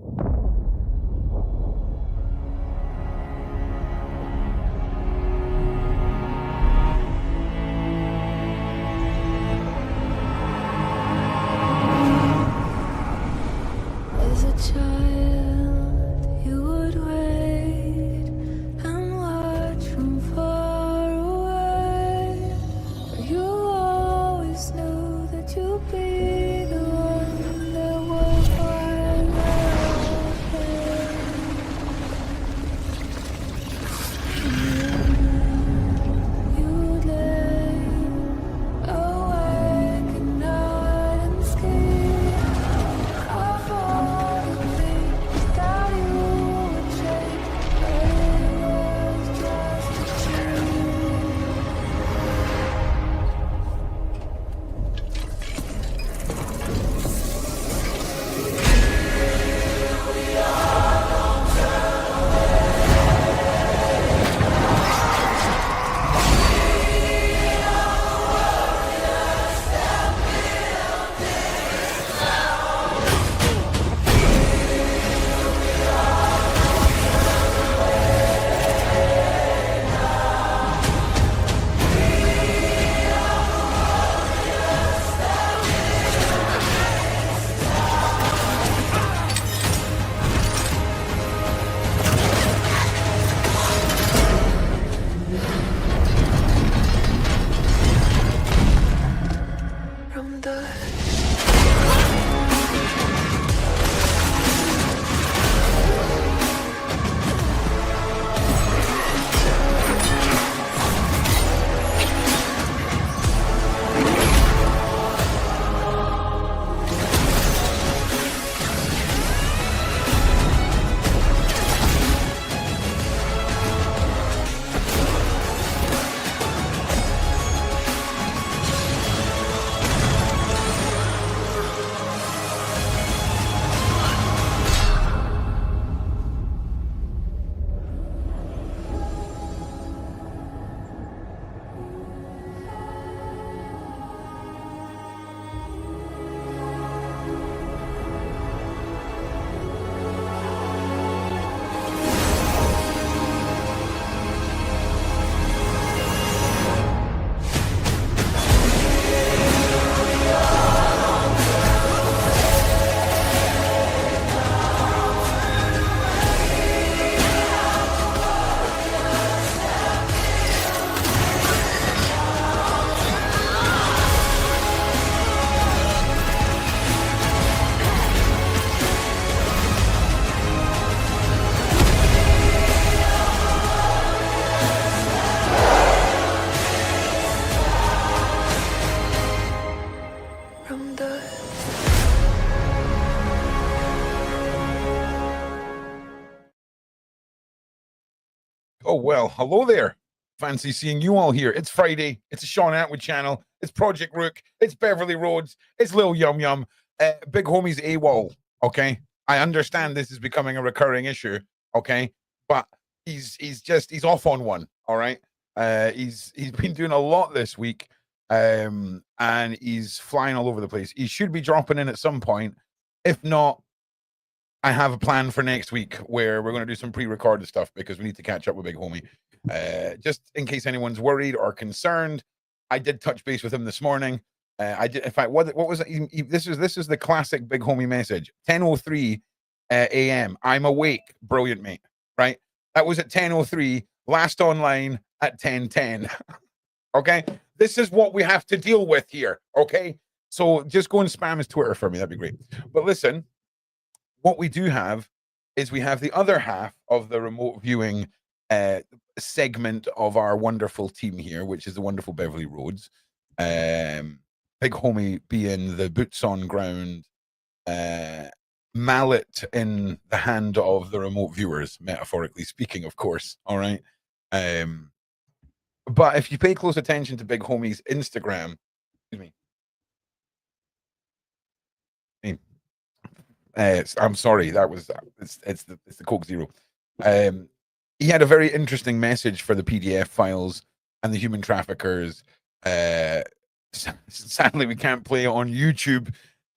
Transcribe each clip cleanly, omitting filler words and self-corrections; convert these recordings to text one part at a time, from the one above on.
As a child, you would wait and watch from far away. You always knew that you'd be the one that would find you'd lay awake at night and scheme of all the things that you would change, but it was just a dream. From the from the Oh, well, hello there. Fancy seeing you all here. It's Friday. It's a Sean Atwood channel. It's Project Rook. It's Beverly Rhodes. It's Lil Yum Yum. Big homie's AWOL. Okay. I understand this is becoming a recurring issue. Okay. But he's off on one. All right. He's been doing a lot this week. And he's flying all over the place. He should be dropping in at some point. If not, I have a plan for next week where we're going to do some pre-recorded stuff because we need to catch up with Big Homie. Just in case anyone's worried or concerned, I did touch base with him this morning. I did, in fact, what was it? This is the classic Big Homie message. 10:03 a.m. I'm awake. Brilliant, mate. Right? That was at 10:03. Last online at 10:10. Okay, this is what we have to deal with here. Okay, so just go and spam his Twitter for me. That'd be great. But listen. What we do have is we have the other half of the remote viewing segment of our wonderful team here, which is the wonderful Beverly Rhodes. Big Homie being the boots on ground mallet in the hand of the remote viewers, metaphorically speaking, of course. All right. But if you pay close attention to Big Homie's Instagram, excuse me. I'm sorry, that was it's the Coke Zero. He had a very interesting message for the PDF files and the human traffickers. Sadly, we can't play it on YouTube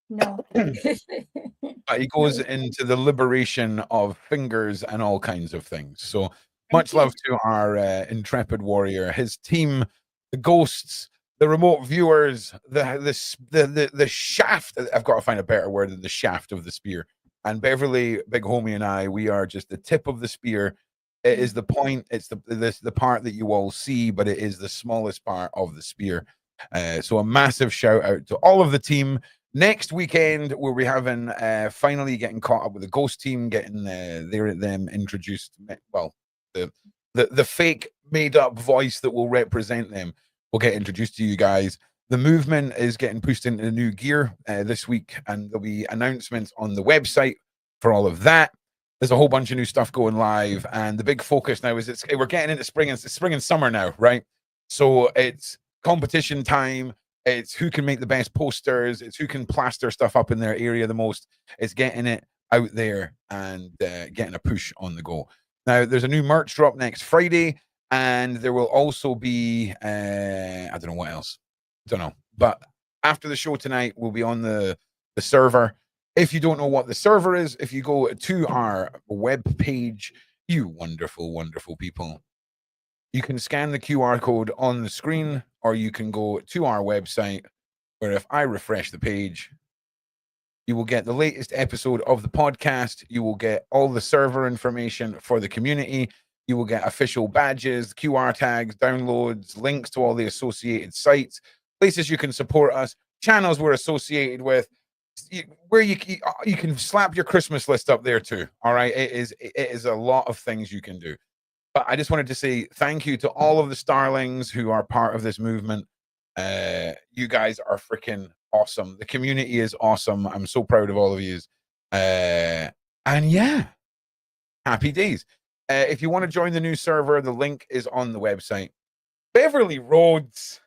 No. But he goes into the liberation of fingers and all kinds of things. So much love to our intrepid warrior, his team, the ghosts, the remote viewers, the shaft. I've got to find a better word than the shaft of the spear. And Beverly, Big Homie, and I, we are just the tip of the spear. It is the point. It's the part that you all see, but it is the smallest part of the spear. So a massive shout out to all of the team. Next weekend, we'll be having finally getting caught up with the ghost team, getting them introduced. Well, the fake made up voice that will represent them will get introduced to you guys. The movement is getting pushed into new gear this week, and there'll be announcements on the website for all of that. There's a whole bunch of new stuff going live, and the big focus now is we're getting into spring and summer now, right? So it's competition time. It's who can make the best posters. It's who can plaster stuff up in their area the most. It's getting it out there and getting a push on the go. Now, there's a new merch drop next Friday, and there will also be, I don't know what else. Don't know. But after the show tonight, we'll be on the server. If you don't know what the server is, if you go to our web page, you wonderful, wonderful people, you can scan the QR code on the screen, or you can go to our website, where if I refresh the page, you will get the latest episode of the podcast. You will get all the server information for the community. You will get official badges, QR tags, downloads, links to all the associated sites, places you can support us, channels we're associated with, where you can slap your Christmas list up there too. All right, it is a lot of things you can do. But I just wanted to say thank you to all of the starlings who are part of this movement. You guys are freaking awesome. The community is awesome. I'm so proud of all of you. And yeah, happy days. If you want to join the new server, the link is on the website. Beverli Rhodes.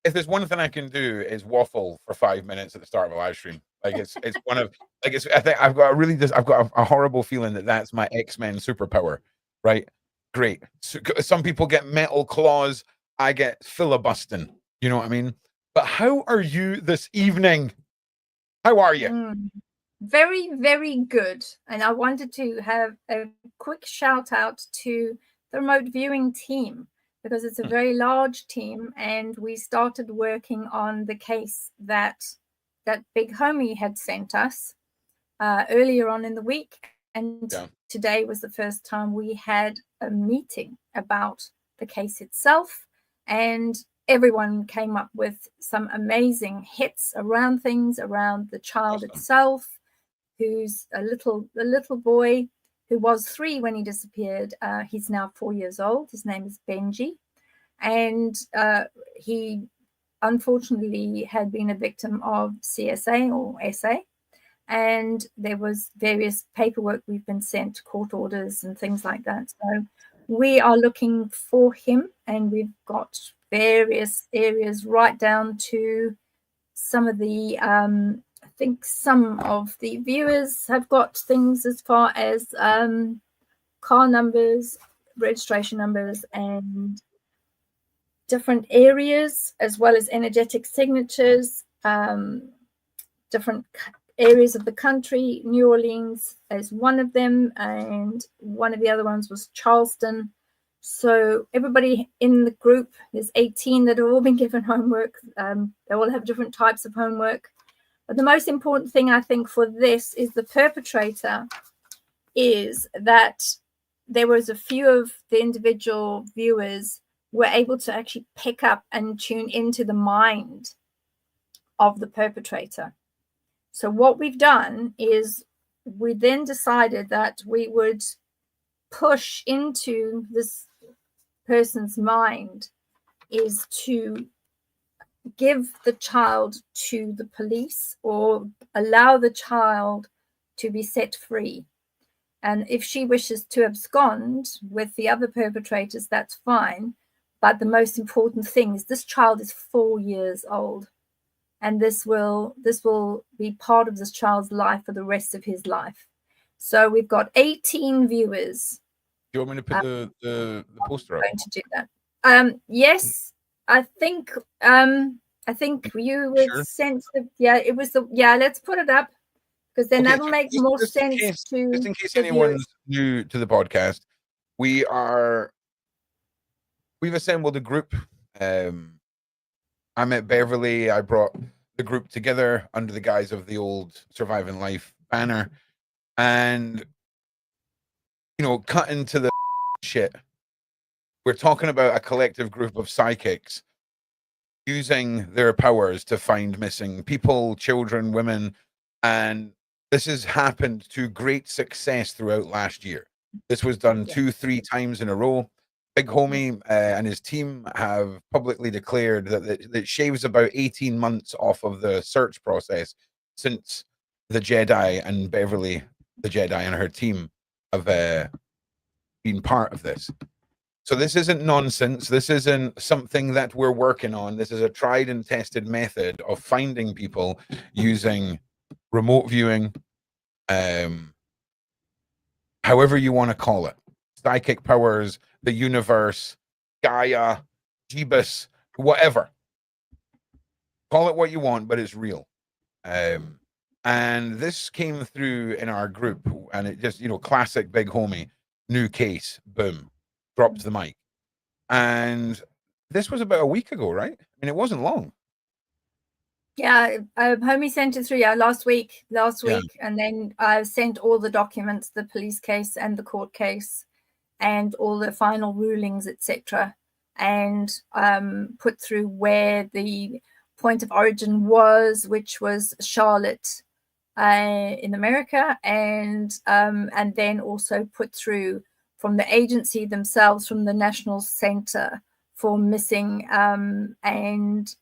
If there's one thing I can do is waffle for 5 minutes at the start of a live stream. Like it's one of like it's. I think I've got a horrible feeling that that's my X-Men superpower. Right? Great. So, some people get metal claws. I get filibustering. You know what I mean? But how are you this evening? How are you? Very, very good. And I wanted to have a quick shout out to the remote viewing team, because it's a very large team, and we started working on the case that Big Homie had sent us earlier on in the week. And today was the first time we had a meeting about the case itself, and everyone came up with some amazing hits around things, around the child itself, who's a little boy who was 3 when he disappeared. He's now 4 years old. His name is Benji, and he unfortunately had been a victim of CSA or SA, and there was various paperwork we've been sent, court orders and things like that. So we are looking for him, and we've got various areas right down to some of the I think some of the viewers have got things as far as car numbers, registration numbers, and different areas, as well as energetic signatures, different areas of the country. New Orleans is one of them, and one of the other ones was Charleston. So everybody in the group, there's 18 that have all been given homework. They all have different types of homework. But the most important thing, I think, for this is the perpetrator, is that there was a few of the individual viewers were able to actually pick up and tune into the mind of the perpetrator. So what we've done is we then decided that we would push into this person's mind is to give the child to the police or allow the child to be set free. And if she wishes to abscond with the other perpetrators, that's fine. But the most important thing is this child is 4 years old, and this will be part of this child's life for the rest of his life. So we've got 18 viewers. Do you want me to put the poster up? I'm going to do that. Yes, I think I think you would Sure. sense that. Yeah, it was the. Yeah, let's put it up because then Okay, that'll make more sense just to in case the anyone's viewers. new to the podcast, we've assembled a group. I met Beverly. I brought the group together under the guise of the old Surviving Life banner, and cut into the shit. We're talking about a collective group of psychics using their powers to find missing people, children, women, and this has happened to great success throughout last year. This was done Yeah. 2-3 times in a row. Big Homie and his team have publicly declared that it shaves about 18 months off of the search process since the Jedi and Beverly, the Jedi and her team have been part of this. So this isn't nonsense. This isn't something that we're working on. This is a tried and tested method of finding people using remote viewing, however you want to call it, psychic powers, the universe, Gaia, Jeebus, whatever. Call it what you want, but it's real. And this came through in our group, and it just, classic Big Homie, new case, boom, dropped the mic. And this was about a week ago, right? I mean, it wasn't long. Yeah, Homie sent it through last week, Yeah. and then I sent all the documents, the police case and the court case, and all the final rulings, etc., and put through where the point of origin was, which was Charlotte in America, and then also put through from the agency themselves, from the National Center for Missing and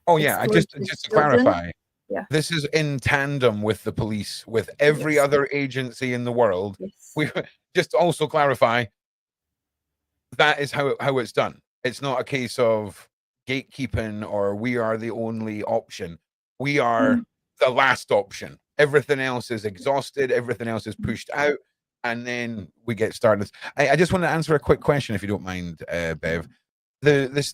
Oh yeah, I just Exploited to Children. clarify, Yeah. this is in tandem with the police, with every Yes. other agency in the world. Yes. We just also clarify that is how it's done. It's not a case of gatekeeping or we are the only option. We are the last option. Everything else is exhausted. Everything else is pushed out, and then we get started. I just want to answer a quick question, if you don't mind, Bev.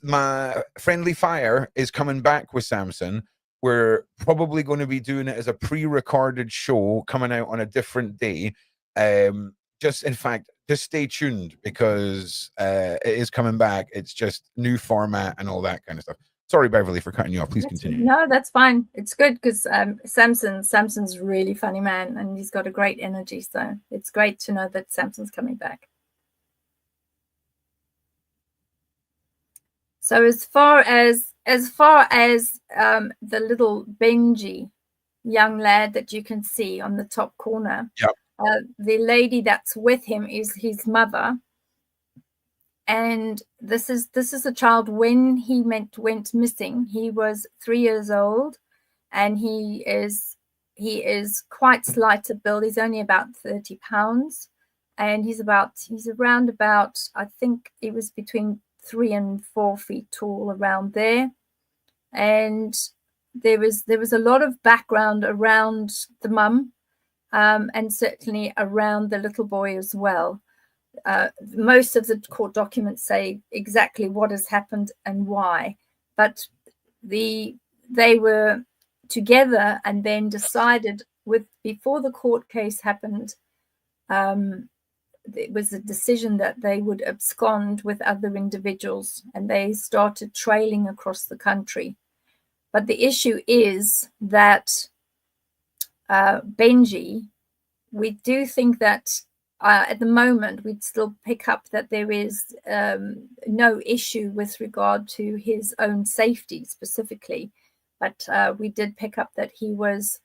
My friendly fire is coming back with Samson. We're probably going to be doing it as a pre-recorded show coming out on a different day. Just stay tuned because it is coming back. It's just new format and all that kind of stuff. Sorry, Beverly, for cutting you off. Please continue. No, that's fine. It's good because Samson's really funny man, and he's got a great energy. So it's great to know that Samson's coming back. So as far as the little Benji young lad that you can see on the top corner, Yep. The lady that's with him is his mother, and this is a child. When he went missing, he was 3 years old, and he is quite slight of build. He's only about 30 pounds, and he's around about, I think it was between 3 and 4 feet tall, around there. And there was a lot of background around the mum, and certainly around the little boy as well. Most of the court documents say exactly what has happened and why, but they were together and then decided before the court case happened, it was a decision that they would abscond with other individuals, and they started trailing across the country. But the issue is that Benji, we do think that at the moment we'd still pick up that there is no issue with regard to his own safety specifically, but we did pick up that he was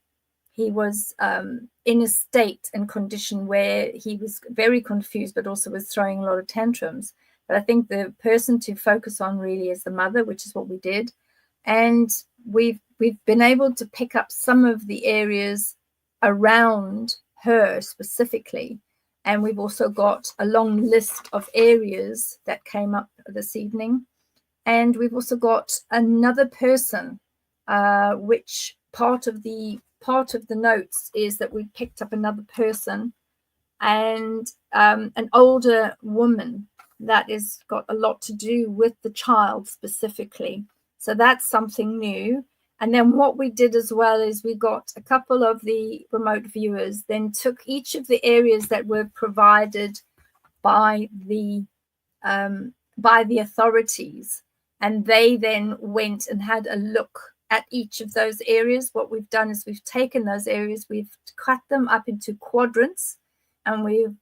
in a state and condition where he was very confused, but also was throwing a lot of tantrums. But I think the person to focus on really is the mother, which is what we did. And we've been able to pick up some of the areas around her specifically. And we've also got a long list of areas that came up this evening. And we've also got another person, which part of the notes is that we picked up another person, and an older woman that has got a lot to do with the child specifically. So that's something new. And then what we did as well is we got a couple of the remote viewers, then took each of the areas that were provided by the authorities, and they then went and had a look at each of those areas. What we've done is we've taken those areas, we've cut them up into quadrants, and we've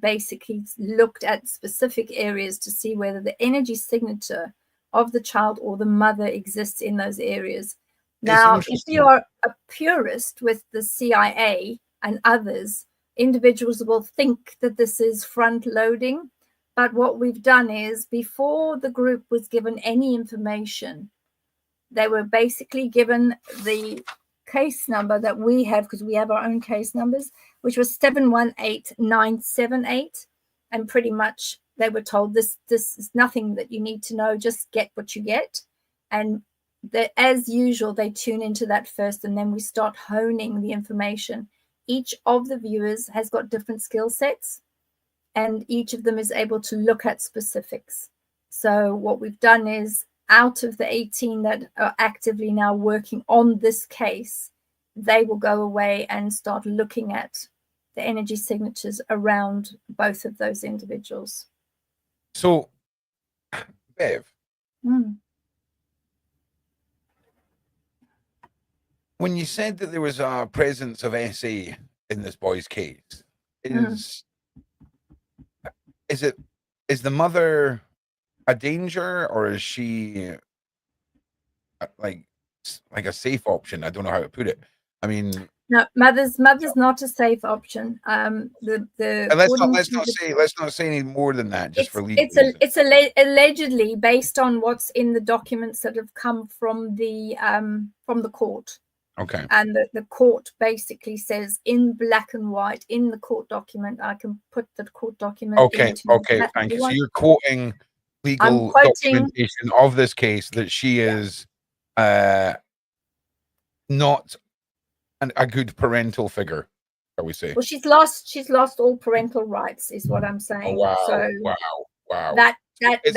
basically looked at specific areas to see whether the energy signature of the child or the mother exists in those areas. Now, if you are a purist with the CIA and others, individuals will think that this is front loading. But what we've done is, before the group was given any information, they were basically given the case number that we have, because we have our own case numbers, which was 718978. And pretty much they were told this is nothing that you need to know, just get what you get. And as usual, they tune into that first, and then we start honing the information. Each of the viewers has got different skill sets, and each of them is able to look at specifics. So what we've done is, out of the 18 that are actively now working on this case, they will go away and start looking at the energy signatures around both of those individuals. So, Bev, when you said that there was a presence of SA in this boy's case, is the mother a danger, or is she like a safe option? I don't know how to put it. I mean, no, mother's not a safe option. Let's not say any more than that, just for legal reasons. It's allegedly based on what's in the documents that have come from the court. Okay. And the court basically says in black and white in the court document. I can put the court document. Okay. Thank you. So you're quoting legal documentation of this case that she is not a good parental figure, shall we say? Well, she's lost all parental rights, is what I'm saying. Oh, wow! So Wow! It's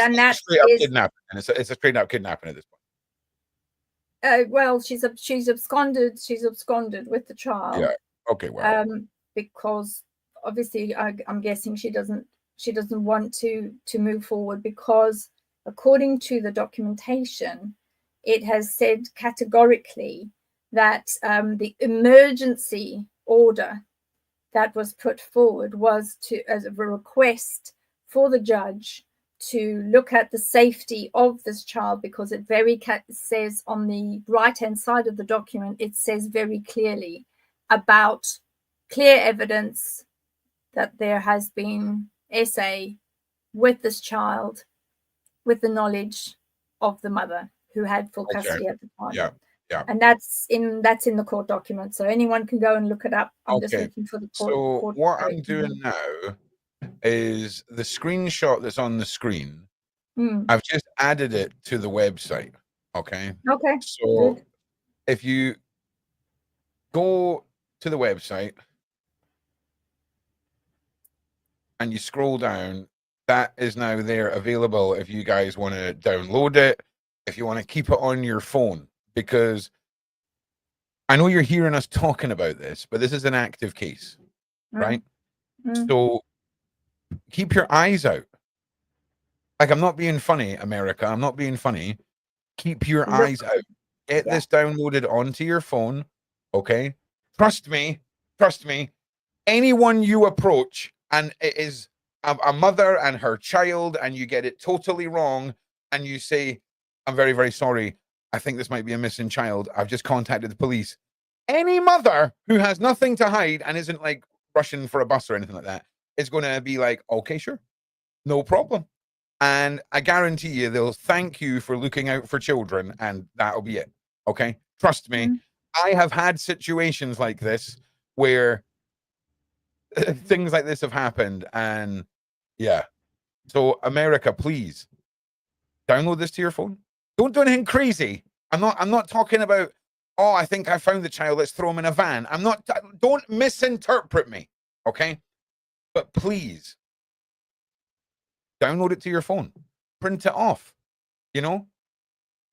a straight up kidnapping at this point. Well, she's absconded. She's absconded with the child. Yeah. Okay. Well. Because obviously, I'm guessing she doesn't want to move forward, because according to the documentation, it has said categorically that the emergency order that was put forward was as a request for the judge to look at the safety of this child, because it says on the right-hand side of the document, it says very clearly about clear evidence that there has been SA with this child, with the knowledge of the mother who had full custody at the time. Yeah. And that's in the court document, so anyone can go and look it up. I'm just looking for the court. So what I'm doing now is the screenshot that's on the screen. I've just added it to the website. Okay. So if you go to the website and you scroll down, that is now there available if you guys want to download it, if you want to keep it on your phone, because I know you're hearing us talking about this, but this is an active case, right? So keep your eyes out. Like, I'm not being funny, America. I'm not being funny. Keep your eyes out. Get this downloaded onto your phone, okay? Trust me. Anyone you approach and it is a mother and her child and you get it totally wrong and you say, I'm very, very sorry. I think this might be a missing child. I've just contacted the police. Any mother who has nothing to hide and isn't like rushing for a bus or anything like that is going to be like, okay, sure, no problem. And I guarantee you they'll thank you for looking out for children, and that'll be it. Okay? Trust me. I have had situations like this where things like this have happened, and yeah. So America, please download this to your phone. Don't do anything crazy. I'm not talking about, oh, I think I found the child, let's throw him in a van. Don't misinterpret me. Okay? But please download it to your phone. Print it off. You know?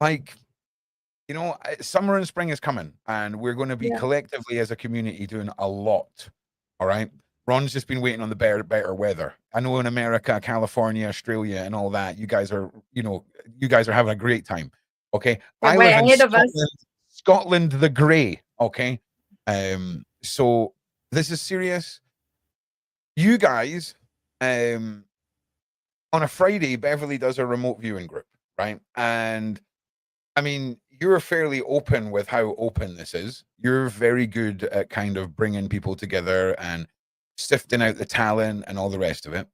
Like, you know, summer and spring is coming, and we're going to be Yeah. collectively as a community doing a lot. All right. Ron's just been waiting on the better weather. I know in America, California, Australia, and all that, you guys are, you know, you guys are having a great time. Okay. They're I way live in ahead of us. Scotland the Grey. Okay. So this is serious. You guys, on a Friday, Beverly does a remote viewing group, right? And I mean, you're fairly open with how open this is. You're very good at kind of bringing people together and sifting out the talent and all the rest of it.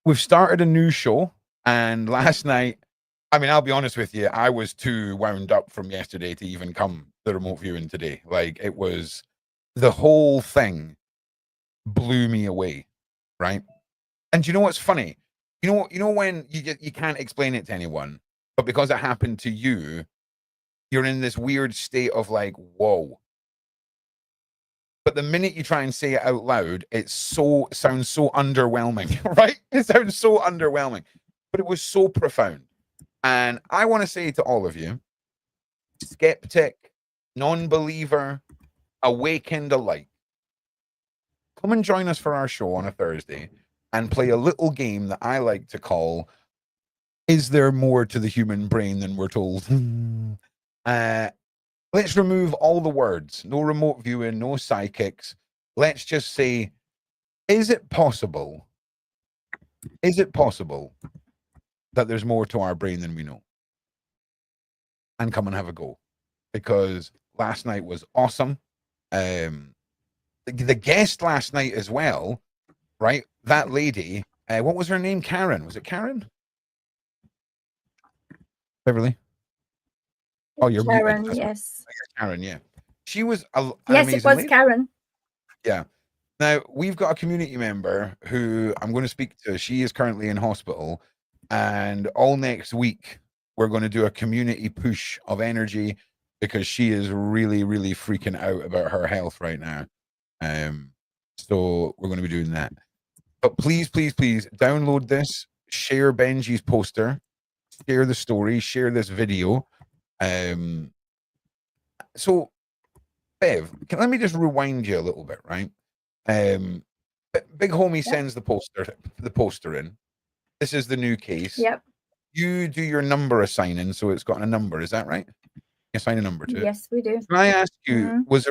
We've started a new show, and last night, I mean, I'll be honest with you, I was too wound up from yesterday to even come the remote viewing today. Like, it was, the whole thing blew me away, right? And you know what's funny? You know when you can't explain it to anyone, but because it happened to you, you're in this weird state of like, whoa. But the minute you try and say it out loud, it sounds so underwhelming, right? It sounds so underwhelming, but it was so profound. And I want to say to all of you, skeptic, non-believer, awakened alike, come and join us for our show on a Thursday and play a little game that I like to call, is there more to the human brain than we're told? Let's remove all the words. No remote viewing, no psychics. Let's just say, is it possible that there's more to our brain than we know? And come and have a go. Because last night was awesome. The guest last night as well, right? That lady, what was her name? Karen. Was it Karen? Beverly? Oh, you're Karen, muted. yes. Karen, yeah. She was an Yes, amazing it was lady. Karen. Yeah. Now, we've got a community member who I'm going to speak to. She is currently in hospital, and all next week, we're going to do a community push of energy because she is really, really freaking out about her health right now. So we're going to be doing that. But please, please, please download this, share Benji's poster, share the story, share this video. So, Bev, let me just rewind you a little bit, right? Big Homie sends the poster in. This is the new case. Yep. You do your number assigning, so it's got a number. Is that right? You assign a number to it. Yes, we do. Can I ask you, was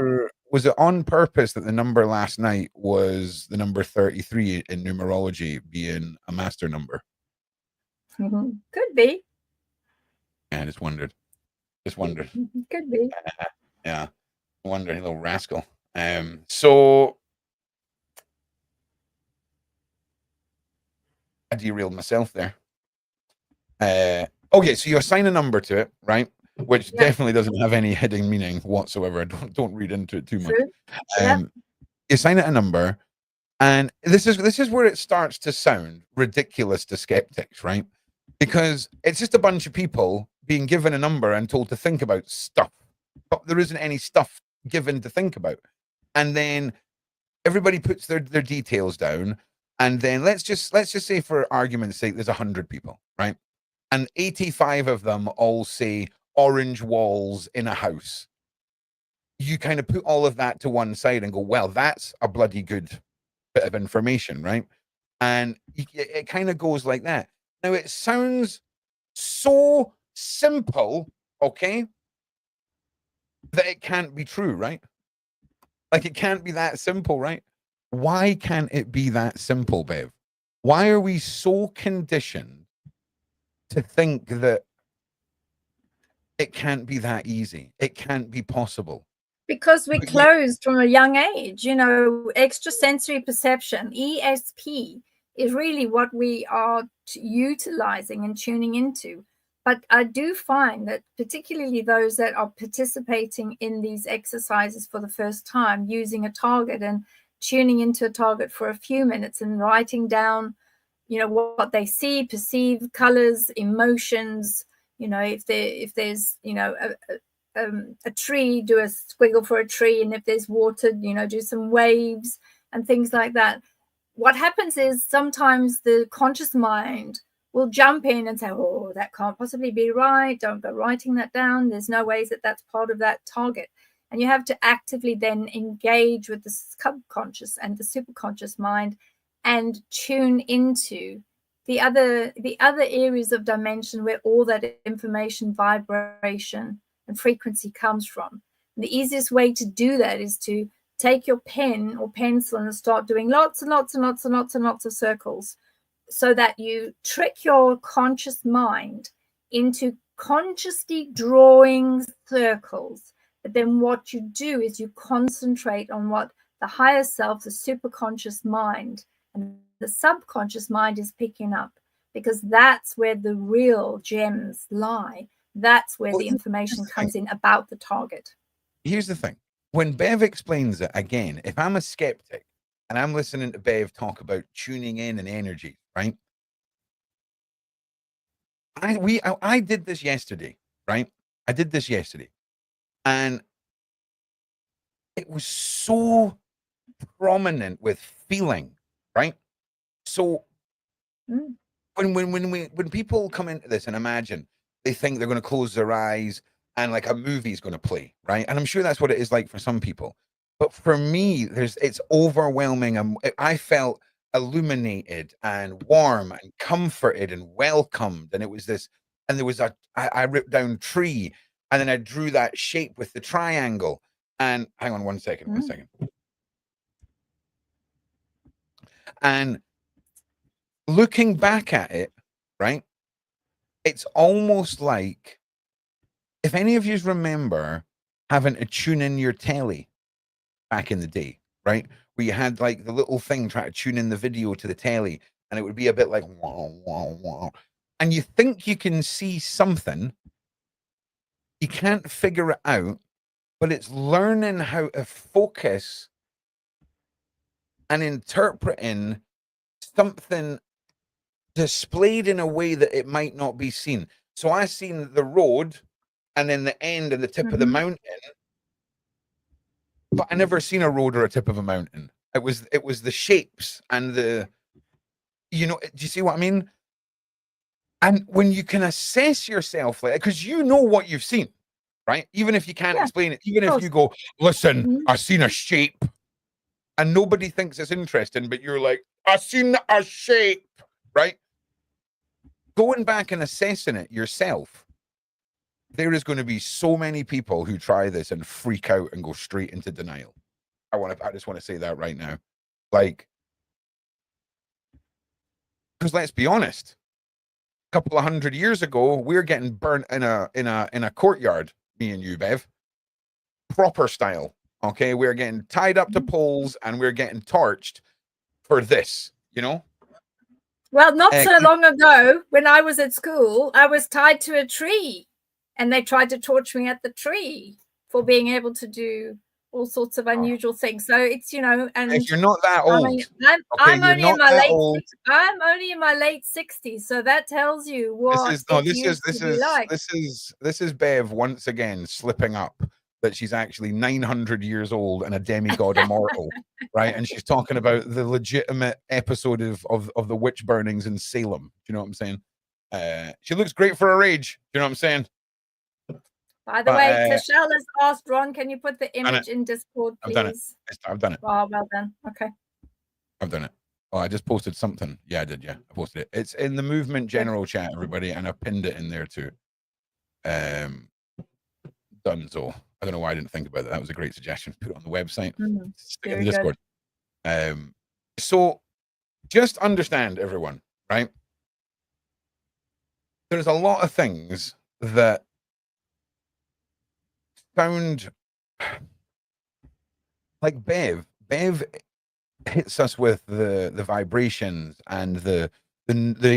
it on purpose that the number last night was the number 33 in numerology, being a master number? Could be. Yeah, I just wondered. Could be. Yeah, wondering, little rascal. So I derailed myself there. Okay, so you assign a number to it, right? Which definitely doesn't have any hidden meaning whatsoever. Don't read into it too much. You assign it a number, and this is where it starts to sound ridiculous to skeptics, right? Because it's just a bunch of people being given a number and told to think about stuff, but there isn't any stuff given to think about. And then everybody puts their details down, and then let's just say, for argument's sake, there's 100 people, right? And 85 of them all say orange walls in a house. You kind of put all of that to one side and go, well, that's a bloody good bit of information, right? And it kind of goes like that. Now, it sounds so simple, okay, that it can't be true, right? Like, it can't be that simple, right? Why can't it be that simple, Bev? Why are we so conditioned to think that it can't be that easy? It can't be possible. Because we're closed from a young age, you know, extrasensory perception, ESP, is really what we are utilizing and tuning into. But I do find that particularly those that are participating in these exercises for the first time, using a target and tuning into a target for a few minutes and writing down, you know, what they see, perceive, colors, emotions, you know, if there's, you know, a tree, do a squiggle for a tree, and if there's water, you know, do some waves and things like that. What happens is sometimes the conscious mind will jump in and say, oh, that can't possibly be right. Don't go writing that down. There's no ways that that's part of that target. And you have to actively then engage with the subconscious and the superconscious mind and tune into the other areas of dimension where all that information, vibration, and frequency comes from. And the easiest way to do that is to take your pen or pencil and start doing lots and lots and lots and lots and lots of circles, so that you trick your conscious mind into consciously drawing circles. But then what you do is you concentrate on what the higher self, the superconscious mind, and the subconscious mind is picking up, because that's where the real gems lie. That's where the information comes in about the target. Here's the thing. When Bev explains it, again, if I'm a skeptic and I'm listening to Bev talk about tuning in and energy, right? I did this yesterday, right? I did this yesterday. And it was so prominent with feeling, right? So when people come into this and imagine, they think they're going to close their eyes and like a movie is going to play, right? And I'm sure that's what it is like for some people. But for me, it's overwhelming. And I felt illuminated and warm and comforted and welcomed. And it was this, and there was I ripped down tree, and then I drew that shape with the triangle. And hang on one second. And looking back at it, right? It's almost like, if any of you remember having to tune in your telly back in the day, right? Where you had like the little thing trying to tune in the video to the telly, and it would be a bit like, wow, wow, wow. And you think you can see something, you can't figure it out, but it's learning how to focus and interpreting something displayed in a way that it might not be seen. So I seen the road and then the end and the tip of the mountain, but I never seen a road or a tip of a mountain. It was the shapes and the, you know, do you see what I mean? And when you can assess yourself, like, because you know what you've seen, right? Even if you can't explain it, even if you go, listen, I seen a shape, and nobody thinks it's interesting, but you're like, I seen a shape, right? Going back and assessing it yourself, there is going to be so many people who try this and freak out and go straight into denial. I just want to say that right now. Like, because let's be honest, a couple of 100 years ago, we're getting burnt in a courtyard, me and you, Bev. Proper style. Okay, we're getting tied up to poles and we're getting torched for this, you know? Well, not so long ago, when I was at school, I was tied to a tree, and they tried to torch me at the tree for being able to do all sorts of unusual things. So it's, you know, and if you're not that old, I'm only in my late 60s, so that tells you what this is Bev once again slipping up that she's actually 900 years old and a demigod immortal, right? And she's talking about the legitimate episode of the witch burnings in Salem. Do you know what I'm saying? She looks great for her age. Do you know what I'm saying? By the way, Tashelle has asked, Ron, can you put the image in Discord, please? I've done it. Oh, well done. Okay. I've done it. Oh, I just posted something. Yeah, I did. Yeah, I posted it. It's in the movement general chat, everybody, and I pinned it in there too. Done so. I don't know why I didn't think about that. That was a great suggestion. Put it on the website. Stick it in the Discord. So just understand, everyone, right? There's a lot of things that sound like Bev hits us with the vibrations and the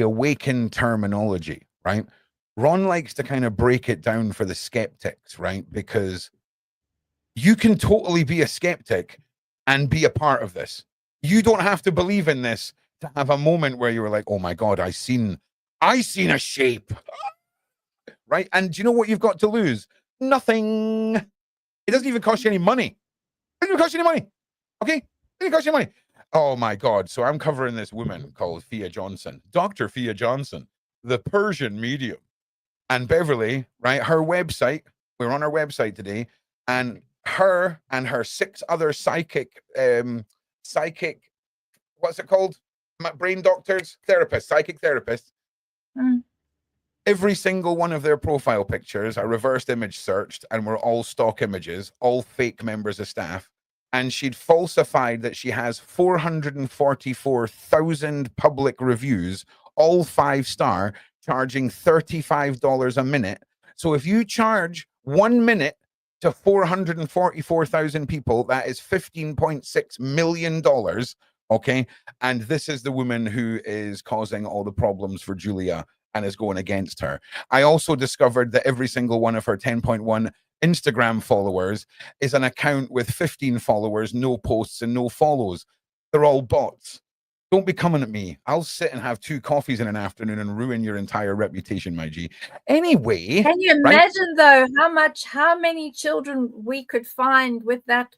awakened terminology, right? Ron likes to kind of break it down for the skeptics, right? Because you can totally be a skeptic and be a part of this. You don't have to believe in this to have a moment where you were like, oh my God, I seen a shape, right? And do you know what you've got to lose? Nothing. It doesn't even cost you any money. It doesn't even cost you any money. Okay? It doesn't cost you any money. Oh my God. So I'm covering this woman called Fia Johnson, Dr. Fia Johnson. the Persian medium. And Beverli, right, her website, we're on her website today, and her 6 other psychic, what's it called? Brain doctors, therapists, psychic therapists. Mm. Every single one of their profile pictures are reversed image searched and were all stock images, all fake members of staff. And she'd falsified that she has 444,000 public reviews, all 5-star, charging $35 a minute. So if you charge 1 minute to 444,000 people, that is $15.6 million. Okay. And this is the woman who is causing all the problems for Julia and is going against her. I also discovered that every single one of her 10.1 Instagram followers is an account with 15 followers, no posts and no follows. They're all bots. Don't be coming at me. I'll sit and have 2 coffees in an afternoon and ruin your entire reputation, my G. Anyway, can you imagine though how many children we could find with that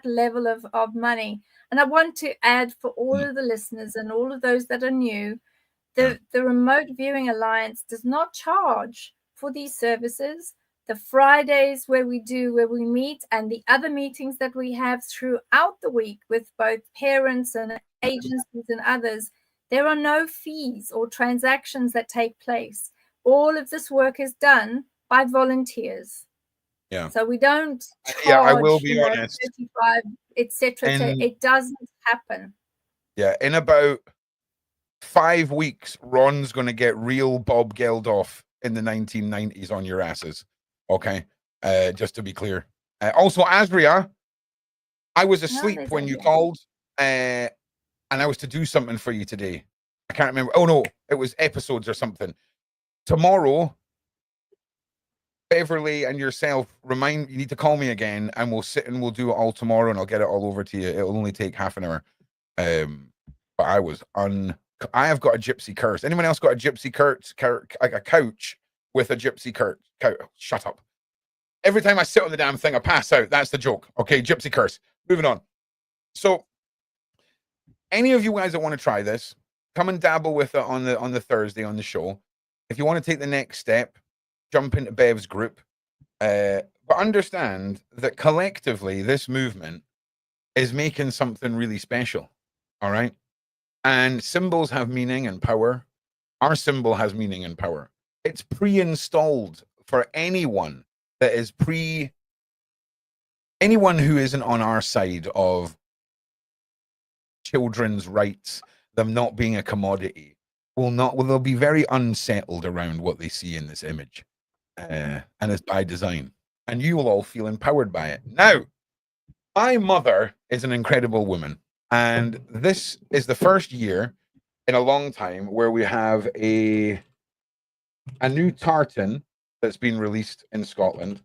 level of money? And I want to add for all of the listeners and all of those that are new, the Remote Viewing Alliance does not charge for these services. The Fridays where we meet and the other meetings that we have throughout the week with both parents and agencies and others, there are no fees or transactions that take place. All of this work is done by volunteers. Yeah. So we don't charge, I will be honest. 35, etc. It doesn't happen. Yeah, in about 5 weeks, Ron's going to get real Bob Geldof in the 1990s on your asses. Okay, just to be clear. Also, Azria, I was asleep when you called, and I was to do something for you today. I can't remember. Oh no, it was episodes or something. Tomorrow, Beverli and yourself, you need to call me again, and we'll sit and we'll do it all tomorrow, and I'll get it all over to you. It'll only take half an hour. But I have got a gypsy curse. Anyone else got a gypsy curse? Like a couch with a gypsy curse? Shut up. Every time I sit on the damn thing, I pass out. That's the joke. Okay, gypsy curse. Moving on. So, any of you guys that want to try this, come and dabble with it on the Thursday on the show. If you want to take the next step, jump into Bev's group. But understand that collectively, this movement is making something really special. All right? And symbols have meaning and power. Our symbol has meaning and power. It's pre-installed for anyone that is anyone who isn't on our side of children's rights, them not being a commodity, they'll be very unsettled around what they see in this image. And it's by design. And you will all feel empowered by it. Now, my mother is an incredible woman. And this is the first year in a long time where we have a new tartan that's been released in Scotland.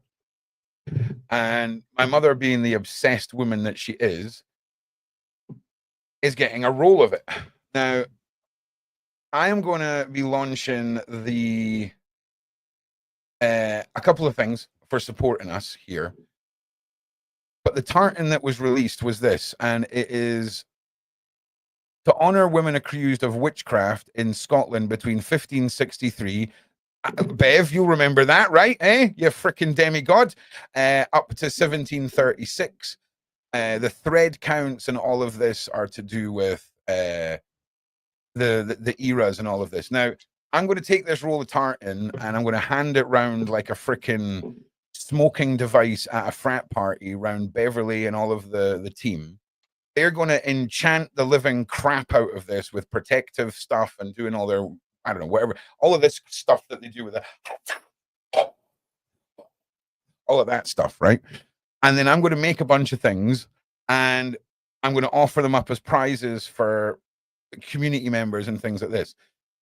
And my mother, being the obsessed woman that she is getting a roll of it. Now, I am going to be launching a couple of things for supporting us here. But the tartan that was released was this, and it is to honor women accused of witchcraft in Scotland between 1563. Bev, you'll remember that, right? You freaking demigod. Up to 1736. The thread counts and all of this are to do with the eras and all of this. Now, I'm going to take this roll of tartan and I'm going to hand it round like a freaking smoking device at a frat party round Beverli and all of the team. They're going to enchant the living crap out of this with protective stuff and doing all their, I don't know, whatever, all of this stuff that they do with it. All of that stuff, right? And then I'm going to make a bunch of things and I'm going to offer them up as prizes for community members and things like this.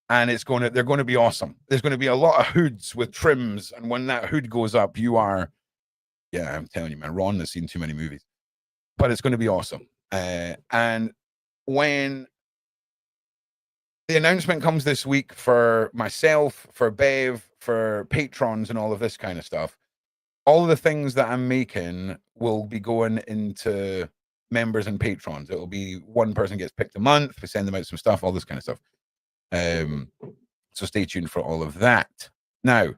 And they're going to be awesome. There's going to be a lot of hoods with trims. And when that hood goes up, I'm telling you, man, Ron has seen too many movies, but it's going to be awesome. And when the announcement comes this week for myself, for Bev, for patrons and all of this kind of stuff, all of the things that I'm making will be going into members and patrons. It'll be one person gets picked a month. We send them out some stuff, all this kind of stuff. So stay tuned for all of that. Now,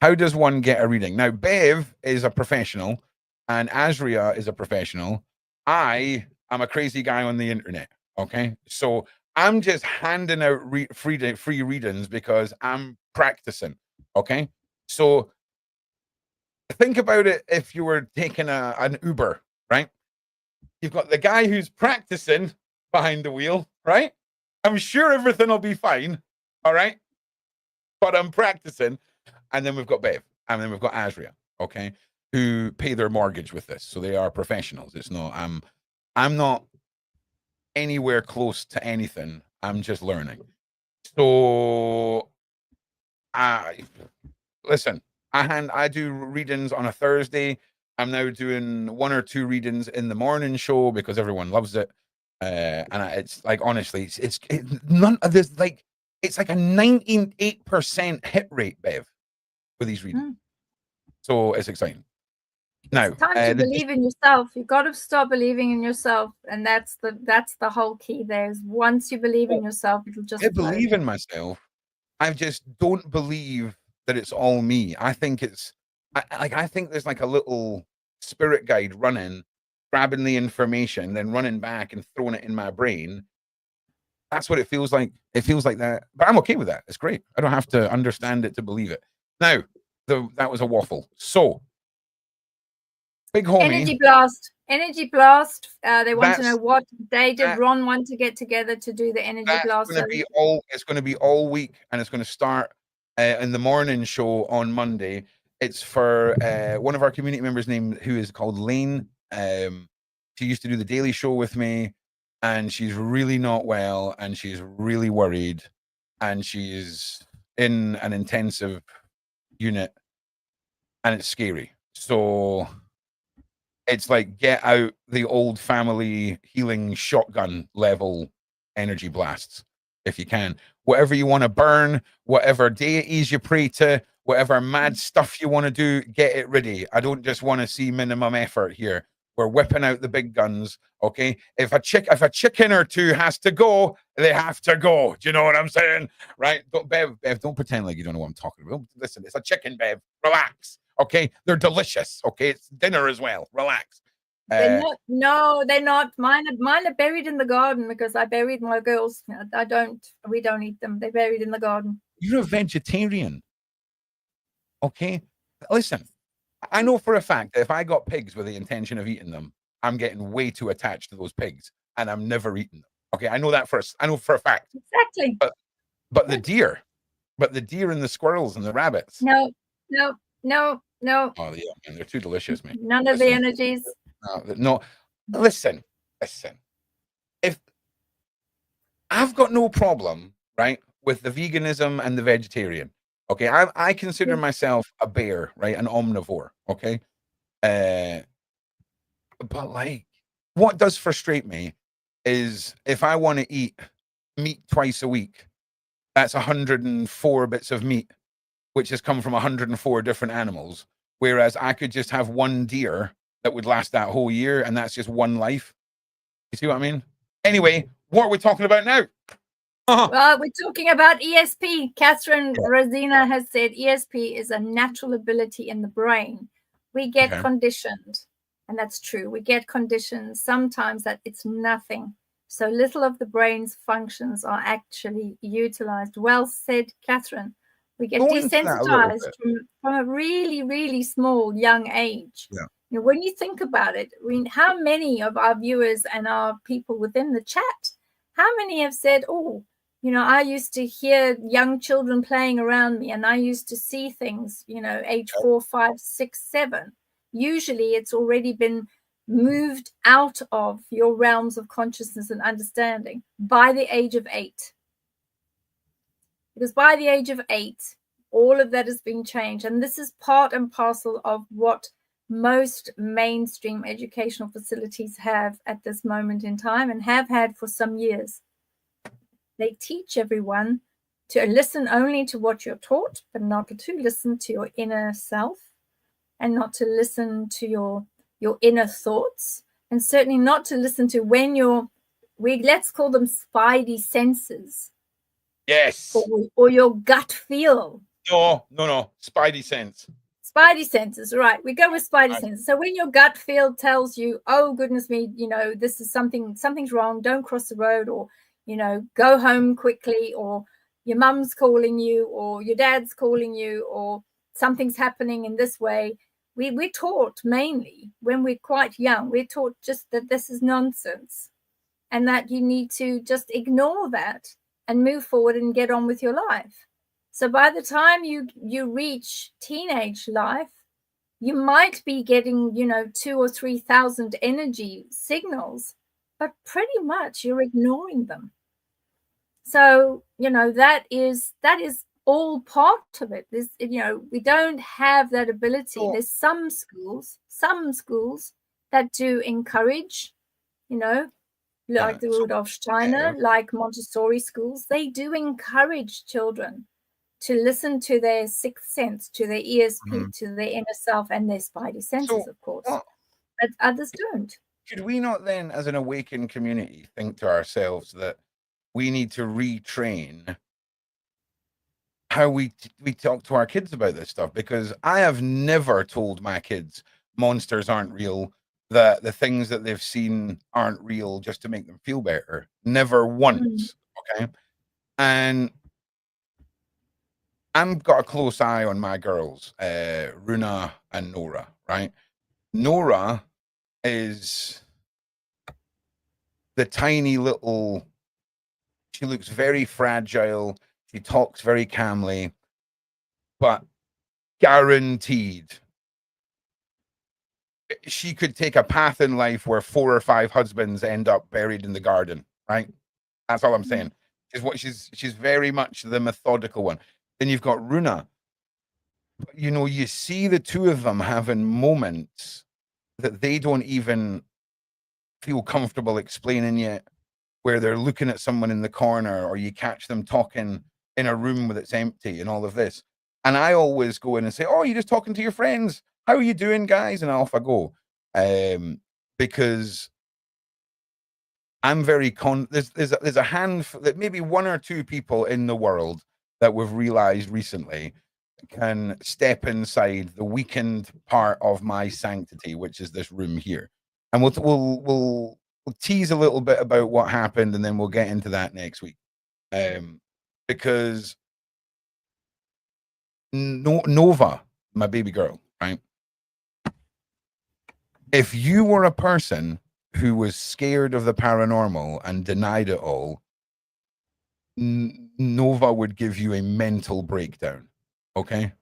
how does one get a reading? Now, Bev is a professional and Azria is a professional. I am a crazy guy on the internet. Okay. So I'm just handing out free readings because I'm practicing. Okay. So think about it if you were taking an Uber, right? You've got the guy who's practicing behind the wheel, right? I'm sure everything will be fine. All right. But I'm practicing. And then we've got Bev. And then we've got Azria, okay, who pay their mortgage with this. So they are professionals. It's not, I'm not anywhere close to anything. I'm just learning. So listen, I do readings on a Thursday. I'm now doing 1 or 2 readings in the morning show because everyone loves it. It's like, honestly, it's none of this, like, it's like a 98% hit rate, Bev, with these readings. So it's exciting. Now, it's time to believe in yourself. You've got to stop believing in yourself, and that's the whole key. There is, once you believe in yourself, it'll just. I believe in myself. I just don't believe that it's all me. I think it's I think there's like a little spirit guide running, grabbing the information, then running back and throwing it in my brain. That's what it feels like. It feels like that, but I'm okay with that. It's great. I don't have to understand it to believe it. Now, that was a waffle. So, big homie. Energy blast. They want to know what day did Ron want to get together to do the energy blast. It's going to be all week, and it's going to start in the morning show on Monday. It's for one of our community members who is called Lane. She used to do the Daily Show with me, and she's really not well, and she's really worried, and she's in an intensive unit, and it's scary. So it's like, get out the old family healing shotgun level energy blasts if you can. Whatever you want to burn, whatever deities you pray to, whatever mad stuff you want to do, get it ready. I don't just want to see minimum effort here. We're whipping out the big guns, okay? If a chicken or two has to go, they have to go. Do you know what I'm saying? Right? Bev, don't pretend like you don't know what I'm talking about. Listen, it's a chicken, Bev. Relax. Okay, they're delicious. Okay, it's dinner as well. Relax. They're not. No, they're not. Mine are buried in the garden because I buried my girls. We don't eat them. They're buried in the garden. You're a vegetarian. Okay, listen. I know for a fact that if I got pigs with the intention of eating them, I'm getting way too attached to those pigs, and I'm never eating them. Okay, I know that for a fact. Exactly. But the deer and the squirrels and the rabbits. No. Oh yeah, man, they're too delicious, man. None of the energies. No, listen. If I've got no problem, right, with the veganism and the vegetarian. Okay, I consider myself a bear, right, an omnivore. Okay, but like, what does frustrate me is if I want to eat meat twice a week, that's 104 bits of meat, which has come from 104 different animals. Whereas I could just have one deer that would last that whole year, and that's just one life. You see what I mean? Anyway, what are we talking about now? Well, we're talking about ESP. Catherine Rosina has said ESP is a natural ability in the brain. We get conditioned, and that's true. We get conditioned sometimes that it's nothing. So little of the brain's functions are actually utilized. Well said, Catherine. We get desensitized from a really, really small young age. Yeah. You know, when you think about it, I mean, how many of our viewers and our people within the chat, how many have said, oh, you know, I used to hear young children playing around me and I used to see things, you know, age 4, 5, 6, 7. Usually it's already been moved out of your realms of consciousness and understanding by the age of 8. Because by the age of 8, all of that has been changed. And this is part and parcel of what most mainstream educational facilities have at this moment in time and have had for some years. They teach everyone to listen only to what you're taught, but not to listen to your inner self and not to listen to your inner thoughts, and certainly not to listen to when let's call them spidey senses Yes. or your gut feel. No. Spidey sense. Spidey senses, right? We go with spidey senses. So when your gut feel tells you, "Oh goodness me, this is something's wrong. Don't cross the road," or go home quickly, or your mum's calling you, or your dad's calling you, or something's happening in this way. We're taught mainly when we're quite young. We're taught just that this is nonsense, and that you need to just ignore that and move forward and get on with your life. So by the time you reach teenage life, you might be getting 2,000 or 3,000 energy signals, but pretty much you're ignoring them. So that is all part of it. We don't have that ability. So- There's some schools that do encourage, like the Rudolf Steiner, like Montessori schools. They do encourage children to listen to their sixth sense, to their ESP, to their inner self, and their spidey senses, of course. But others don't. Should we not then, as an awakened community, think to ourselves that we need to retrain how we talk to our kids about this stuff? Because I have never told my kids monsters aren't real, that the things that they've seen aren't real, just to make them feel better. Never once. Okay. And I've got a close eye on my girls, Runa and Nora, right? Nora is the tiny little, she looks very fragile. She talks very calmly, but guaranteed she could take a path in life where 4 or 5 husbands end up buried in the garden, right? That's all I'm saying. She's very much the methodical one. Then you've got Runa. You see the two of them having moments that they don't even feel comfortable explaining yet, where they're looking at someone in the corner, or you catch them talking in a room that's empty and all of this. And I always go in and say, "Oh, you're just talking to your friends. How are you doing, guys?" And off I go. Because I'm very there's a handful, that maybe 1 or 2 people in the world that we've realized recently can step inside the weakened part of my sanctity, which is this room here. And we'll tease a little bit about what happened, and then we'll get into that next week. Because Nova, my baby girl, right? If you were a person who was scared of the paranormal and denied it all, Nova would give you a mental breakdown. Okay?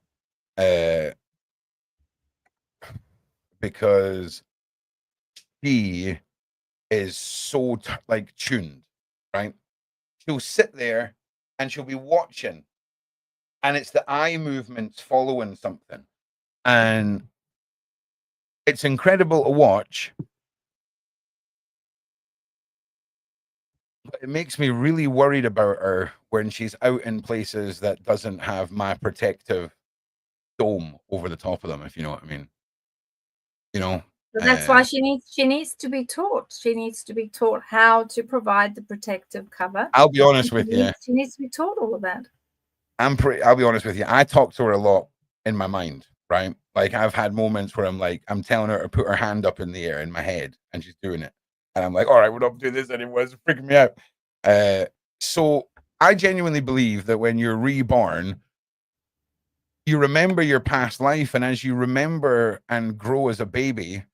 Because she is so tuned, right? She'll sit there and she'll be watching, and it's the eye movements following something, and it's incredible to watch. But it makes me really worried about her when she's out in places that doesn't have my protective dome over the top of them, if you know what I mean. So that's why she needs to be taught. She needs to be taught how to provide the protective cover. I'll be honest with you. She needs to be taught all of that. I'll be honest with you. I talk to her a lot in my mind, right? Like, I've had moments where I'm telling her to put her hand up in the air in my head, and she's doing it. And I'm like, all right, we're not doing this anymore. It's freaking me out. So I genuinely believe that when you're reborn, you remember your past life. And as you remember and grow as a baby,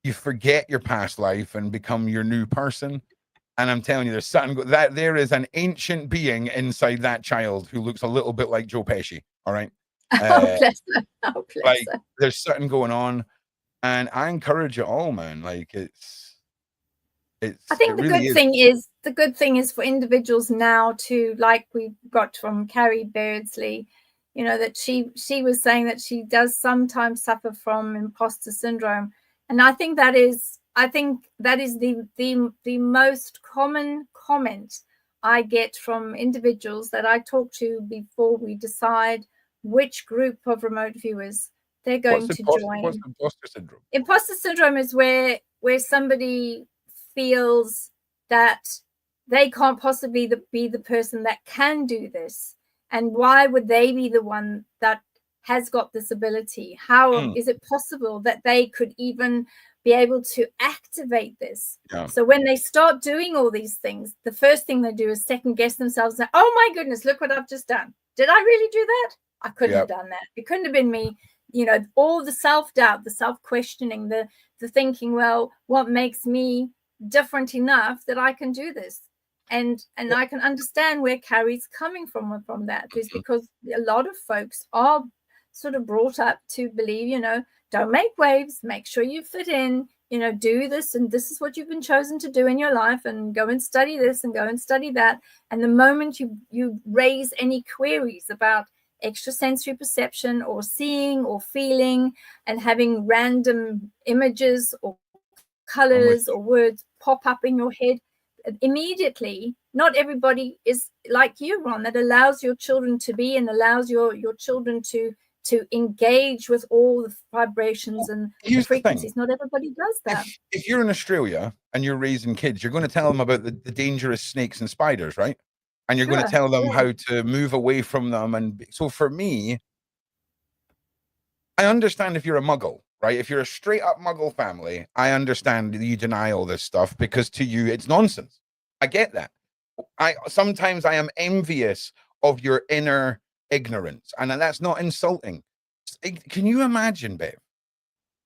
you forget your past life and become your new person. And I'm telling you, there's something that there is an ancient being inside that child who looks a little bit like Joe Pesci. All right. Oh, bless her. Oh, bless her. There's something going on, and I encourage it all, man. Like, it's. I think the good thing is for individuals now to, like we got from Carrie Beardsley, that she was saying that she does sometimes suffer from imposter syndrome, and I think that is the most common comment I get from individuals that I talk to before we decide which group of remote viewers they're going to join. What's imposter syndrome? Imposter syndrome is where somebody feels that they can't possibly be the person that can do this. And why would they be the one that has got this ability? How is it possible that they could even be able to activate this? Yeah. So when they start doing all these things, the first thing they do is second guess themselves and say, oh my goodness, look what I've just done. Did I really do that? I couldn't have done that. It couldn't have been me. You know, all the self-doubt, the self-questioning, the thinking, well, what makes me different enough that I can do this? And I can understand where Carrie's coming from that, is because a lot of folks are sort of brought up to believe, you know, don't make waves, make sure you fit in, you know, do this, and this is what you've been chosen to do in your life, and go and study this and go and study that. And the moment you raise any queries about extrasensory perception or seeing or feeling and having random images or colors or words pop up in your head, immediately, not everybody is like you, Ron, that allows your children to be, and allows your children to engage with all the vibrations and the frequencies. Not everybody does that. If you're in Australia and you're raising kids, you're going to tell them about the dangerous snakes and spiders, right? And you're going to tell them how to move away from them. And so for me, I understand if you're a muggle, right? If you're a straight up muggle family, I understand you deny all this stuff because to you it's nonsense. I get that. Sometimes I am envious of your inner ignorance, and that's not insulting. Can you imagine, babe,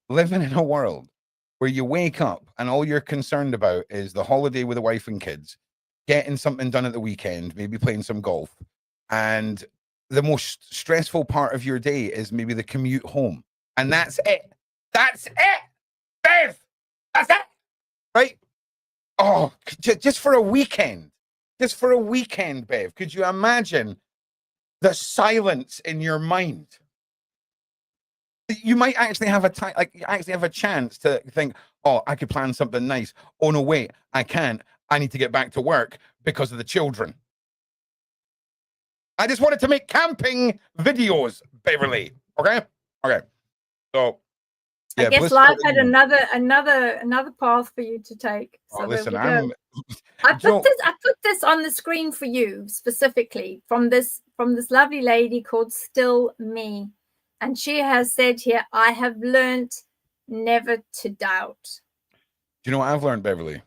living in a world where you wake up and all you're concerned about is the holiday with the wife and kids, getting something done at the weekend, maybe playing some golf, and the most stressful part of your day is maybe the commute home, and that's it. That's it, babe. That's it, right? Oh, just for a weekend. Just for a weekend, babe. Could you imagine the silence in your mind? You might actually have a chance to think, oh, I could plan something nice. Oh no, wait, I can't. I need to get back to work because of the children. I just wanted to make camping videos, Beverli. Okay. So yeah, I guess life had another path for you to take. So listen, I put this on the screen for you specifically from this lovely lady called Still Me, and she has said here, I have learned never to doubt. Do you know what I've learned, Beverli?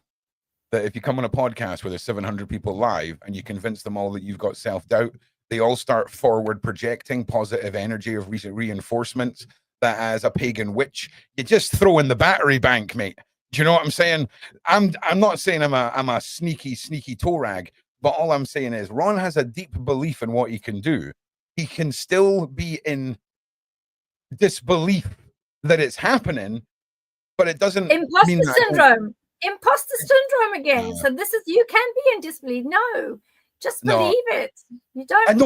That if you come on a podcast where there's 700 people live and you convince them all that you've got self-doubt, they all start forward projecting positive energy of reinforcement that as a pagan witch, you just throw in the battery bank, mate. Do you know what I'm saying? I'm not saying I'm a sneaky toe rag, but all I'm saying is Ron has a deep belief in what he can do. He can still be in disbelief that it's happening, but it doesn't imposter syndrome. Imposter syndrome again. So this is, you can be in disbelief. No, just believe it. You don't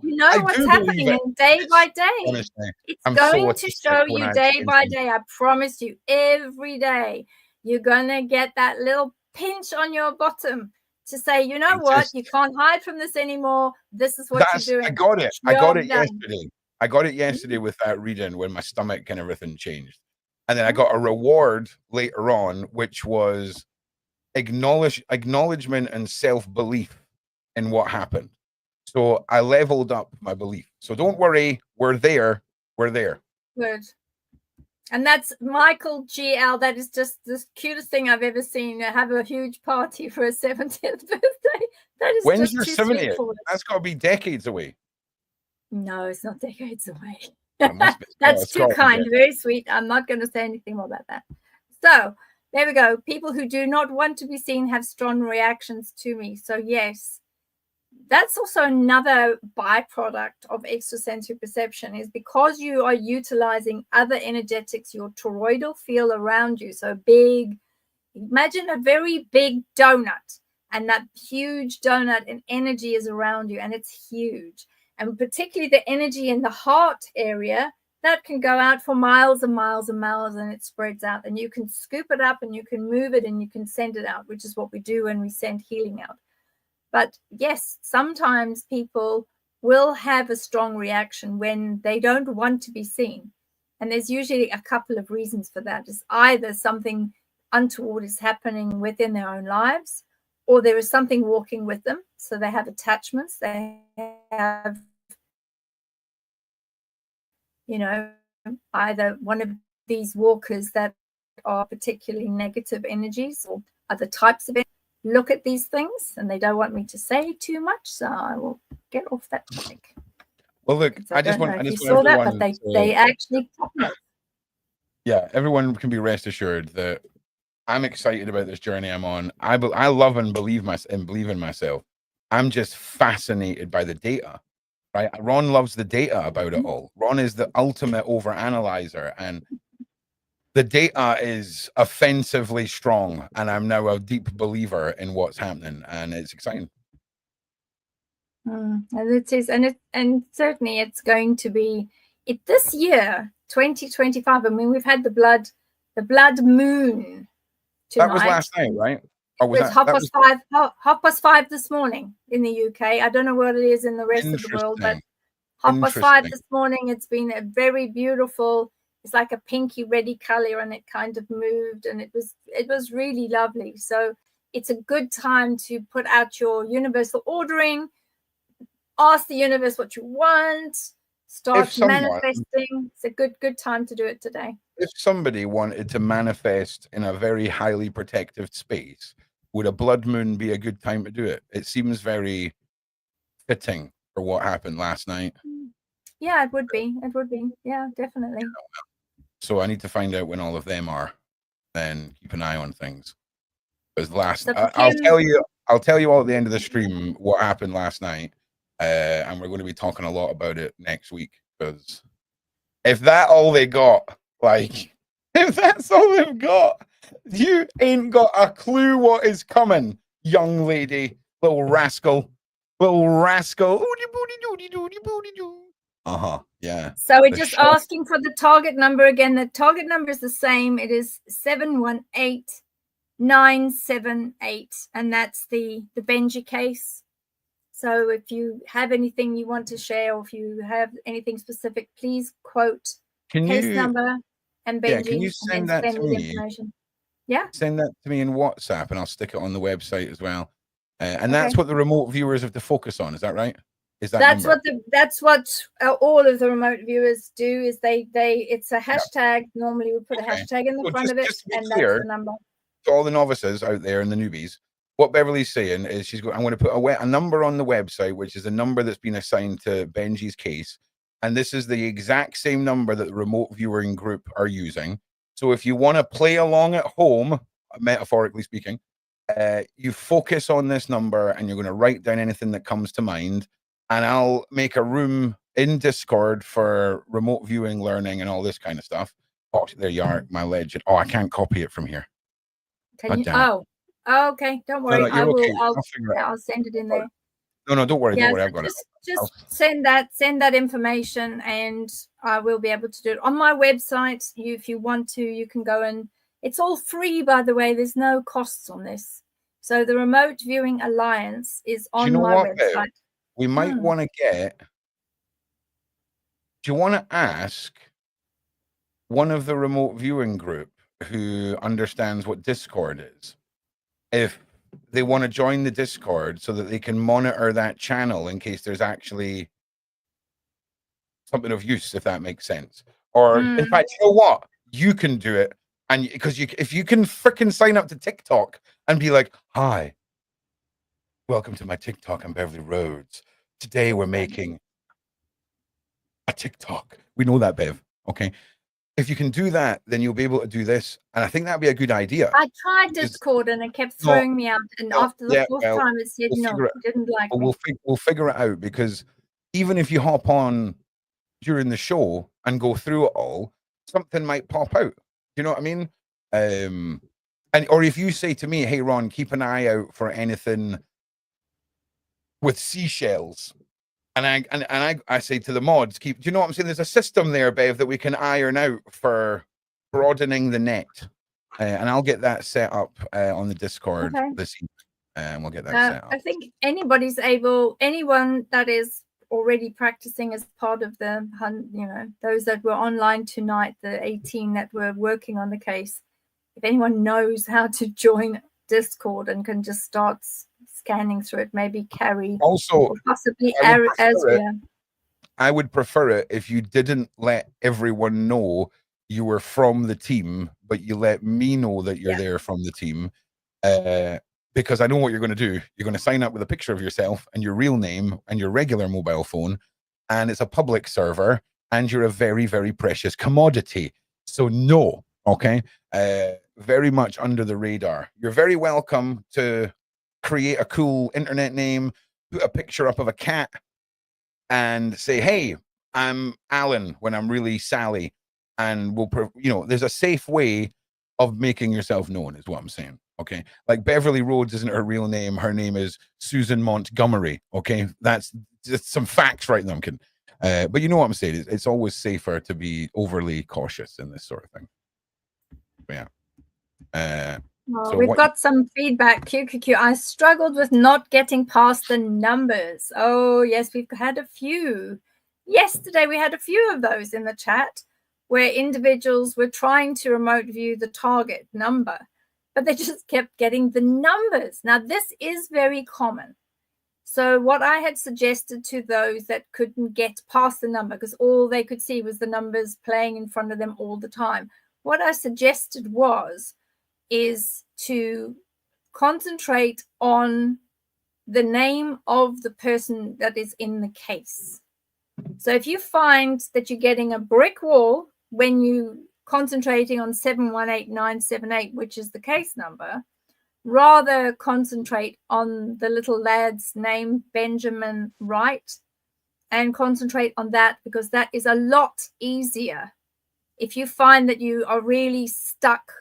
you know what's happening, and day by day, honestly, it's going to show you day by day. I promise you, every day you're gonna get that little pinch on your bottom to say, you know what, you can't hide from this anymore. This is what you're doing. I got it yesterday. I got it yesterday with that reading when my stomach and everything changed. And then I got a reward later on, which was acknowledgement and self-belief in what happened. So I leveled up my belief. So don't worry, we're there. Good. And that's Michael GL. That is just the cutest thing I've ever seen. Have a huge party for a 70th birthday. That is when's just your 70th? That's got to be decades away. No, it's not decades away. That's too kind. Very sweet. I'm not going to say anything more about that. So there we go. People who do not want to be seen have strong reactions to me. So yes, that's also another byproduct of extrasensory perception, is because you are utilizing other energetics, your toroidal field around you. So big, imagine a very big donut, and that huge donut and energy is around you, and it's huge. And particularly the energy in the heart area, that can go out for miles and miles and miles, and it spreads out, and you can scoop it up and you can move it and you can send it out, which is what we do when we send healing out. But yes, sometimes people will have a strong reaction when they don't want to be seen. And there's usually a couple of reasons for that. It's either something untoward is happening within their own lives, or there is something walking with them. So they have attachments. They have, you know, either one of these walkers that are particularly negative energies or other types of energies. Look at these things, and they don't want me to say too much, so I will get off that topic. Well, look, I don't know if you saw that, but they actually yeah, everyone can be rest assured that I'm excited about this journey I'm on. I love and believe in myself. I'm just fascinated by the data, right? Ron loves the data about it all. Ron is the ultimate overanalyzer, and the data is offensively strong. And I'm now a deep believer in what's happening, and it's exciting. And it is, and certainly it's going to be this year, 2025. I mean, we've had the blood moon tonight. That was last night, right? Or was it half past five this morning in the UK? I don't know what it is in the rest of the world, but half past five this morning. It's been a very beautiful. It's like a pinky reddy color, and it kind of moved, and it was really lovely. So it's a good time to put out your universal ordering. Ask the universe what you want. Start manifesting. It's a good time to do it today. If somebody wanted to manifest in a very highly protective space, would a blood moon be a good time to do it? It seems very fitting for what happened last night. Yeah, it would be. It would be. Yeah, definitely. So I need to find out when all of them are, and keep an eye on things. Because I'll tell you all at the end of the stream what happened last night, and we're going to be talking a lot about it next week. Because if that's all they got, like, if that's all they've got, you ain't got a clue what is coming, young lady, little rascal. Yeah. So we're just asking for the target number again. The target number is the same. It is 718978, and that's the Benji case. So if you have anything you want to share, or if you have anything specific, please quote case number and Benji. Yeah, can you send that to me? Information. Yeah. Send that to me in WhatsApp, and I'll stick it on the website as well. And that's what the remote viewers have to focus on. Is that right? That's what all of the remote viewers do. Is it's a hashtag. Normally we put a hashtag in the front of it, and that's the number. To all the novices out there and the newbies, what Beverly's saying is I'm going to put a number on the website, which is the number that's been assigned to Benji's case, and this is the exact same number that the remote viewing group are using. So if you want to play along at home, metaphorically speaking, you focus on this number, and you're going to write down anything that comes to mind. And I'll make a room in Discord for remote viewing, learning, and all this kind of stuff. Oh, there you are, my legend. Oh, I can't copy it from here. Can you? Oh, okay. Don't worry. No, okay. I'll send it in there. No, don't worry. Yeah, don't worry. I've got it. Just send that information, and I will be able to do it on my website. If you want to, you can go, and it's all free, by the way. There's no costs on this. So the Remote Viewing Alliance is on my website. We might want to get. Do you want to ask one of the remote viewing group who understands what Discord is if they want to join the Discord so that they can monitor that channel in case there's actually something of use, if that makes sense? Or in fact, you know what? You can do it, and because if you can freaking sign up to TikTok and be like, "Hi. Welcome to my TikTok. I'm Beverli Rhodes. Today we're making a TikTok." We know that, Bev. Okay. If you can do that, then you'll be able to do this. And I think that'd be a good idea. I tried Discord and it kept throwing me out. And after the fourth time, it said it didn't like me. We'll figure it out, because even if you hop on during the show and go through it all, something might pop out. You know what I mean? Or if you say to me, "Hey, Ron, keep an eye out for anything with seashells," and I say to the mods, do you know what I'm saying? There's a system there, Bev, that we can iron out for broadening the net, and I'll get that set up on the Discord this evening, and we'll get that set up. I think anyone that is already practicing as part of the, those that were online tonight, the 18 that were working on the case, if anyone knows how to join Discord and can just start scanning through it. Maybe Carrie Also, or possibly I would prefer it. Azria. I would prefer it if you didn't let everyone know you were from the team, but you let me know that you're there from the team. Because I know what you're going to do. You're going to sign up with a picture of yourself and your real name and your regular mobile phone, and it's a public server, and you're a very, very precious commodity. So no, okay? Very much under the radar. You're very welcome to create a cool internet name, put a picture up of a cat, and say, hey, I'm Alan when I'm really Sally. And there's a safe way of making yourself known, is what I'm saying. Okay. Like Beverly Rhodes isn't her real name. Her name is Susan Montgomery. Okay. That's just some facts right now. I'm kidding. But you know what I'm saying? It's always safer to be overly cautious in this sort of thing. But yeah. So we've got some feedback. QQQ. I struggled with not getting past the numbers. Oh, yes, we've had a few. Yesterday, we had a few of those in the chat where individuals were trying to remote view the target number, but they just kept getting the numbers. Now, this is very common. So what I had suggested to those that couldn't get past the number, because all they could see was the numbers playing in front of them all the time, what I suggested is to concentrate on the name of the person that is in the case. So if you find that you're getting a brick wall when you concentrating on 718978, which is the case number, rather concentrate on the little lad's name, Benjamin Wright, and concentrate on that, because that is a lot easier. If you find that you are really stuck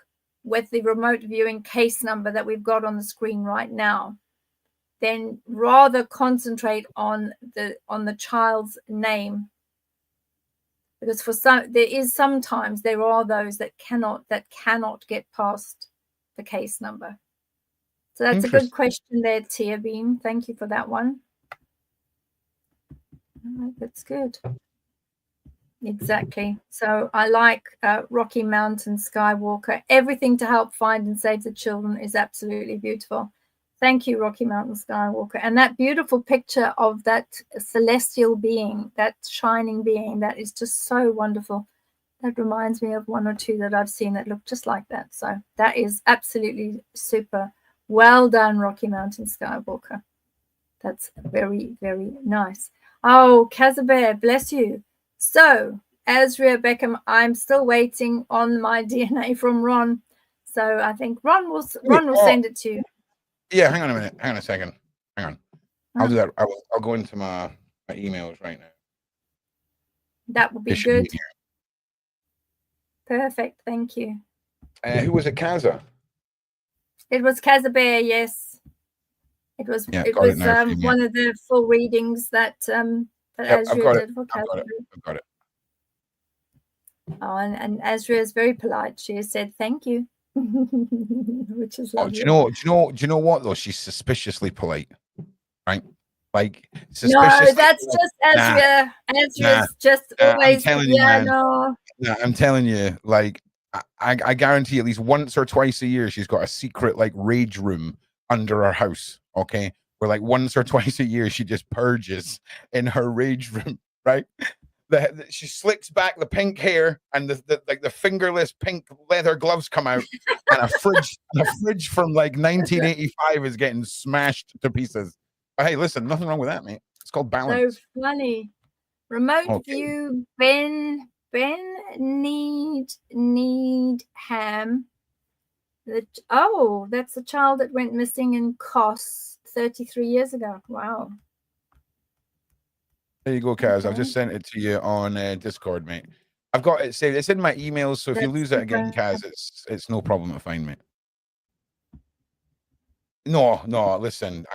with the remote viewing case number that we've got on the screen right now, then rather concentrate on the child's name, because sometimes there are those that cannot get past the case number. So that's a good question there, Tia Beam. Thank you for that one. All right, that's good. Exactly. So I like Rocky Mountain Skywalker. Everything to help find and save the children is absolutely beautiful. Thank you, Rocky Mountain Skywalker. And that beautiful picture of that celestial being, that shining being, that is just so wonderful. That reminds me of one or two that I've seen that look just like that. So that is absolutely super. Well done, Rocky Mountain Skywalker. That's very, very nice. Oh, Kazabear, bless you. So, Azria Beckham, I'm still waiting on my DNA from Ron. So I think Ron will send it to you. Yeah, hang on a minute. Hang on a second. Hang on. I'll do that. I'll go into my emails right now. That would be good. Perfect. Thank you. Who was it, Kaza? It was Kazabear, yes. It was one of the full readings that Azria did for Kazabear. I've got it. Oh, and Azria is very polite. She has said thank you, which is lovely. Do you know what though? She's suspiciously polite, right? Like no, that's just Azria. Azria's just always. I'm telling you, like I guarantee at least once or twice a year she's got a secret like rage room under her house. Okay, where like once or twice a year she just purges in her rage room, right? She slicks back the pink hair, and the fingerless pink leather gloves come out, and a fridge from like 1985 is getting smashed to pieces. But hey, listen, nothing wrong with that, mate. It's called balance. So funny. Remote view. Ben Needham. That's the child that went missing in Kos 33 years ago. Wow. There you go, Kaz. Okay. I've just sent it to you on Discord, mate. I've got it saved. It's in my emails, so if you lose it again, Kaz, it's no problem to find me. No, listen.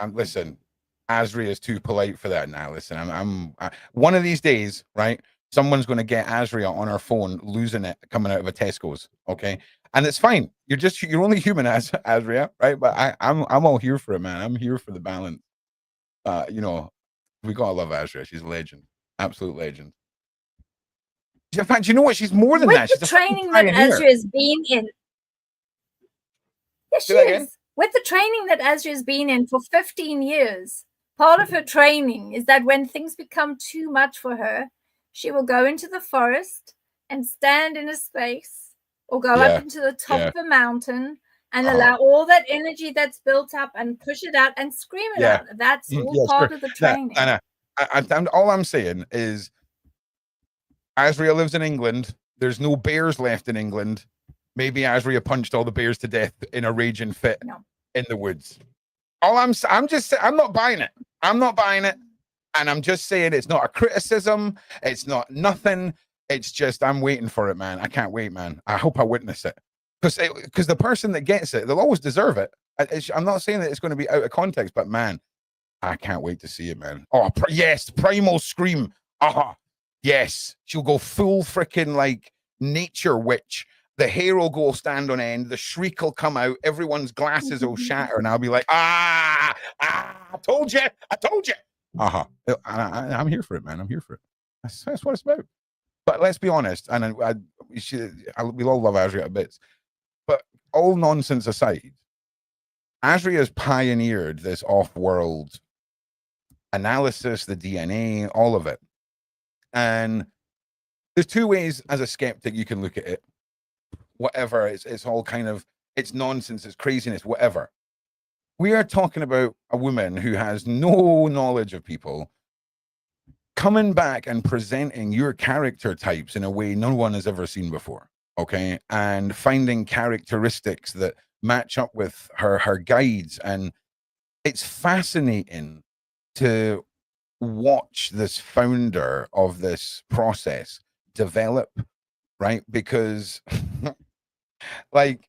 Azria is too polite for that now. Listen, I'm one of these days, right? Someone's going to get Azria on her phone, losing it, coming out of a Tesco's, okay? And it's fine. You're only human, Azria, right? But I'm all here for it, man. I'm here for the balance. We gotta love Azria. She's a legend, absolute legend. In fact, you know what? She's more than that. She's the training that Azria's been in. Yes, she is. with the training that Azria's been in for 15 years, part of her training is that when things become too much for her, she will go into the forest and stand in a space or go up into the top of a mountain and allow all that energy that's built up and push it out and scream it out. That's all part of the training. And all I'm saying is Azria lives in England. There's no bears left in England. Maybe Azria punched all the bears to death in a raging fit in the woods. I'm not buying it. I'm not buying it. And I'm just saying it's not a criticism. It's not nothing. It's just I'm waiting for it, man. I can't wait, man. I hope I witness it. Because the person that gets it, they'll always deserve it. I'm not saying that it's going to be out of context, but man, I can't wait to see it, man. Oh, yes, primal scream. Yes, she'll go full freaking like nature witch. The hair will go stand on end. The shriek will come out. Everyone's glasses will shatter, and I'll be like, I told you. I'm here for it, man. I'm here for it. That's what it's about. But let's be honest, and we all love Azria a bit. But all nonsense aside, Azria has pioneered this off-world analysis, the DNA, all of it. And there's two ways as a skeptic you can look at it. Whatever, it's all kind of, it's nonsense, it's craziness, whatever. We are talking about a woman who has no knowledge of people coming back and presenting your character types in a way no one has ever seen before. Okay, and finding characteristics that match up with her guides, and it's fascinating to watch this founder of this process develop, right? Because like,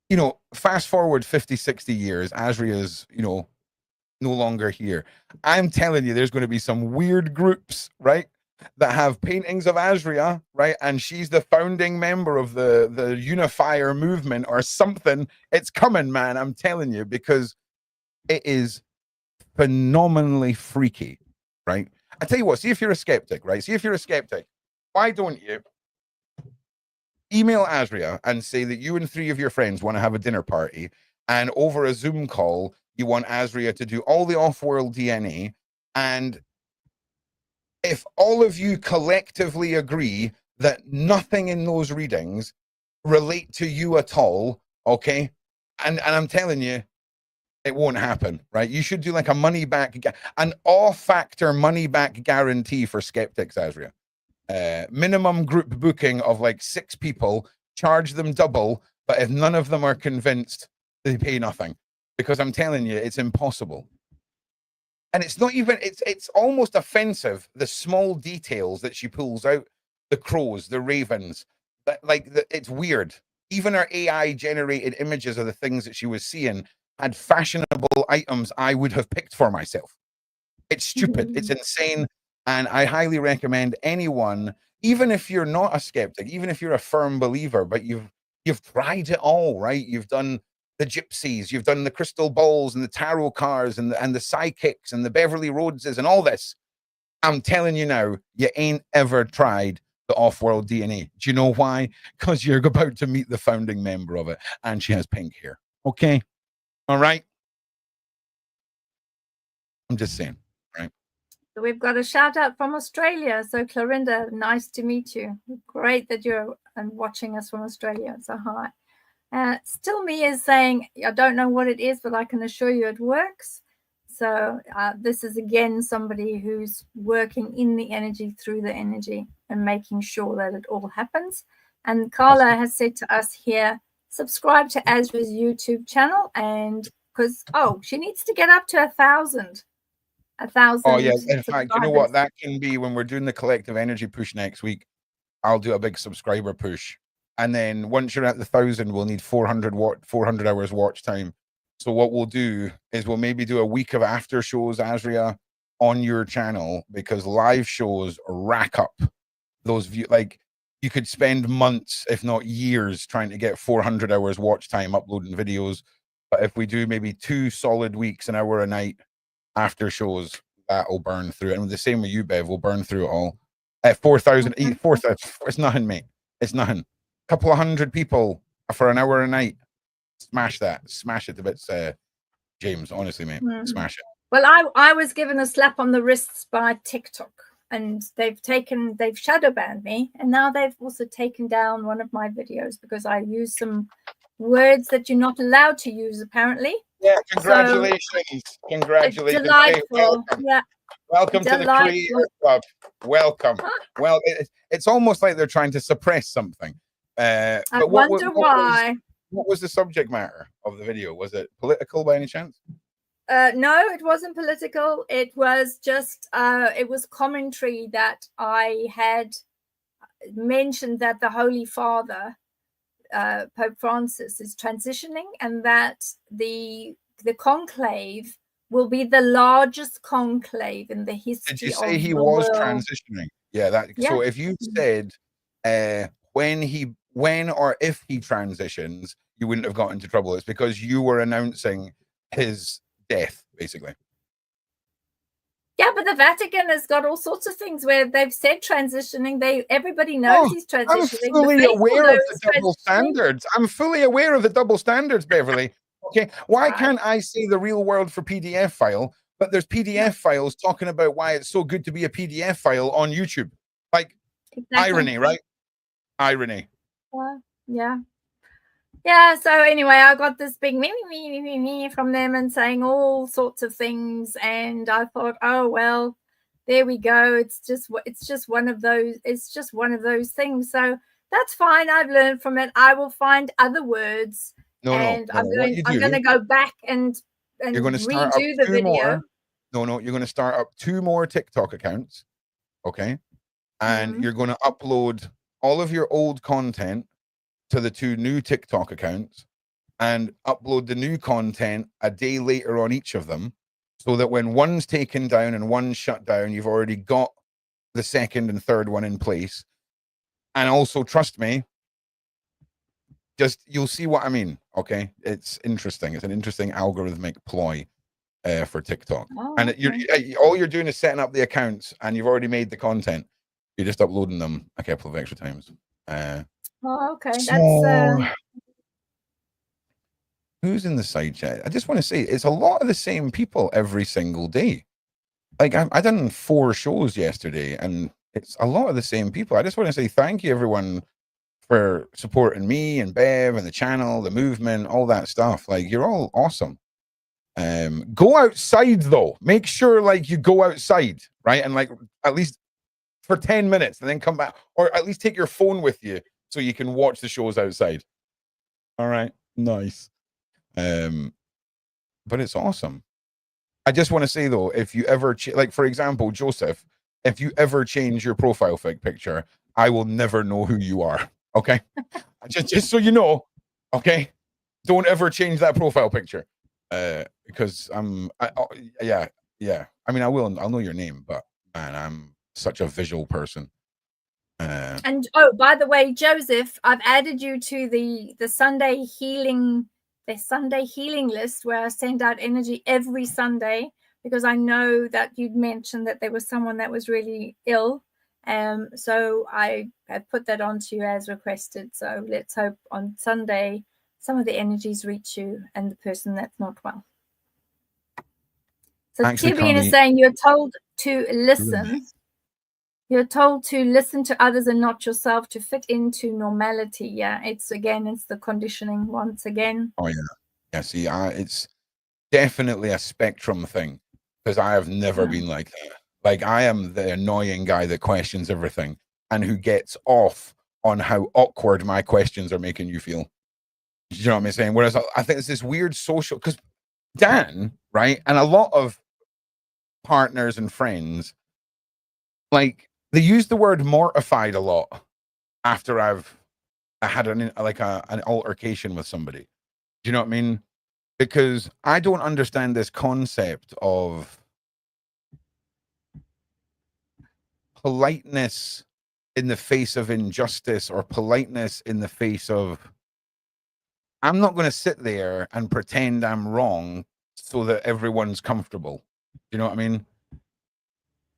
you know, fast forward 50, 60 years, Azria's, you know, no longer here. I'm telling you, there's going to be some weird groups, right, that have paintings of Azria, right? And she's the founding member of the unifier movement or something. It's coming, man. I'm telling you, because it is phenomenally freaky, right? I tell you what, see if you're a skeptic, right? See if you're a skeptic. Why don't you email Azria and say that you and 3 of your friends want to have a dinner party, and over a Zoom call, you want Azria to do all the off-world DNA, and if all of you collectively agree that nothing in those readings relate to you at all, okay? And I'm telling you, it won't happen, right? You should do like a money back, an all-factor money back guarantee for skeptics, Azria. Minimum group booking of like 6 people, charge them double, but if none of them are convinced, they pay nothing. Because I'm telling you, it's impossible. And it's not even, it's almost offensive, the small details that she pulls out, the crows, the ravens, it's weird. Even her AI generated images of the things that she was seeing had fashionable items I would have picked for myself. It's stupid. It's insane. And I highly recommend anyone, even if you're not a skeptic, even if you're a firm believer, but you've tried it all, right? You've done the gypsies, you've done the crystal balls and the tarot cards and the psychics and the Beverli Rhodeses and all this. I'm telling you now, you ain't ever tried the off-world DNA. Do you know why? Because you're about to meet the founding member of it, and she has pink hair. Okay? All right? I'm just saying, right? So we've got a shout out from Australia. So Clarinda, nice to meet you. Great that you're watching us from Australia. So hi. Still me is saying, I don't know what it is, but I can assure you it works. So this is again somebody who's working in the energy, through the energy, and making sure that it all happens. And Carla has said to us here, subscribe to Azria's YouTube channel, and because she needs to get up to 1,000. 1,000. Oh yeah, in fact, you know what? That can be when we're doing the collective energy push next week. I'll do a big subscriber push. And then once you're at the 1,000, we'll need 400 hours watch time. So what we'll do is we'll maybe do a week of after shows, Azria, on your channel, because live shows rack up those views. Like, you could spend months, if not years, trying to get 400 hours watch time uploading videos. But if we do maybe 2 solid weeks, an hour a night after shows, that'll burn through it. And the same with you, Bev, we'll burn through it all. At 4,000, it's nothing, mate. It's nothing. Couple of hundred people for an hour a night. Smash that. Smash it to bits, James. Honestly, mate. Smash it. Well, I was given a slap on the wrists by TikTok, and they've shadow banned me, and now they've also taken down one of my videos because I use some words that you're not allowed to use, apparently. Yeah, congratulations. Congratulations. Delightful. Hey, welcome. Yeah. Welcome to the Creator Club. Welcome. Well, it's almost like they're trying to suppress something. I wonder why. What was the subject matter of the video? Was it political by any chance? No, it wasn't political. It was just it was commentary that I had mentioned that the Holy Father, Pope Francis, is transitioning, and that the conclave will be the largest conclave in the history of the world. Did you say he was transitioning? Yeah, Yeah. So if you said when or if he transitions, you wouldn't have got into trouble. It's because you were announcing his death, basically. Yeah, but the Vatican has got all sorts of things where they've said transitioning. Everybody knows he's transitioning. I'm fully aware of the double standards. I'm fully aware of the double standards, Beverly. Okay, why can't I say the real world for PDF file, but there's PDF files talking about why it's so good to be a PDF file on YouTube? Like, irony, right? Irony. Yeah. Yeah, so anyway, I got this big me from them and saying all sorts of things, and I thought, oh well, there we go. It's just one of those. It's just one of those things. So that's fine. I've learned from it. I will find other words, I'm going to go back and you're going to redo the video. You're going to start up 2 more TikTok accounts, okay? And you're going to upload all of your old content to the 2 new TikTok accounts and upload the new content a day later on each of them, so that when one's taken down and one's shut down, you've already got the second and third one in place. And also, trust me, you'll see what I mean. Okay, it's interesting. It's an interesting algorithmic ploy for TikTok. All you're doing is setting up the accounts, and you've already made the content. You're just uploading them a couple of extra times. Okay. So, who's in the side chat? I just want to say it's a lot of the same people every single day. Like I done 4 shows yesterday, and it's a lot of the same people. I just want to say thank you, everyone, for supporting me and Bev and the channel, the movement, all that stuff. Like, you're all awesome. Go outside though. Make sure like you go outside, right? And like at least for 10 minutes and then come back, or at least take your phone with you so you can watch the shows outside. All right. Nice. But it's awesome. I just want to say though, if you ever like, for example, Joseph, if you ever change your profile picture, I will never know who you are. Okay. just so you know. Okay. Don't ever change that profile picture. Because I mean, I'll know your name, but man, I'm such a visual person. And oh, by the way, Joseph, I've added you to the Sunday healing list, where I send out energy every Sunday, because I know that you'd mentioned that there was someone that was really ill. So I have put that onto you as requested. So let's hope on Sunday some of the energies reach you and the person that's not well. So Tibian is saying you're told to listen. You're told to listen to others and not yourself to fit into normality. Yeah, it's the conditioning once again. Oh yeah. See, it's definitely a spectrum thing, because I have never been like that. Like, I am the annoying guy that questions everything and who gets off on how awkward my questions are making you feel. You know what I'm saying? Whereas I think it's this weird social, because Dan, right, and a lot of partners and friends, like, they use the word mortified a lot after I had an altercation with somebody. Do you know what I mean? Because I don't understand this concept of politeness in the face of injustice, or politeness in the face of, I'm not going to sit there and pretend I'm wrong so that everyone's comfortable. Do you know what I mean?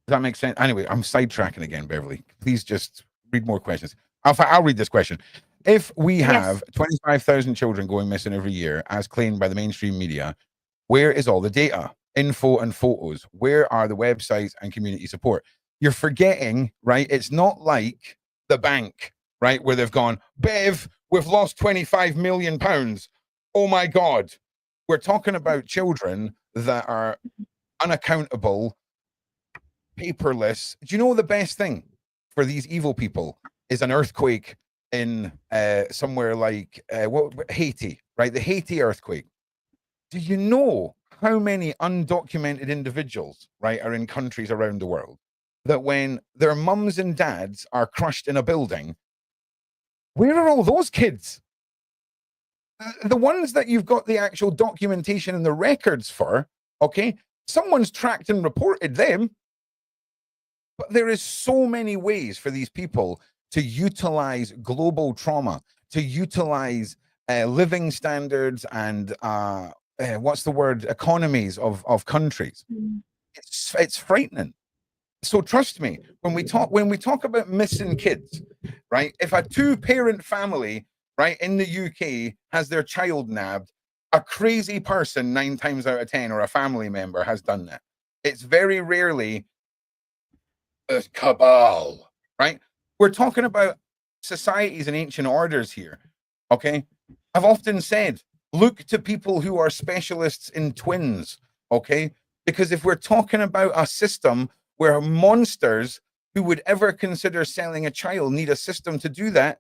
Does that make sense? Anyway, I'm sidetracking again, Beverly. Please just read more questions. I'll read this question. If we Yes. have 25,000 children going missing every year, as claimed by the mainstream media, where is all the data, info, and photos? Where are the websites and community support? You're forgetting, right? It's not like the bank, right? Where they've gone, Bev, we've lost 25 million pounds. Oh my God. We're talking about children that are unaccountable, paperless. Do you know the best thing for these evil people is an earthquake in somewhere like Haiti, right? The Haiti earthquake. Do you know how many undocumented individuals, right, are in countries around the world that when their mums and dads are crushed in a building, where are all those kids? The ones that you've got the actual documentation and the records for, okay, someone's tracked and reported them. But there is so many ways for these people to utilize global trauma, to utilize living standards and what's the word? Economies of countries. Mm. It's frightening. So trust me, when we talk about missing kids, right? If a two-parent family, right, in the UK has their child nabbed, a crazy person 9 times out of 10 or a family member has done that. It's very rarely a cabal, right? We're talking about societies and ancient orders here. Okay. I've often said, look to people who are specialists in twins. Okay. Because if we're talking about a system where monsters who would ever consider selling a child need a system to do that,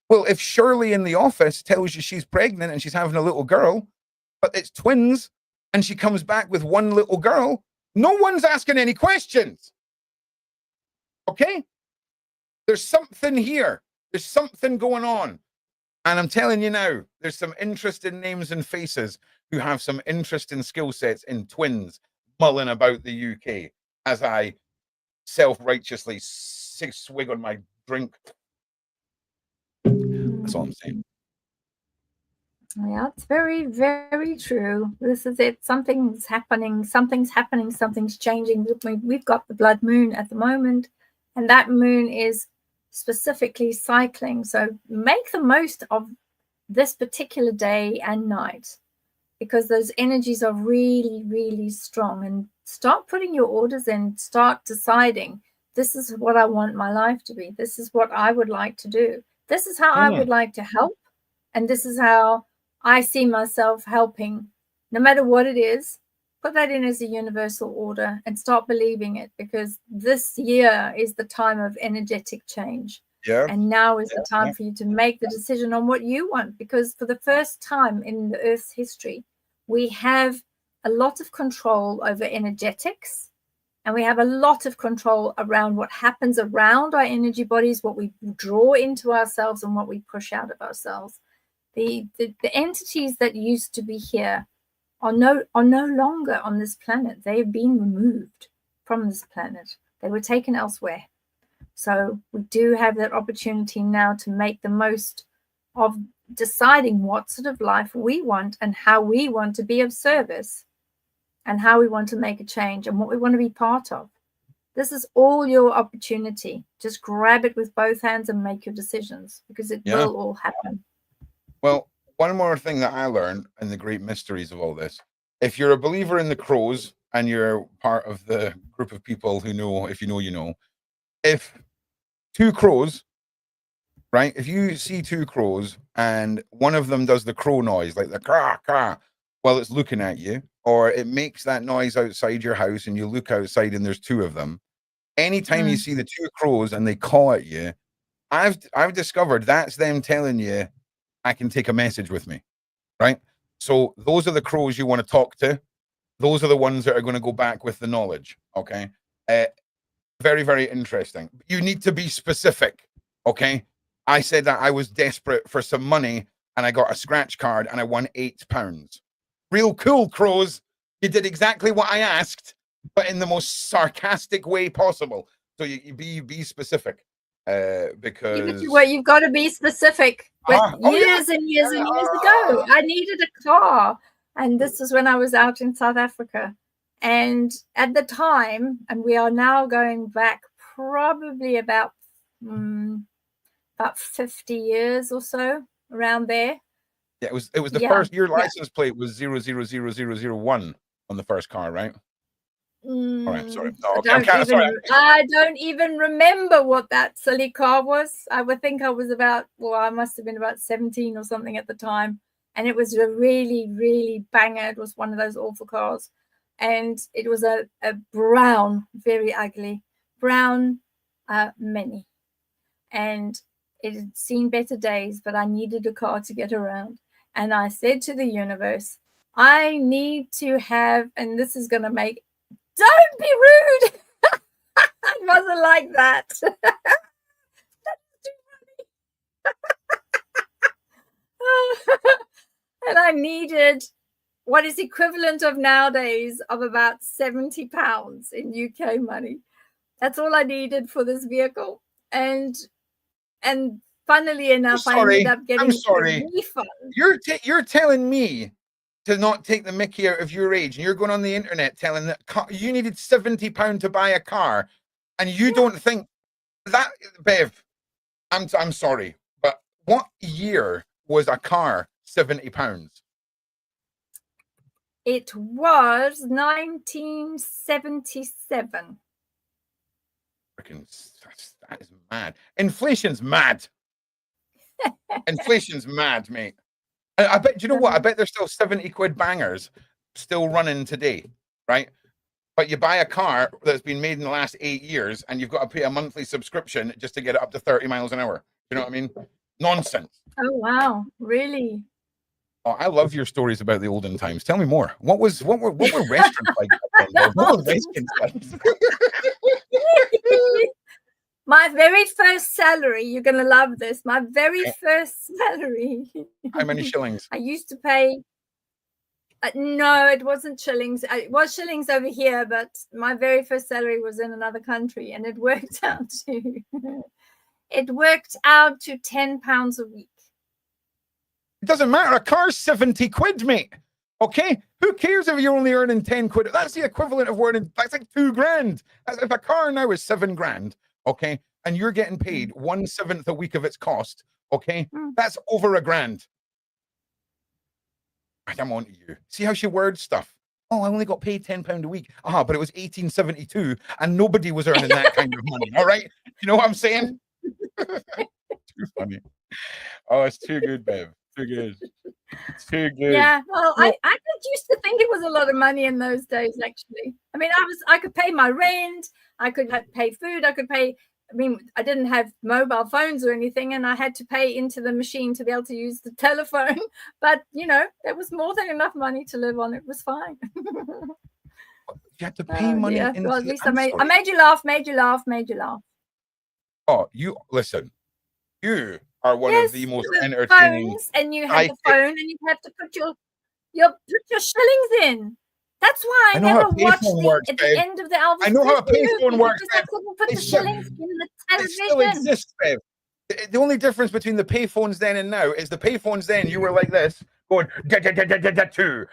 well, if Shirley in the office tells you she's pregnant and she's having a little girl, but it's twins and she comes back with one little girl, no one's asking any questions. Okay? There's something here. There's something going on. And I'm telling you now, there's some interesting names and faces who have some interesting skill sets in twins mulling about the UK as I self-righteously swig on my drink. That's all I'm saying. Yeah, it's very, very true. This is it. Something's happening. Something's happening. Something's changing. We've got the blood moon at the moment, and that moon is specifically cycling. So make the most of this particular day and night because those energies are really, really strong. And start putting your orders in. Start deciding, this is what I want my life to be. This is what I would like to do. This is how I would like to help. And this is how I see myself helping, no matter what it is. Put that in as a universal order and start believing it, because this year is the time of energetic change. Yeah. And now is the time for you to make the decision on what you want, because for the first time in the Earth's history, we have a lot of control over energetics, and we have a lot of control around what happens around our energy bodies, what we draw into ourselves and what we push out of ourselves. The entities that used to be here are no longer on this planet. They have been removed from this planet. They were taken elsewhere. So we do have that opportunity now to make the most of deciding what sort of life we want and how we want to be of service and how we want to make a change and what we want to be part of. This is all your opportunity. Just grab it with both hands and make your decisions, because it will all happen. Well, one more thing that I learned in the great mysteries of all this, if you're a believer in the crows and you're part of the group of people who know, if you know, you know, if two crows, right, if you see two crows and one of them does the crow noise, like the caw, caw, while it's looking at you, or it makes that noise outside your house and you look outside and there's two of them, anytime you see the two crows and they caw at you, I've discovered that's them telling you, I can take a message with me, right? So those are the crows you want to talk to. Those are the ones that are going to go back with the knowledge, okay? Very, very interesting. You need to be specific, okay? I said that I was desperate for some money and I got a scratch card and I won £8. Real cool, crows. You did exactly what I asked, but in the most sarcastic way possible. So you be specific. Because you've got to be specific. Years and years ago, I needed a car, and this was when I was out in South Africa. And at the time, and we are now going back probably about about 50 years or so, around there. Yeah, it was the Yeah, first. Your yeah. license plate was 000001 on the first car, right? All right, sorry. Oh, okay, I don't even remember what that silly car was. I would think I was about, well, I must have been about 17 or something at the time. And it was a really, really banger. It was one of those awful cars. And it was a brown, very ugly, brown Mini. And it had seen better days, but I needed a car to get around. And I said to the universe, I need to have, and this is going to make, don't be rude. It wasn't like that. And I needed what is equivalent of nowadays of about £70 in UK money. That's all I needed for this vehicle. And funnily enough, I ended up getting a refund. You're telling me to not take the mickey out of your age, and you're going on the internet telling that you needed £70 to buy a car, and you don't think that, Bev? I'm sorry, but what year was a car £70? It was 1977. That is mad. Inflation's mad. Inflation's mad, mate. I bet, do you know what? I bet there's still 70 quid bangers still running today, right? But you buy a car that's been made in the last 8 years and you've got to pay a monthly subscription just to get it up to 30 miles an hour. You know what I mean? Nonsense. Oh, wow. Really? Oh, I love your stories about the olden times. Tell me more. What were restaurants like? What were restaurants like? My very first salary, you're going to love this. My very first salary. How many shillings? I used to pay. No, it wasn't shillings. It was shillings over here, but my very first salary was in another country, and it worked out to £10 a week. It doesn't matter. A car's 70 quid, mate. Okay? Who cares if you're only earning 10 quid? That's the equivalent of earning, that's like 2 grand. If a car now is 7 grand, okay, and you're getting paid 1/7 a week of its cost, okay, that's over a grand. I'm on to you. See how she words stuff. Oh, I only got paid £10 a week. But it was 1872 and nobody was earning that kind of money. All right? You know what I'm saying? Too funny. Oh, it's too good, Bev. Too good. It's too good. Yeah, well, I used to think it was a lot of money in those days, actually. I mean, I could pay my rent, I could pay food, I didn't have mobile phones or anything, and I had to pay into the machine to be able to use the telephone. But, there was more than enough money to live on. It was fine. You had to pay money. Yeah. Well, at least I made you laugh. Oh, you listen. You are one of the most entertaining. Phones, and you had the phone, and you have to put your shillings in. That's why I never watched at the end of the Elvis. I know how a payphone works. I couldn't put the shillings in the television. It still exists, Bev. The only difference between the payphones then and now is the payphones then you were like this, going 2,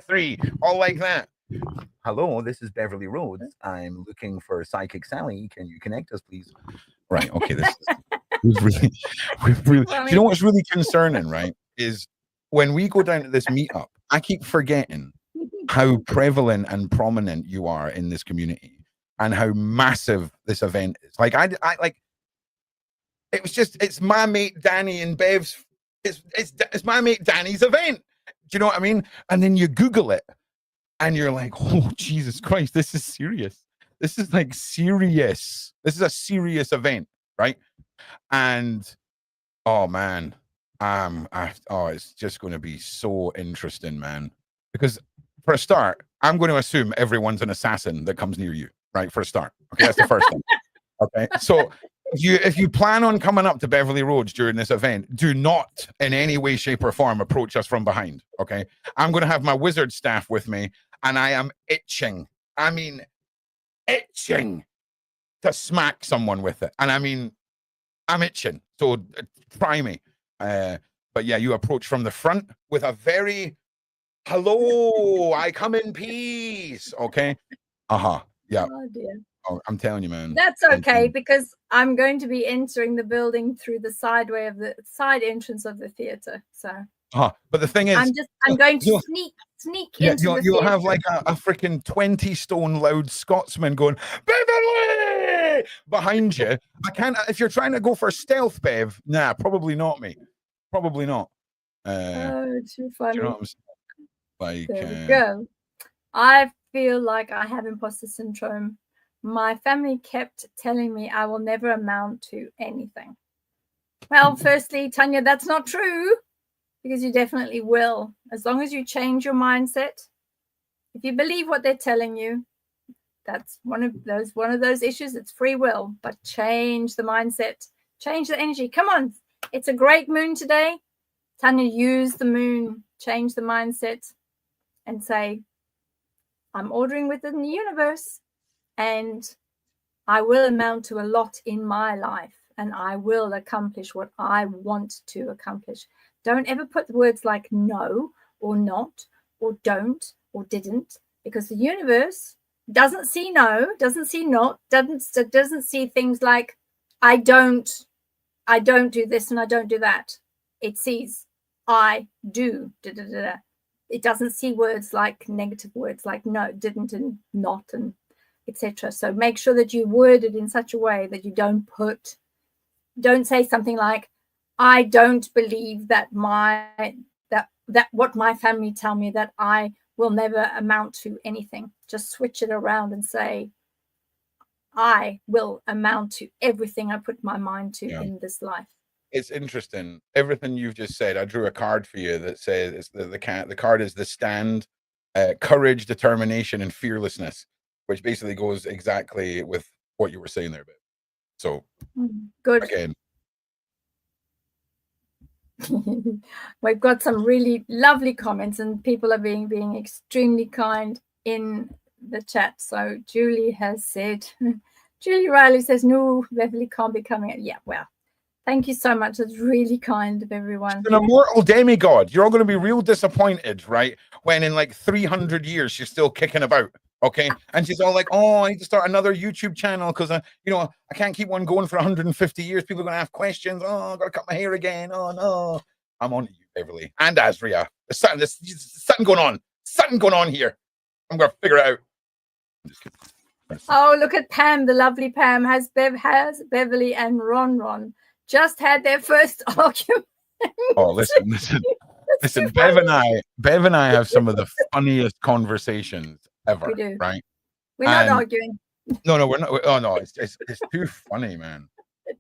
3, all like that. Hello, this is Beverli Rhodes. I'm looking for Psychic Sally. Can you connect us, please? Right. Okay. This is really. Well, you know what's really concerning, right? Is when we go down to this meetup, I keep forgetting how prevalent and prominent you are in this community and how massive this event is. Like I like it was just, it's my mate Danny and Bev's, it's my mate Danny's event. Do you know what I mean? And then you Google it and you're like, oh Jesus Christ, this is serious. This is like serious. This is a serious event, right? And oh man, it's just going to be so interesting, man. Because for a start, I'm going to assume everyone's an assassin that comes near you, right? For a start. Okay, that's the first thing. Okay. So if you plan on coming up to Beverli Rhodes during this event, do not in any way, shape, or form approach us from behind. Okay. I'm going to have my wizard staff with me, and I am itching. I mean, itching to smack someone with it. And I mean, I'm itching. So try me. But yeah, you approach from the front with a very hello, I come in peace. Okay. Yeah. Oh dear. Oh, I'm telling you, man. That's I'm telling okay, you. because I'm going to be entering the building through the side entrance of the theater. So But the thing is, I'm going to you'll, sneak yeah, into the you'll theater. have like a freaking 20-stone loud Scotsman going, Beverli! Behind you. I can't, if you're trying to go for stealth, Bev, nah, probably not, mate. Probably not. Oh, too Do you funny. know what I'm saying? Like, There we go. I feel like I have imposter syndrome. My family kept telling me I will never amount to anything. Well, firstly, Tanya, that's not true, because you definitely will. As long as you change your mindset, if you believe what they're telling you, that's one of those issues. It's free will, but change the mindset, change the energy. Come on, it's a great moon today. Tanya, use the moon, change the mindset, and say, I'm ordering within the universe, and I will amount to a lot in my life, and I will accomplish what I want to accomplish. Don't ever put words like no or not or don't or didn't, because the universe doesn't see no, doesn't see not, doesn't see things like I don't do this and I don't do that. It sees I do. Da, da, da, da. It doesn't see words like negative words like no, didn't, and not, and etc. So make sure that you word it in such a way that you don't say something like, I don't believe that what my family tell me, that I will never amount to anything. Just switch it around and say, I will amount to everything I put my mind to in this life. It's interesting. Everything you've just said, I drew a card for you that says the card is the stand, courage, determination, and fearlessness, which basically goes exactly with what you were saying there, babe. So good. Again. We've got some really lovely comments, and people are being extremely kind in the chat. So Julie has said, Julie Riley says, no, Beverli can't be coming out. Yeah, well, thank you so much. It's really kind of everyone. She's an immortal demigod. You're all going to be real disappointed, right? When in like 300 years, she's still kicking about. Okay. And she's all like, oh, I need to start another YouTube channel because, I can't keep one going for 150 years. People are going to have questions. Oh, I've got to cut my hair again. Oh, no. I'm on to you, Beverli. And Azria. There's something going on. Something going on here. I'm going to figure it out. Oh, look at Pam, the lovely Pam. Has Beverli and Ron just had their first argument? Oh, listen. Bev and I have some of the funniest conversations ever. We do. Right? We're not arguing. No, we're not. Oh no, it's too funny, man.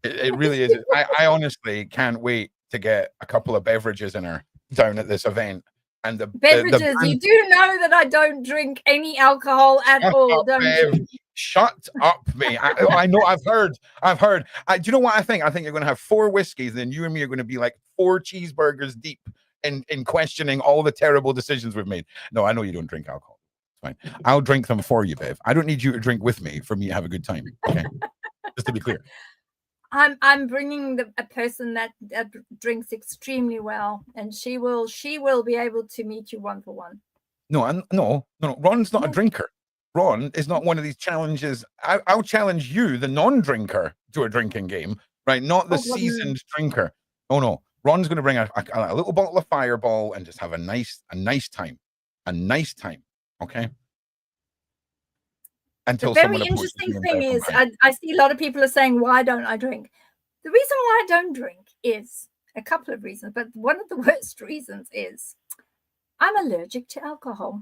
It really is. I honestly can't wait to get a couple of beverages in her down at this event. And the beverages, you do know that I don't drink any alcohol at all, don't you? Shut up, mate. I know. I've heard. Do you know what I think? I think you're going to have 4 whiskeys, then you and me are going to be like 4 cheeseburgers deep in questioning all the terrible decisions we've made. No, I know you don't drink alcohol. It's fine. I'll drink them for you, Bev. I don't need you to drink with me for me to have a good time. Okay, just to be clear. I'm bringing a person that drinks extremely well, and she will be able to meet you 1-for-1. No. Ron's not a drinker. Ron is not one of these challenges. I'll challenge you, the non-drinker, to a drinking game, right? Not the seasoned drinker. Oh no, Ron's going to bring a little bottle of Fireball and just have a nice time. Okay. Until the very interesting thing is, I see a lot of people are saying, why don't I drink? The reason why I don't drink is a couple of reasons, but one of the worst reasons is I'm allergic to alcohol.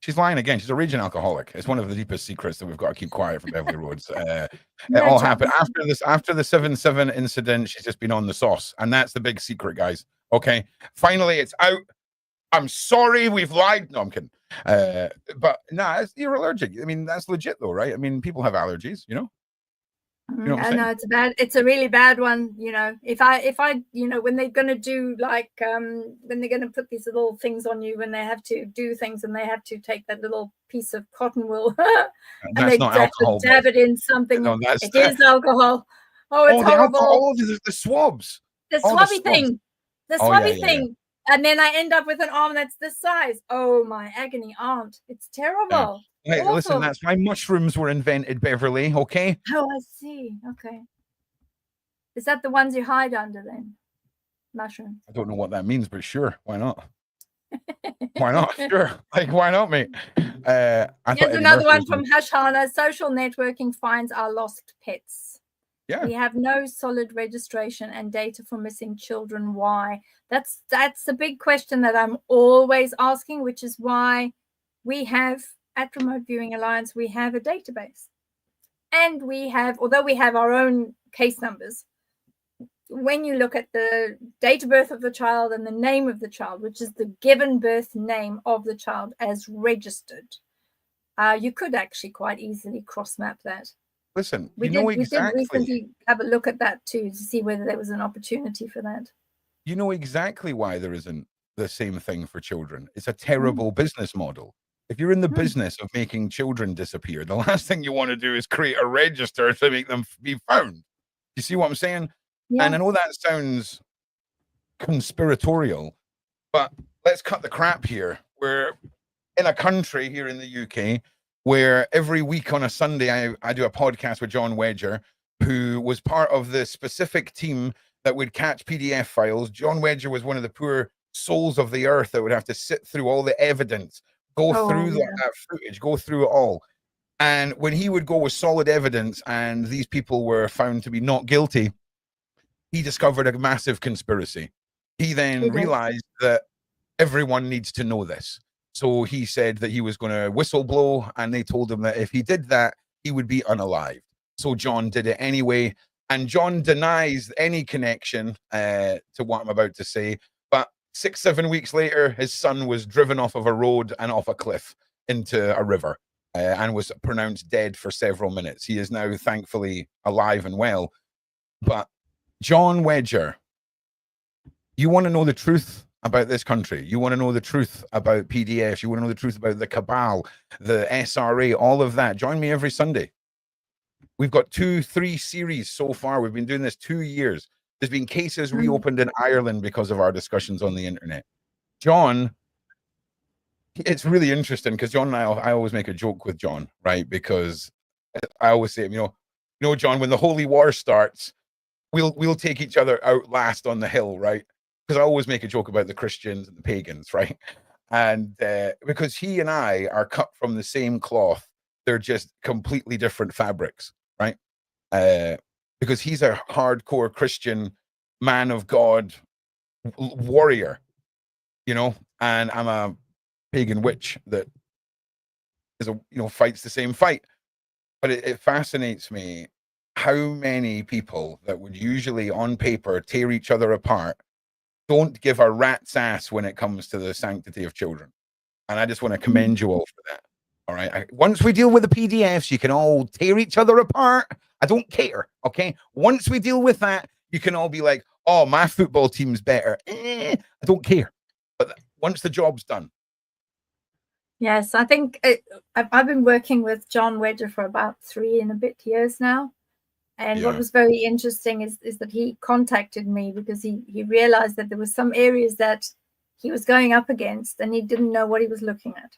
She's lying again. She's a raging alcoholic. It's one of the deepest secrets that we've got to keep quiet from Beverli Rhodes. It all happened after the 7/7 incident. She's just been on the sauce, and that's the big secret, guys. Okay, finally it's out. I'm sorry, we've lied. No, I'm kidding. But nah, you're allergic. I mean, that's legit though, right? I mean, people have allergies, you know. No, it's a really bad one. If I when they're going to do like when they're going to put these little things on you, when they have to do things and they have to take that little piece of cotton wool and they have to dab it in something. No, it is alcohol. Oh, it's horrible. The swabs. The swabby thing. The swabby thing. and then I end up with an arm that's this size. Oh, my agony aunt. It's terrible. Hey, listen, Awful. that's why mushrooms were invented, Beverly, okay? Oh, I see. Okay. Is that the ones you hide under then? Mushrooms. I don't know what that means, but sure, why not? Why not? Sure. Like, why not, mate? I thought Here's Eddie another Murphy one was from Hashana. Social networking finds our lost pets. Yeah. We have no solid registration and data for missing children. Why? That's a big question that I'm always asking, which is why we have at Remote Viewing Alliance, we have a database. And we have, although we have our own case numbers, when you look at the date of birth of the child and the name of the child, which is the given birth name of the child as registered, you could actually quite easily cross map that. Listen, We you know did exactly. recently have a look at that too, to see whether there was an opportunity for that. You know exactly why there isn't the same thing for children. It's a terrible business model. If you're in the business of making children disappear, the last thing you want to do is create a register to make them be found. You see what I'm saying? Yeah. And I know that sounds conspiratorial, but let's cut the crap here. We're in a country here in the UK where every week on a Sunday, I do a podcast with John Wedger, who was part of the specific team that would catch PDF files. John Wedger was one of the poor souls of the earth that would have to sit through all the evidence, go through that footage, go through it all. And when he would go with solid evidence and these people were found to be not guilty, he discovered a massive conspiracy. He then realized that everyone needs to know this. So he said that he was going to whistleblow, and they told him that if he did that, he would be unalived. So John did it anyway. And John denies any connection to what I'm about to say. But 6-7 weeks later, his son was driven off of a road and off a cliff into a river and was pronounced dead for several minutes. He is now thankfully alive and well. But John Wedger, you want to know the truth about this country? You want to know the truth about PDFs? You want to know the truth about the cabal, the SRA, all of that? Join me every Sunday. We've got 2-3 series so far. We've been doing this 2 years. There's been cases reopened in Ireland because of our discussions on the internet. John, it's really interesting because John and I always make a joke with John, right? Because I always say, you know, John, when the Holy War starts, we'll take each other out last on the hill, right? Because I always make a joke about the Christians and the pagans, right? And because he and I are cut from the same cloth, they're just completely different fabrics, right? Because he's a hardcore Christian man of God warrior, you know, and I'm a pagan witch that is fights the same fight. But it fascinates me how many people that would usually on paper tear each other apart don't give a rat's ass when it comes to the sanctity of children. And I just want to commend you all for that. All right. Once we deal with the PDFs, you can all tear each other apart. I don't care. Okay. Once we deal with that, you can all be like, oh, my football team's better. I don't care. But once the job's done. Yes, I think I've been working with John Wedger for about 3 and a bit years now. And what was very interesting is that he contacted me because he realized that there were some areas that he was going up against and he didn't know what he was looking at.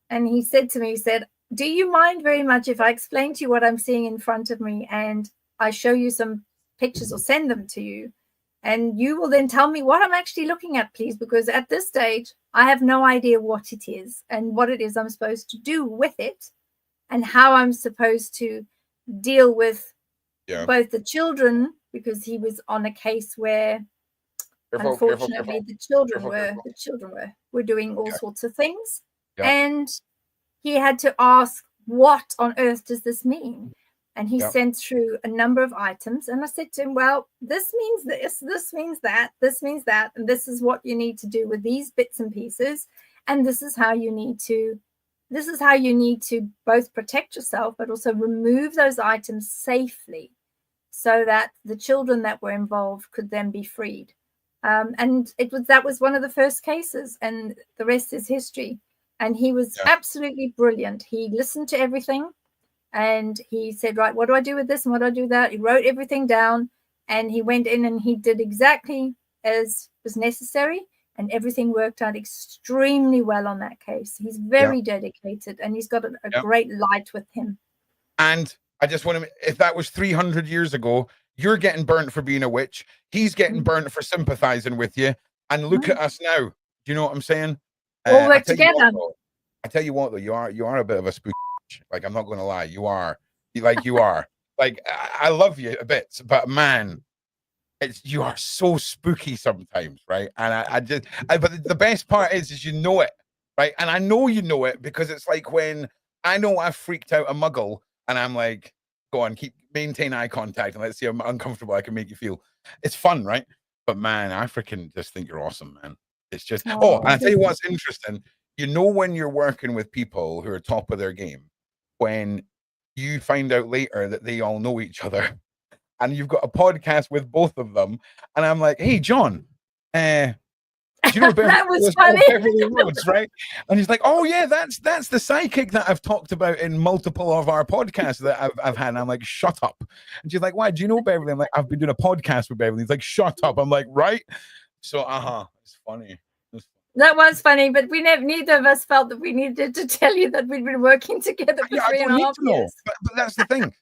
And he said to me, he said, do you mind very much if I explain to you what I'm seeing in front of me and I show you some pictures or send them to you? And you will then tell me what I'm actually looking at, please, because at this stage, I have no idea what it is and what it is I'm supposed to do with it and how I'm supposed to deal with both the children, because he was on a case where unfortunately the children were doing all sorts of things. And he had to ask, what on earth does this mean? And he sent through a number of items. And I said to him, well, this means this means that, this means that, and this is what you need to do with these bits and pieces. And this is how you need to both protect yourself, but also remove those items safely so that the children that were involved could then be freed. And that was one of the first cases, and the rest is history. And he was absolutely brilliant. He listened to everything and he said, right, what do I do with this and what do I do with that? He wrote everything down and he went in and he did exactly as was necessary. and everything worked out extremely well on that case. He's very dedicated, and he's got a great light with him. And I just want to, if that was 300 years ago, you're getting burnt for being a witch. He's getting burnt for sympathizing with you. And look at us now. Do you know what I'm saying? We'll work together. I tell you what, though, you are a bit of a spooky. Like, I'm not going to lie, you are. You are. Like, I love you a bit, but man, you are so spooky sometimes, right? And but the best part is you know it, right? And I know you know it because it's like when I know I've freaked out a muggle, and I'm like, go on, maintain eye contact, and let's see how uncomfortable I can make you feel. It's fun, right? But man, I freaking just think you're awesome, man. It's just, and I tell you what's interesting. You know, when you're working with people who are top of their game, when you find out later that they all know each other, and you've got a podcast with both of them, and I'm like, hey, John, do you know that was funny. Beverli Rhodes, right? And he's like, oh yeah, that's the psychic that I've talked about in multiple of our podcasts that I've had. And I'm like, shut up. And she's like, why? Do you know Beverli? I'm like, I've been doing a podcast with Beverli. He's like, shut up. I'm like, right. So it's funny. That was funny, but neither of us felt that we needed to tell you that we'd been working together for 3.5 years. But that's the thing.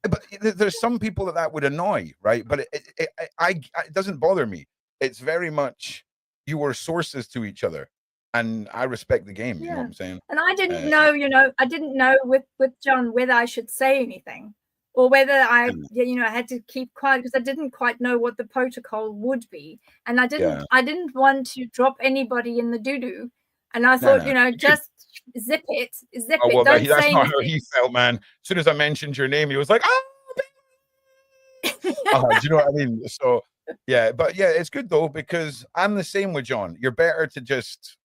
But there's some people that would annoy, right? But it doesn't bother me. It's very much you were sources to each other, and I respect the game. You know what I'm saying? And I didn't know, I didn't know with John whether I should say anything or whether I had to keep quiet because I didn't quite know what the protocol would be, and I didn't want to drop anybody in the doo-doo, and I thought, just zip it. Well, don't that's say not anything. how he felt, man. As soon as I mentioned your name, he was like, oh, do you know what I mean? So yeah, but yeah, it's good though, because I'm the same with John. You're better to just,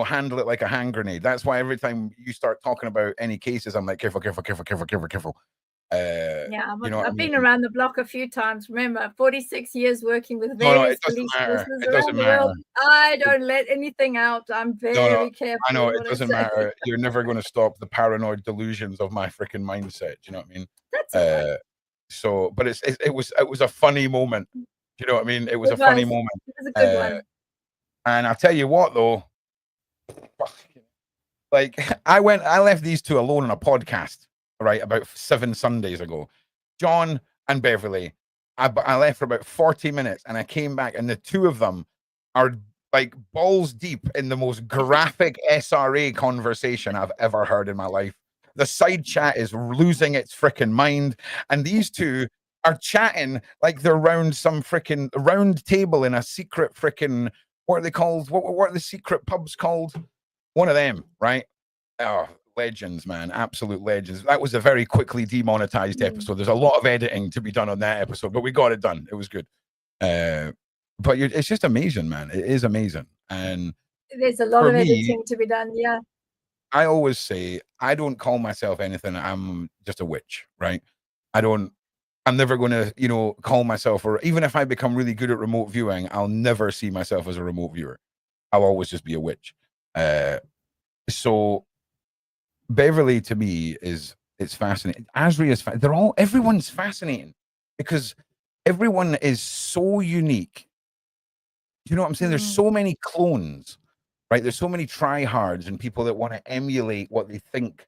handle it like a hand grenade. That's why every time you start talking about any cases, I'm like, careful. I've been around the block a few times. Remember, 46 years working with it various doesn't police matter. forces It around doesn't the world. matter. I don't let anything out. I'm very careful. I know with it what I doesn't say. matter. You're never going to stop the paranoid delusions of my freaking mindset. Do you know what I mean? That's all right. So, but it was a funny moment. Do you know what I mean? It was a funny moment. It was a good one. And I'll tell you what, though, like I left these two alone on a podcast, right, about 7 Sundays ago. John and Beverli. I left for about 40 minutes, and I came back, and the two of them are like balls deep in the most graphic SRA conversation I've ever heard in my life. The side chat is losing its freaking mind, and these two are chatting like they're round some freaking round table in a secret freaking, what are they called? What are the secret pubs called? One of them, right? Oh, legends, man. Absolute legends. That was a very quickly demonetized episode. There's a lot of editing to be done on that episode, but we got it done. It was good. But it's just amazing, man. It is amazing. And there's a lot of editing to be done. Yeah. I always say I don't call myself anything. I'm just a witch, right? I'm never going to, call myself, or even if I become really good at remote viewing, I'll never see myself as a remote viewer. I'll always just be a witch. So Beverli to me it's fascinating. Asri is everyone's fascinating because everyone is so unique. You know what I'm saying? There's so many clones, right? There's so many tryhards and people that want to emulate what they think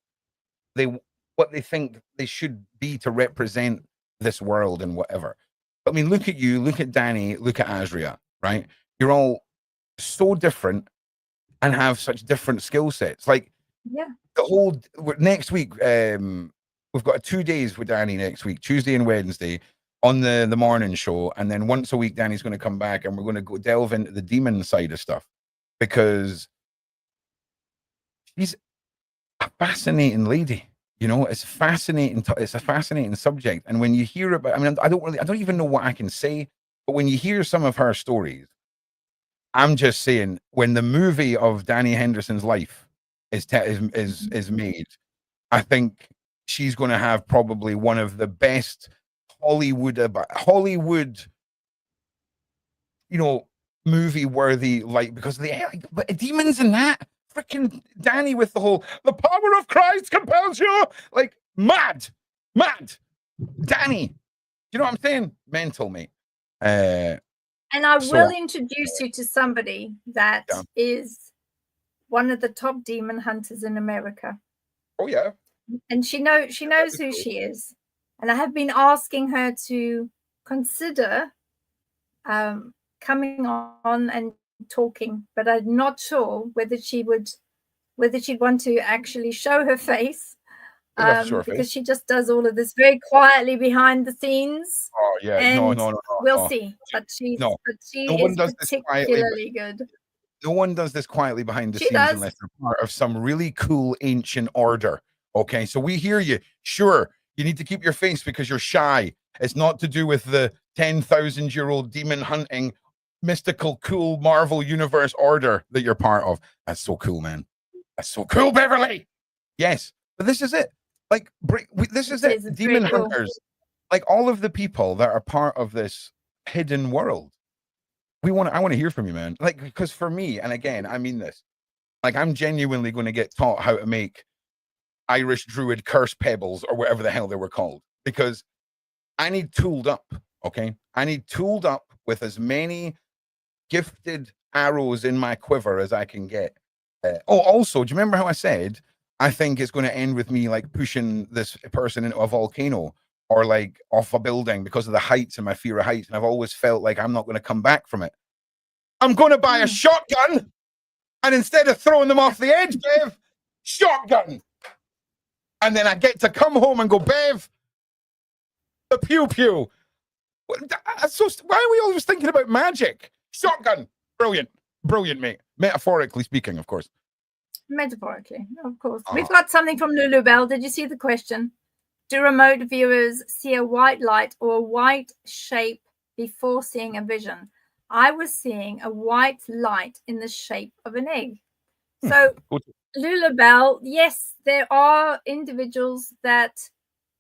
they should be to represent this world and whatever. I mean, look at you, look at Danny, look at Azria, right? You're all so different and have such different skill sets. Like, the whole next week, we've got 2 days with Danny next week, Tuesday and Wednesday, on the morning show, and then once a week, Danny's going to come back, and we're going to go delve into the demon side of stuff because she's a fascinating lady. It's fascinating. It's a fascinating subject, and when you hear about, I mean, I don't even know what I can say, but when you hear some of her stories, I'm just saying, when the movie of Danny Henderson's life is made, I think she's going to have probably one of the best Hollywood, movie worthy, like, because but demons and that freaking Danny with the power of Christ compels you, like, mad Danny. You know what I'm saying? Mental, mate. And I So, will introduce you to somebody that yeah. is one of the top demon hunters in America. Oh yeah. And she knows who she is. And I have been asking her to consider coming on and talking, but I'm not sure whether she'd want to actually show her face. We'll have to show her Because face. she just does all of this very quietly behind the scenes. Oh yeah. And No. we'll see. But No. she No one is does this quietly. particularly good. No one does this quietly behind the She scenes does. unless they're part of some really cool ancient order. Okay, so we hear you. Sure, you need to keep your face because you're shy. It's not to do with the 10,000-year-old demon hunting, mystical, cool Marvel Universe order that you're part of. That's so cool, man. That's so cool, Beverli. Yes, but this is it. Like, this is it. Demon hunters, like all of the people that are part of this hidden world. I want to hear from you, man. Like, because for me, and again, I mean this, like, I'm genuinely going to get taught how to make Irish Druid curse pebbles or whatever the hell they were called, because I need tooled up. Okay, I need tooled up with as many gifted arrows in my quiver as I can get. Also, do you remember how I said I think it's going to end with me like pushing this person into a volcano or like off a building because of the heights and my fear of heights? And I've always felt like I'm not going to come back from it. I'm going to buy a shotgun, and instead of throwing them off the edge, Bev, shotgun. And then I get to come home and go, Bev, the pew pew. So why are we always thinking about magic? Shotgun. Brilliant. Brilliant, mate. Metaphorically speaking, of course. Metaphorically, of course. We've got something from Lulu Bell. Did you see the question? Do remote viewers see a white light or a white shape before seeing a vision? I was seeing a white light in the shape of an egg. So, Lulu Bell, yes, there are individuals that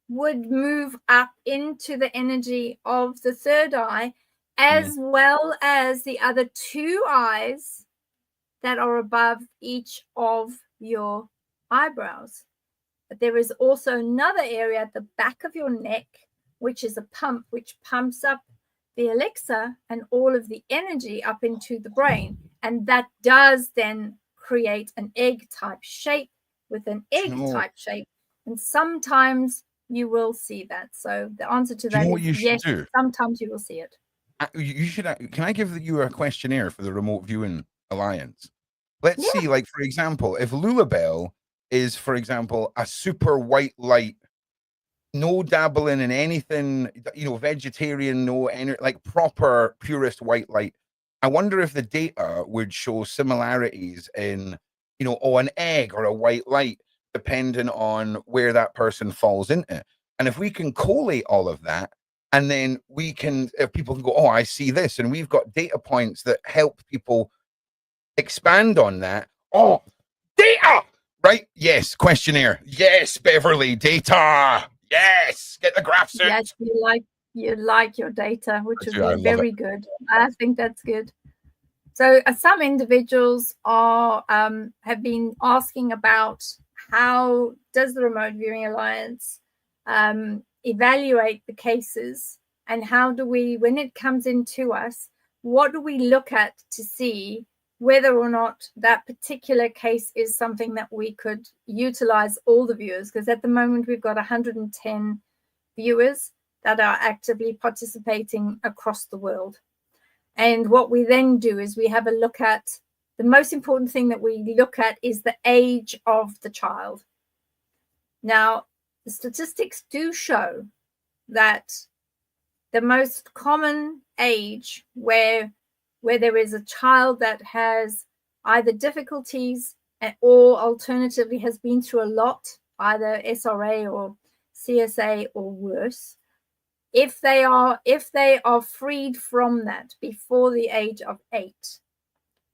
would move up into the energy of the third eye, as well as the other two eyes that are above each of your eyebrows. But there is also another area at the back of your neck, which is a pump, which pumps up the elixir and all of the energy up into the brain. And that does then create an egg type shape with an egg type shape. And sometimes you will see that. So the answer to that is yes, sometimes you will see it. You should. Can I give you a questionnaire for the Remote Viewing Alliance? Let's see, like, for example, if Lulabelle is, for example, a super white light, no dabbling in anything, you know, vegetarian, no any, like proper purist white light. I wonder if the data would show similarities in, you know, an egg or a white light, depending on where that person falls into. And if we can collate all of that, and then we can, if people can go, oh, I see this, and we've got data points that help people expand on that. Oh, data, right? Yes, questionnaire. Yes, Beverli, data. Yes, get the graphs in. Yes, you like your data, which would be very good. I think that's good. So some individuals are have been asking about how does the Remote Viewing Alliance evaluate the cases, and how do we, when it comes into us, what do we look at to see whether or not that particular case is something that we could utilize all the viewers? Because at the moment we've got 110 viewers that are actively participating across the world. And what we then do is we have a look at, the most important thing that we look at is the age of the child. Now, the statistics do show that the most common age where there is a child that has either difficulties or alternatively has been through a lot, either SRA or CSA or worse, if they are freed from that before the age of 8,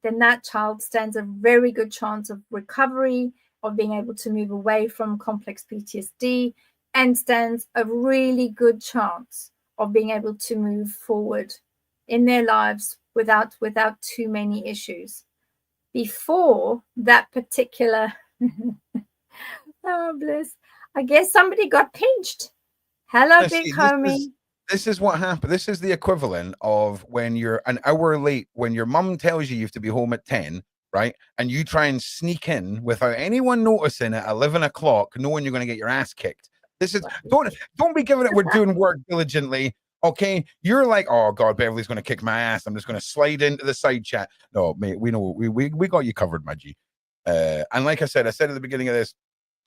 then that child stands a very good chance of recovery, of being able to move away from complex PTSD, and stands a really good chance of being able to move forward in their lives without too many issues. Before that particular oh bless, I guess somebody got pinched. Hello, big homie. this is what happened. This is the equivalent of when you're an hour late, when your mum tells you have to be home at 10, right? And you try and sneak in without anyone noticing at 11 o'clock, knowing you're going to get your ass kicked. This is don't be giving it. We're doing work diligently. Okay, you're like, oh God, Beverly's going to kick my ass. I'm just going to slide into the side chat. No, mate, we know we got you covered, my G. And like I said at the beginning of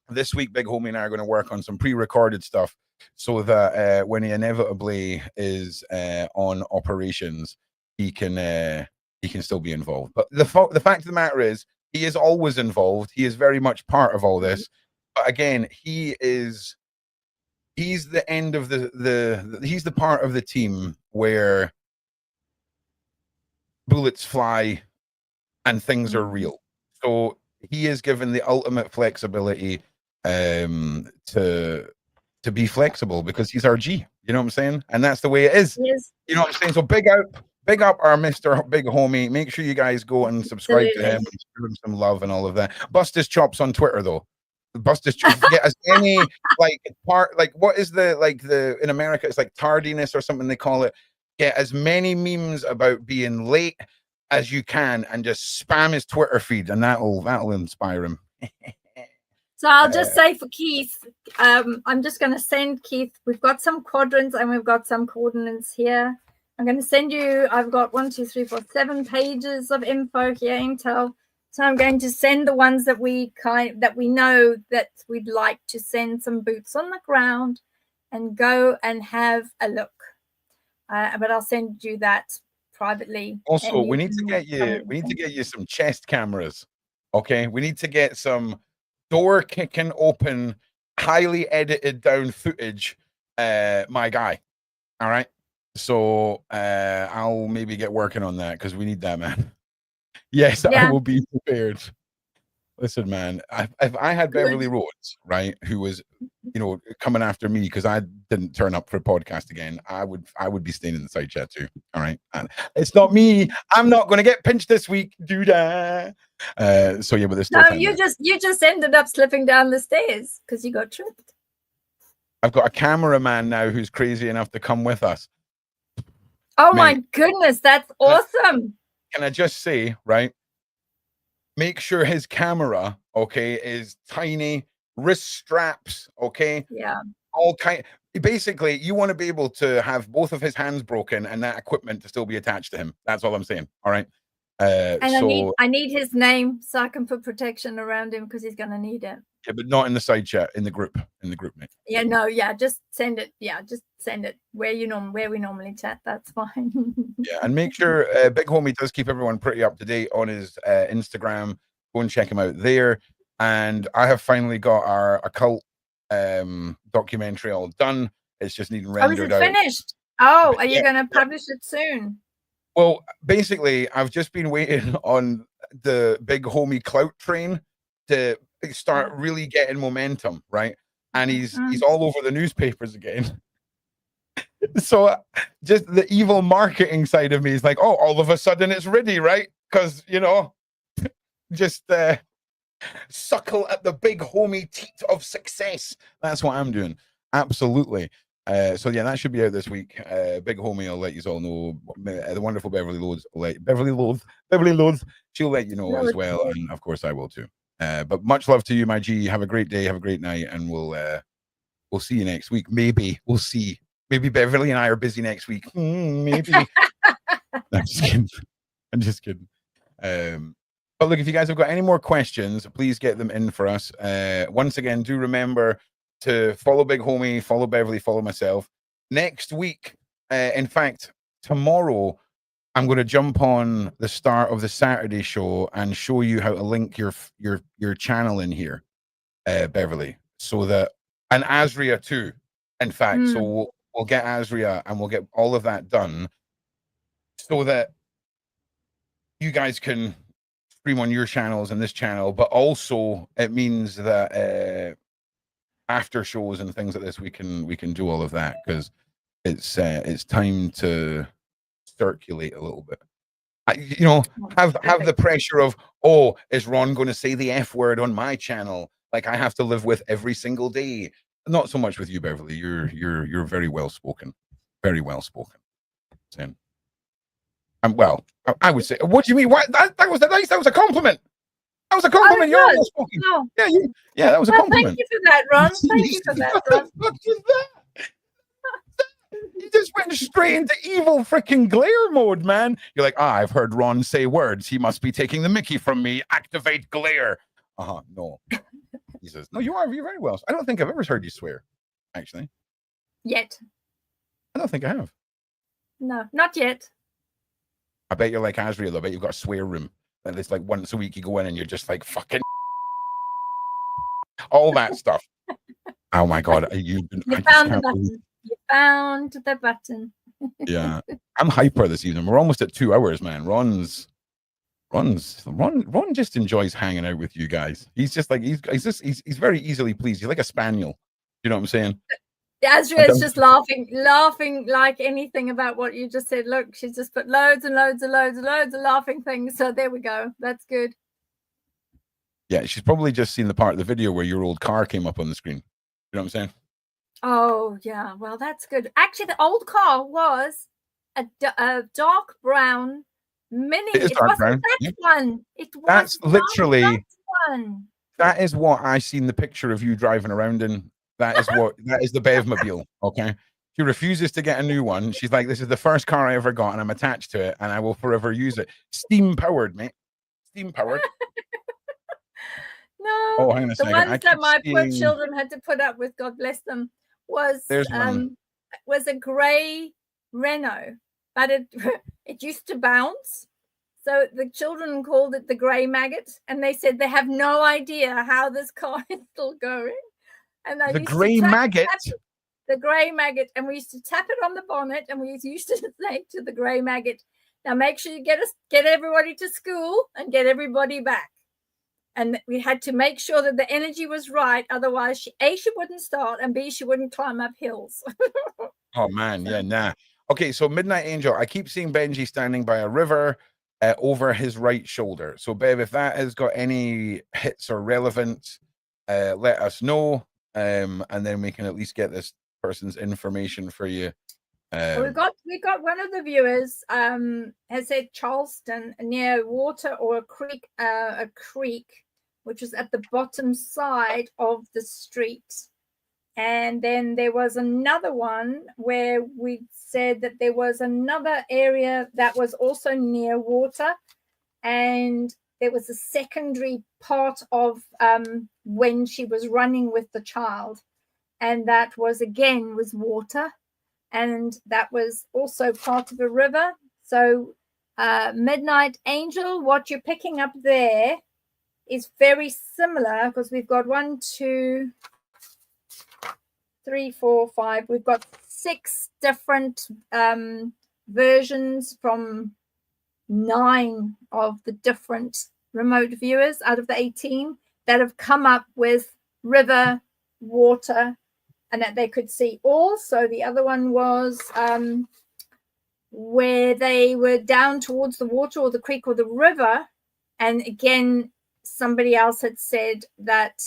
this week, Big Homie and I are going to work on some pre-recorded stuff so that when he inevitably is on operations, he can still be involved. But the fact of the matter is, he is always involved. He is very much part of all this. But again, he's the end of he's the part of the team where bullets fly and things are real. So he is given the ultimate flexibility to be flexible because he's our G. You know what I'm saying? And that's the way it is. Yes. You know what I'm saying? So big up our Mr. Big Homie. Make sure you guys go and subscribe to him and give him some love and all of that. Bust his chops on Twitter though. Bust his chops. Get as any what is the in America it's like tardiness or something they call it. Get as many memes about being late as you can and just spam his Twitter feed and that'll inspire him. So I'll just say for Keith, I'm just going to send Keith. We've got some quadrants and we've got some coordinates here. I'm going to send you. I've got 7 pages of info here, intel. So I'm going to send the ones that we know that we'd like to send some boots on the ground and go and have a look. But I'll send you that privately. Also, we need to get you some chest cameras. Okay, we need to get some door kicking open, highly edited down footage. My guy. All right. So I'll maybe get working on that because we need that, man. Yes, yeah. I will be prepared. Listen, man, if I had Beverli Rhodes, right, who was, coming after me because I didn't turn up for a podcast again, I would be staying in the side chat too. All right, and it's not me. I'm not going to get pinched this week, dude. So yeah, but there's still time you just ended up slipping down the stairs because you got tripped. I've got a cameraman now who's crazy enough to come with us. Oh my goodness, that's awesome. Can I just say, right? Make sure his camera, okay, is tiny, wrist straps, okay? Yeah. Basically, you want to be able to have both of his hands broken and that equipment to still be attached to him. That's all I'm saying. All right. And I need his name so I can put protection around him because he's gonna need it. Yeah, but not in the side chat, in the group, mate. Yeah, no, yeah, just send it. Yeah, just send it where we normally chat. That's fine. Yeah, and make sure Big Homie does keep everyone pretty up to date on his Instagram. Go and check him out there. And I have finally got our occult documentary all done. It's just needing rendered out. Finished? Oh, are you going to publish it soon? Well, basically, I've just been waiting on the Big Homie clout train to start really getting momentum, right? And he's all over the newspapers again. So just the evil marketing side of me is like, oh, all of a sudden it's ready, right? Because, just suckle at the Big Homie teat of success. That's what I'm doing. Absolutely. So yeah, that should be out this week. Big Homie, I'll let you all know. The wonderful Beverli Rhodes, she'll let you know as well, and of course I will too. But much love to you, my G. Have a great day, have a great night, and we'll see you next week. Maybe we'll see. Maybe Beverli and I are busy next week. Maybe. I'm just kidding. But look, if you guys have got any more questions, please get them in for us. Once again, do remember to follow Big Homie, follow Beverli, follow myself. Next week, in fact, tomorrow, I'm going to jump on the start of the Saturday show and show you how to link your channel in here, Beverli, so that, and Azria too. In fact, so we'll get Azria and we'll get all of that done so that you guys can stream on your channels and this channel, but also it means that after shows and things like this, we can do all of that because it's time to circulate a little bit. Have the pressure of, oh, is Ron going to say the F word on my channel? Like I have to live with every single day. Not so much with you, Beverli. You're very well spoken. Very well spoken. Saying, well, I would say, what do you mean? What? That was nice. That was a compliment. That was a compliment. it You're was. well spoken. Oh, Yeah, that was a well, compliment. thank you for that, Ron. Thank you for that, Ron. What is that? You just went straight into evil freaking glare mode, man. You're like, I've heard Ron say words. He must be taking the mickey from me. Activate glare. No. He says, no, you're very well. I don't think I've ever heard you swear, actually. Yet. I don't think I have. No, not yet. I bet you're like Asriel. I bet you've got a swear room. And it's like once a week you go in and you're just like fucking all that stuff. Oh my God. You found the button. You found the button. Yeah. I'm hyper this evening. We're almost at 2 hours, man. Ron just enjoys hanging out with you guys. He's just like he's very easily pleased. He's like a spaniel. You know what I'm saying? Azriel's just laughing like anything about what you just said. Look, she's just put loads and loads and loads and loads of laughing things. So there we go. That's good. Yeah, she's probably just seen the part of the video where your old car came up on the screen. You know what I'm saying? Oh, yeah. Well, that's good. Actually, the old car was a dark brown Mini. It is dark brown. That one. It was. That's literally. That one. That is what I seen the picture of you driving around in. That is the Bevmobile. Okay. She refuses to get a new one. She's like, this is the first car I ever got, and I'm attached to it, and I will forever use it. Steam powered, mate. Steam powered. No. Oh, hang on a second. The ones that my poor children had to put up with, God bless them, was a grey Renault, but it used to bounce. So the children called it the grey maggot, and they said they have no idea how this car is still going. And the grey maggot. The grey maggot, and we used to tap it on the bonnet, and we used to say to the grey maggot, "Now make sure you get everybody to school and get everybody back." And we had to make sure that the energy was right, otherwise, she wouldn't start, and B, she wouldn't climb up hills. Oh man, yeah, nah. Okay, so Midnight Angel, I keep seeing Benji standing by a river over his right shoulder. So Bev, if that has got any hits or relevance, let us know. And then we can at least get this person's information for you. We got one of the viewers has said Charleston near water or a creek, which is at the bottom side of the street. And then there was another one where we said that there was another area that was also near water, and there was a secondary part of when she was running with the child, and that was water, and that was also part of a river. So Midnight Angel, what you're picking up there is very similar, because we've got 1, 2, 3, 4, 5. We've got 6 different versions from 9 of the different remote viewers out of the 18 that have come up with river, water, and that they could see. Also, the other one was where they were down towards the water or the creek or the river. And again, somebody else had said that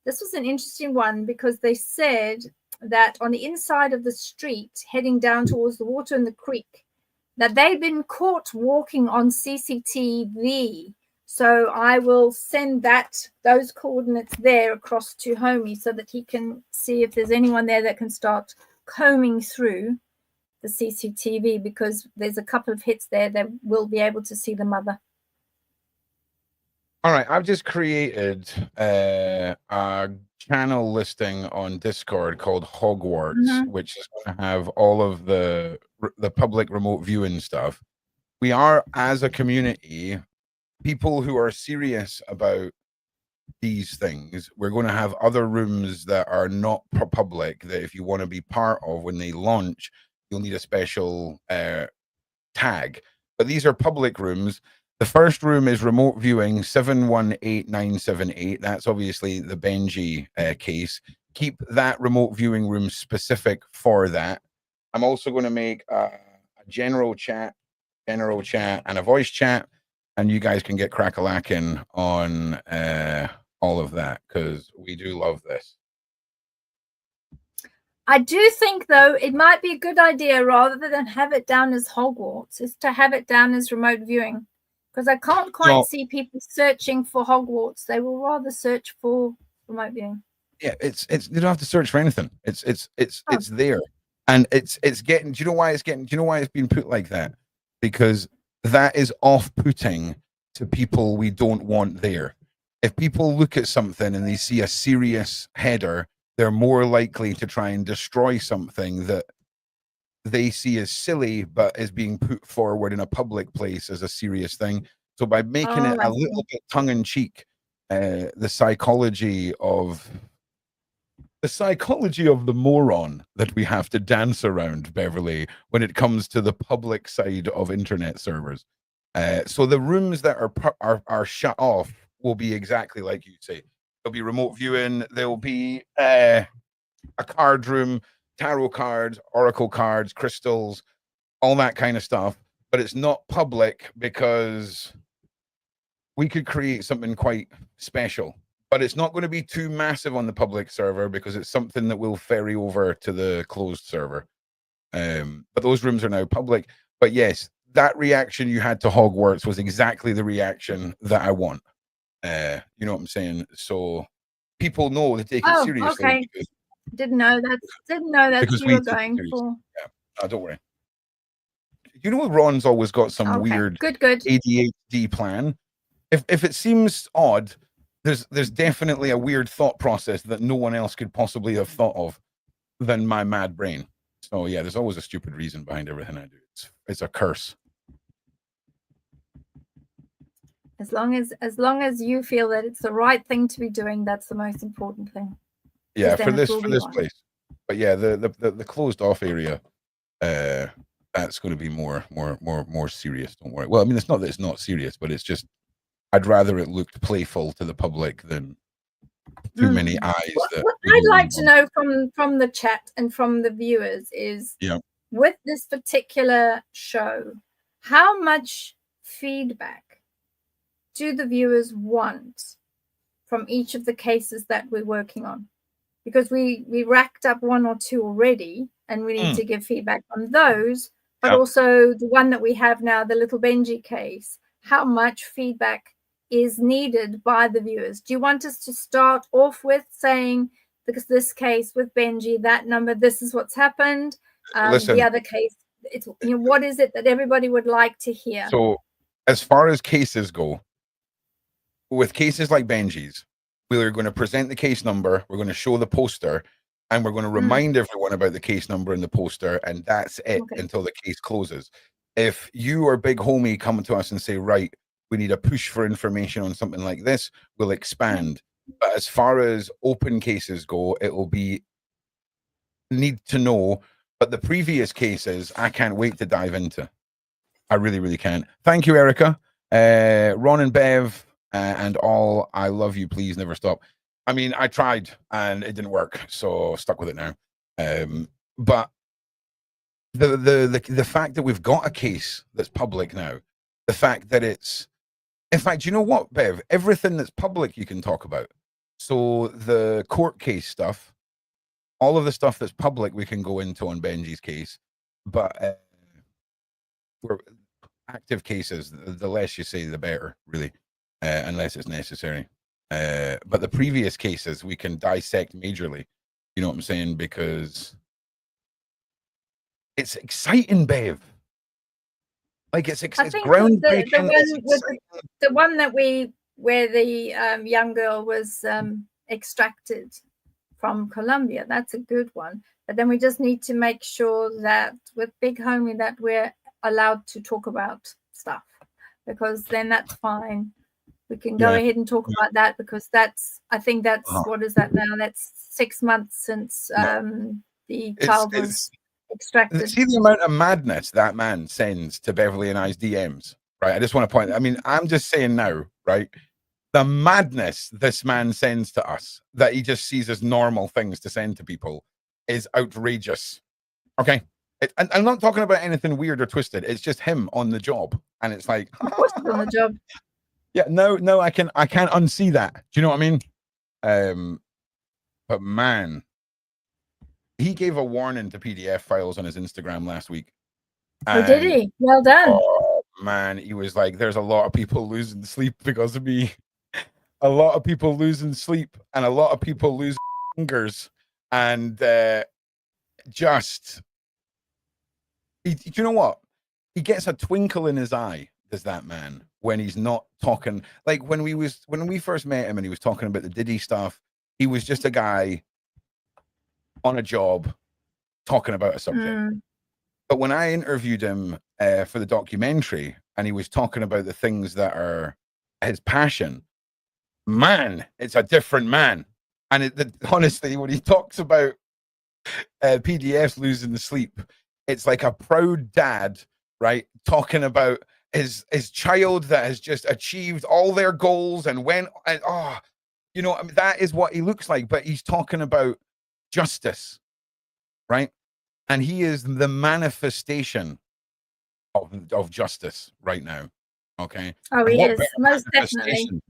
this was an interesting one, because they said that on the inside of the street, heading down towards the water and the creek, that they've been caught walking on CCTV. So I will send those coordinates there across to Homie so that he can see if there's anyone there that can start combing through the CCTV, because there's a couple of hits there that will be able to see the mother. All right, I've just created a channel listing on Discord called Hogwarts, which is going to have all of the public remote viewing stuff. We are, as a community, people who are serious about these things. We're going to have other rooms that are not public, that if you want to be part of when they launch, you'll need a special tag. But these are public rooms. The first room is remote viewing 718978. That's obviously the Benji case. Keep that remote viewing room specific for that. I'm also going to make a general chat, and a voice chat, and you guys can get crack-a-lacking on all of that, because we do love this. I do think, though, it might be a good idea rather than have it down as Hogwarts, is to have it down as remote viewing, because I can't quite see people searching for Hogwarts. They will rather search for remote viewing. Yeah, it's you don't have to search for anything. It's there, and it's getting. Do you know why it's getting? Do you know why it's been put like that? Because that is off-putting to people we don't want there. If people look at something and they see a serious header, they're more likely to try and destroy something that they see as silly but is being put forward in a public place as a serious thing. So by making it a little bit tongue-in-cheek, the psychology of the moron that we have to dance around, Beverly, when it comes to the public side of internet servers. So the rooms that are shut off will be exactly like you say. There'll be remote viewing. There'll be a card room, tarot cards, oracle cards, crystals, all that kind of stuff. But it's not public because we could create something quite special. But it's not going to be too massive on the public server because it's something that will ferry over to the closed server. But those rooms are now public. But yes, that reaction you had to Hogwarts was exactly the reaction that I want. You know what I'm saying? So people know they take it seriously. Okay. Didn't know that you were going for. Yeah, don't worry. You know, Ron's always got some weird good ADHD plan. If it seems odd, there's definitely a weird thought process that no one else could possibly have thought of than my mad brain. So yeah, there's always a stupid reason behind everything I do. It's a curse. As long as you feel that it's the right thing to be doing, that's the most important thing. Yeah, for this place. But yeah, the closed off area, that's going to be more serious. Don't worry. Well, I mean, it's not that it's not serious, but it's just I'd rather it looked playful to the public than too many eyes. What I'd like to know from the chat and from the viewers is, with this particular show, how much feedback do the viewers want from each of the cases that we're working on? Because we racked up one or two already, and we need to give feedback on those, but also the one that we have now, the little Benji case. How much feedback is needed by the viewers? Do you want us to start off with saying, because this case with Benji, that number, this is what's happened? The other case, it's what is it that everybody would like to hear? So as far as cases go, with cases like Benji's, we're going to present the case number, we're going to show the poster, and we're going to remind everyone about the case number and the poster, and that's it until the case closes. If you or Big Homie come to us and say, right, we need a push for information on something like this, we'll expand. But as far as open cases go, it will be need to know. But the previous cases, I can't wait to dive into. I really, really can't. Thank you, Erica. Ron and Bev and all, I love you. Please never stop. I mean, I tried and it didn't work, so stuck with it now. But the fact that we've got a case that's public now, the fact that it's, in fact, you know what, Bev? Everything that's public you can talk about. So the court case stuff, all of the stuff that's public we can go into on Benji's case, but we're active cases, the less you say, the better, really, unless it's necessary. But the previous cases we can dissect majorly. You know what I'm saying? Because it's exciting, Bev. Like it's groundbreaking. The one that where the young girl was extracted from Colombia, that's a good one. But then we just need to make sure that with Big Homie that we're allowed to talk about stuff, because then that's fine. We can go ahead and talk about that, because I think that's what is that now? That's 6 months since the child was extracted. See the amount of madness that man sends to Beverly and I's DMs, right? I just want to point. I mean, I'm just saying now, right? The madness this man sends to us that he just sees as normal things to send to people is outrageous. Okay, and I'm not talking about anything weird or twisted. It's just him on the job, and it's like on the job. Yeah, no, I can't unsee that. Do you know what I mean? But man, he gave a warning to PDF files on his Instagram last week. Oh, did And, he? Well done. oh man, he was like, "There's a lot of people losing sleep because of me. A lot of people losing sleep, and a lot of people losing fingers, and just." Do you know what? He gets a twinkle in his eye, does that man, when he's not talking. Like when we first met him and he was talking about the Diddy stuff, he was just a guy on a job talking about a subject. Mm. But when I interviewed him for the documentary and he was talking about the things that are his passion, man, it's a different man. And honestly, when he talks about PDFs losing the sleep, it's like a proud dad, right? Talking about his child that has just achieved all their goals and went, and I mean, that is what he looks like. But he's talking about justice, right? And he is the manifestation of justice right now. Okay. Oh, And he what is, better most definitely. manifestation? Do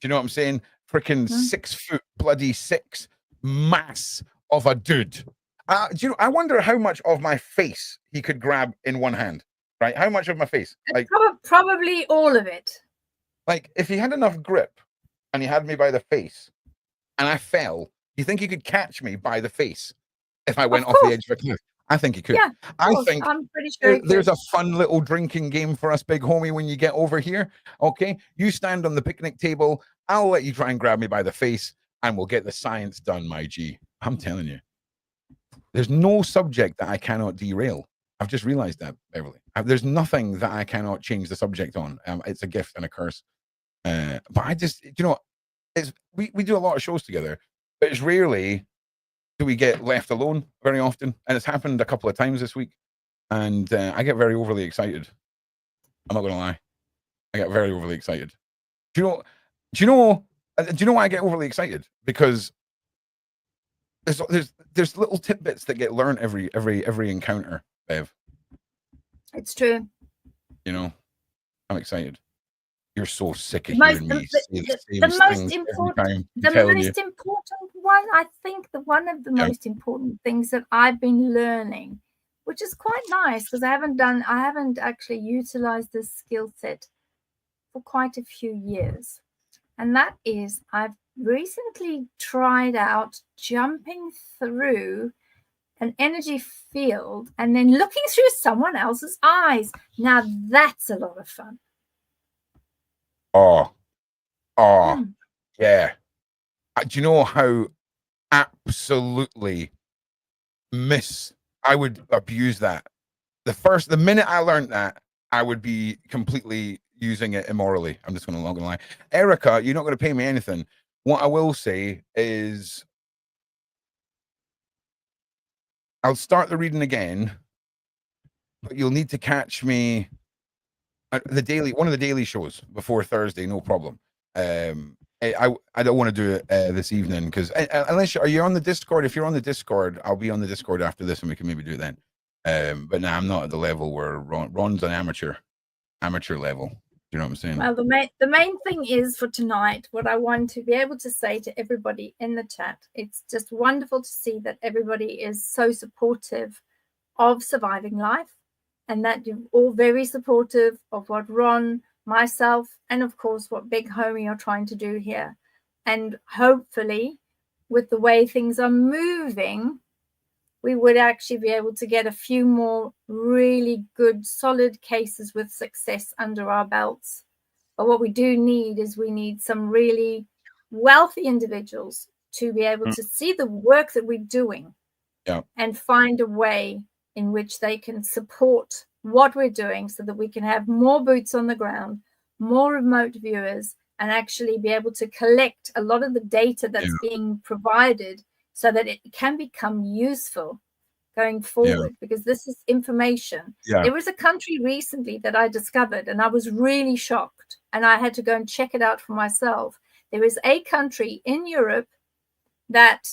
you know what I'm saying? Freaking 6 foot bloody 6 mass of a dude. Do you know? I wonder how much of my face he could grab in one hand. Right? How much of my face? Like, Probably all of it. like if he had enough grip and he had me by the face and I fell, you think he could catch me by the face if I went off the edge of a cliff? I think he could. Yeah, I think I'm pretty sure there's a fun little drinking game for us, big homie, when you get over here. Okay. You stand on the picnic table. I'll let you try and grab me by the face and we'll get the science done, my G. I'm telling you. There's no subject that I cannot derail. I've just realized that, Beverly. There's nothing that I cannot change the subject on. It's a gift and a curse. But I just, we do a lot of shows together, but it's rarely do we get left alone very often. And it's happened a couple of times this week. And I get very overly excited. I'm not going to lie. I get very overly excited. Do you know why I get overly excited? Because there's little tidbits that get learned every encounter, Bev. It's true. You know, I'm excited. You're so sick of The hearing me say the same things every time. The most important one, I think, one of the most important things that I've been learning, which is quite nice because I haven't actually utilized this skill set for quite a few years. And that is, I've recently tried out jumping through an energy field and then looking through someone else's eyes. Now that's a lot of fun. Yeah. Do you know how absolutely I would abuse that? The minute I learned that, I would be completely using it immorally. I'm just not gonna lie. Erica, you're not gonna pay me anything. What I will say is I'll start the reading again, but you'll need to catch me at one of the daily shows before Thursday, no problem. I don't want to do it this evening because unless are you on the Discord? If you're on the Discord, I'll be on the Discord after this, and we can maybe do it then. But now I'm not at the level where Ron's an amateur level. Do you know what I'm saying? Well, the main thing is for tonight, what I want to be able to say to everybody in the chat, it's just wonderful to see that everybody is so supportive of surviving life, and that you're all very supportive of what Ron, myself, and of course what Big Homie are trying to do here. And hopefully, with the way things are moving, we would actually be able to get a few more really good, solid cases with success under our belts. But what we do need is we need some really wealthy individuals to be able to see the work that we're doing and find a way in which they can support what we're doing so that we can have more boots on the ground, more remote viewers, and actually be able to collect a lot of the data that's being provided so that it can become useful going forward, because this is information. There was a country recently that I discovered and I was really shocked, and I had to go and check it out for myself. There is a country in Europe that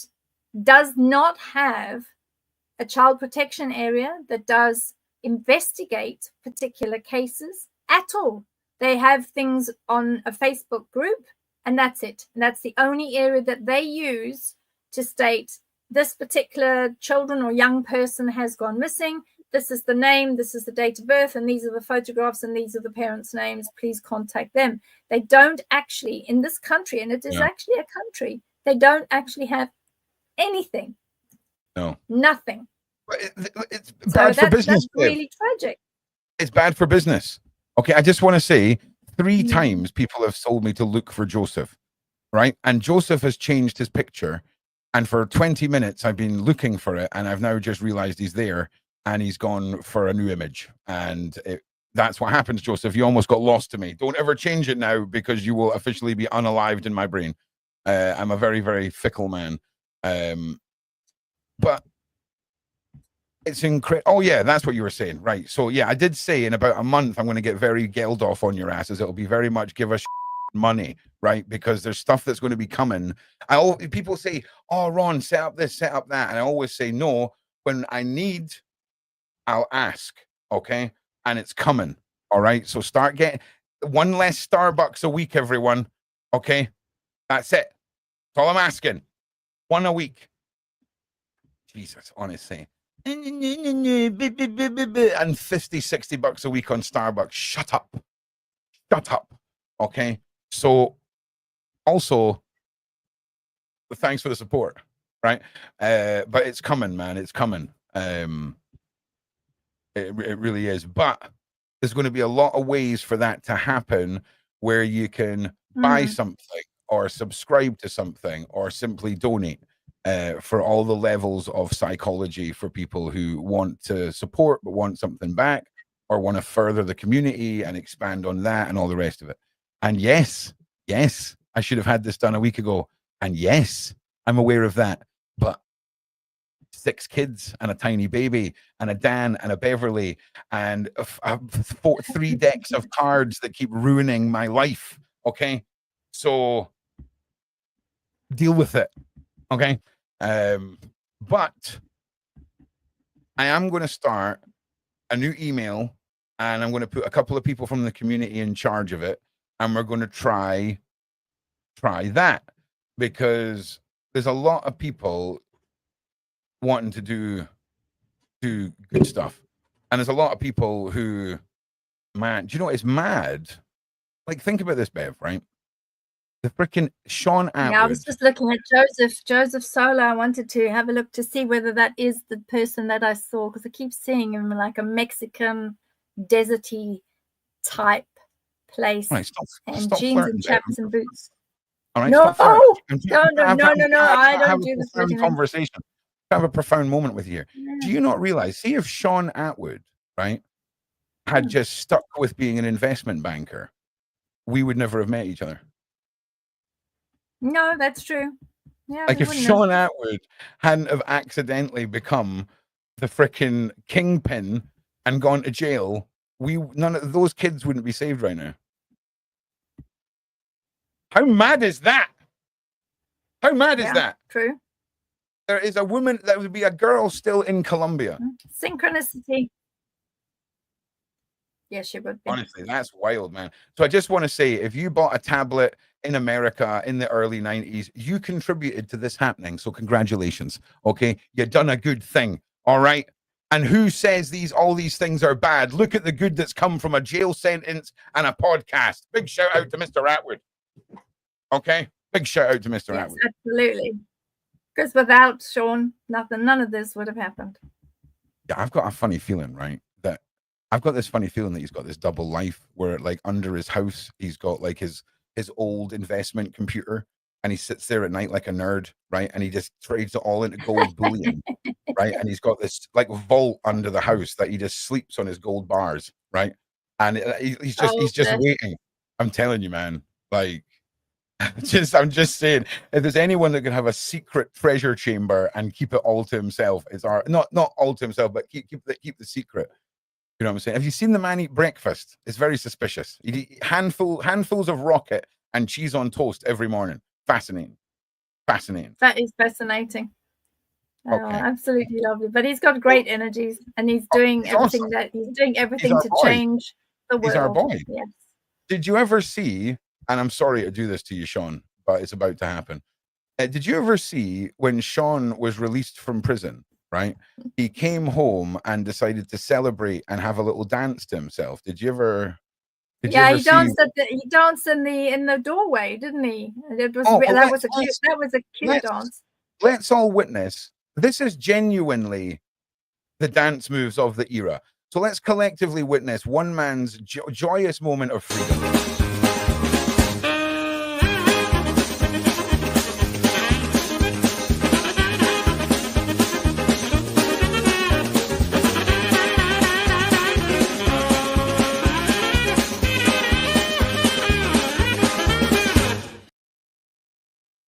does not have a child protection area that does investigate particular cases at all. They have things on a Facebook group and that's it. And that's the only area that they use to state this particular children or young person has gone missing. This is the name, this is the date of birth, and these are the photographs, and these are the parents' names. Please contact them. They don't actually, in this country, and it is actually a country, they don't actually have anything. No. Nothing. It's bad for business. That's really tragic. It's bad for business. Okay, I just want to say 3 times people have told me to look for Joseph, right? And Joseph has changed his picture. And for 20 minutes, I've been looking for it. And I've now just realized he's there. And he's gone for a new image. And that's what happens, Joseph. You almost got lost to me. Don't ever change it now, because you will officially be unalived in my brain. I'm a very, very fickle man. But it's incredible. Oh, yeah, that's what you were saying. Right. So, yeah, I did say in about a month, I'm going to get very Geldof on your asses. It'll be very much give us money, right? Because there's stuff that's going to be coming. People say, oh, Ron, set up this, set up that. And I always say, no, when I need, I'll ask, okay? And it's coming, all right? So start getting 1 less Starbucks a week, everyone, okay? That's it. That's all I'm asking. 1 a week. Jesus, honestly. And $50, $60 a week on Starbucks. Shut up. Shut up, okay? So also, thanks for the support, right? But it's coming, man. It's coming. It really is. But there's going to be a lot of ways for that to happen, where you can buy something or subscribe to something or simply donate for all the levels of psychology for people who want to support but want something back, or want to further the community and expand on that and all the rest of it. And yes, I should have had this done a week ago. And yes, I'm aware of that. But 6 kids and a tiny baby and a Dan and a Beverli and 3 decks of cards that keep ruining my life. Okay. So deal with it. Okay. But I am going to start a new email, and I'm going to put a couple of people from the community in charge of it. And we're going to try that, because there's a lot of people wanting to do good stuff, and there's a lot of people who, man, do you know what is mad? Like, think about this, Bev, right? The freaking Sean Atwood. Yeah, I was just looking at Joseph Sola. I wanted to have a look to see whether that is the person that I saw, because I keep seeing him like a Mexican deserty type place, Right, and stop jeans flirting, and chaps and boots. All right, No, stop no, I don't do the flirting. Conversation. Have a profound moment with you here. Do you not realize? See, if Sean Atwood, right, had just stuck with being an investment banker, we would never have met each other. No, that's true. Yeah, like if Sean Atwood hadn't have accidentally become the freaking kingpin and gone to jail, none of those kids wouldn't be saved right now. How mad is that? How mad is that? True. There is a woman, that would be a girl still in Colombia. Synchronicity. Yes, she would be. Honestly, that's wild, man. So I just want to say, if you bought a tablet in America in the early 90s, you contributed to this happening. So congratulations. Okay. You've done a good thing. All right. And who says all these things are bad? Look at the good that's come from a jail sentence and a podcast. Big shout out to Mr. Atwood. Okay. Big shout out to Mr. Atwood. Absolutely. Because without Sean, none of this would have happened. Yeah, I've got a funny feeling, right? That I've got this funny feeling that he's got this double life where, like, under his house, he's got like his old investment computer, and he sits there at night like a nerd, right? And he just trades it all into gold bullion, right? And he's got this like vault under the house that he just sleeps on his gold bars, right? And he's just waiting. I'm telling you, man. Like, I'm just saying, if there's anyone that can have a secret treasure chamber and keep it all to himself, it's not all to himself, but keep the secret. You know what I'm saying? Have you seen the man eat breakfast? It's very suspicious. He'd eat handfuls of rocket and cheese on toast every morning. Fascinating. That is fascinating. Okay. Absolutely lovely. But he's got great energies, and he's doing everything to change the world. He's our boy. Yes. Did you ever see? And I'm sorry to do this to you, Sean, but it's about to happen. Did you ever see when Sean was released from prison? Right, he came home and decided to celebrate and have a little dance to himself. Did you ever? Did you Yeah, ever he see? danced in the doorway, didn't he? It was Oh, that was a cute let's dance. let's all witness. This is genuinely the dance moves of the era. So let's collectively witness one man's joyous moment of freedom.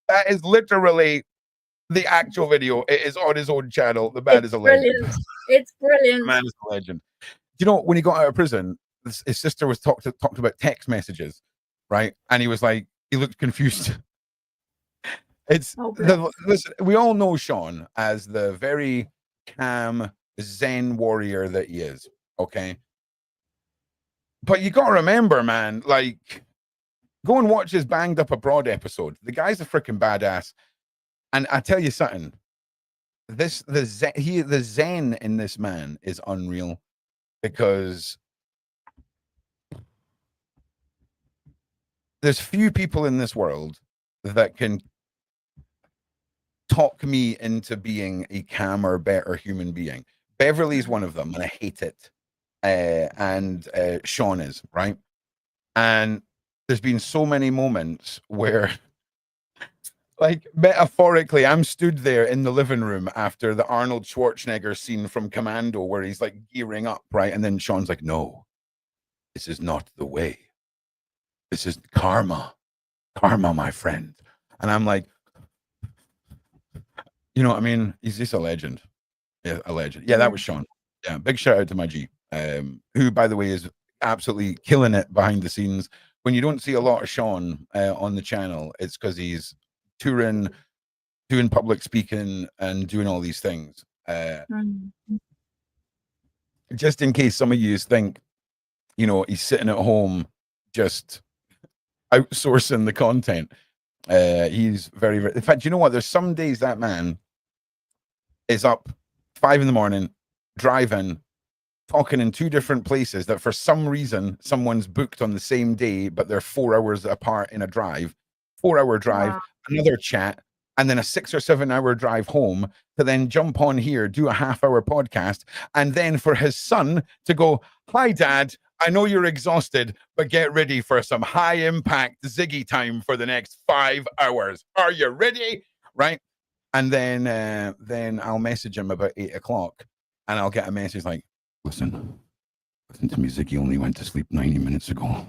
That is literally the actual video. It is on his own channel. The man is a legend. Brilliant. It's brilliant. The man is a legend. You know, when he got out of prison, his sister was talked about text messages, right? And he was like, he looked confused. Listen, we all know Sean as the very calm Zen warrior that he is. Okay. But you got to remember, man, like, go and watch his Banged Up Abroad episode. The guy's a freaking badass. And I tell you something, the zen in this man is unreal, because there's few people in this world that can talk me into being a calmer, better human being. Beverly's one of them, and I hate it. And Sean is, right? And there's been so many moments where, like, metaphorically, I'm stood there in the living room after the Arnold Schwarzenegger scene from Commando where he's like gearing up, right? And then Sean's like, no, this is not the way. This is karma. Karma, my friend. And I'm like, you know what I mean? He's just a legend. Yeah, a legend. Yeah, that was Sean. Yeah, big shout out to my G, who, by the way, is absolutely killing it behind the scenes. When you don't see a lot of Sean on the channel, it's because he's touring, doing public speaking, and doing all these things. Just in case some of you think, you know, he's sitting at home just outsourcing the content. He's very, very, in fact, you know what? There's some days that man is up 5 a.m, driving, talking in 2 different places that for some reason someone's booked on the same day, but they're 4 hours apart in a drive. 4-hour drive, another chat, and then a 6 or 7 hour drive home to then jump on here, do a half-hour podcast, and then for his son to go, hi, Dad, I know you're exhausted, but get ready for some high-impact Ziggy time for the next 5 hours. Are you ready? Right? And then I'll message him about 8 o'clock, and I'll get a message like, listen to me, Ziggy only went to sleep 90 minutes ago.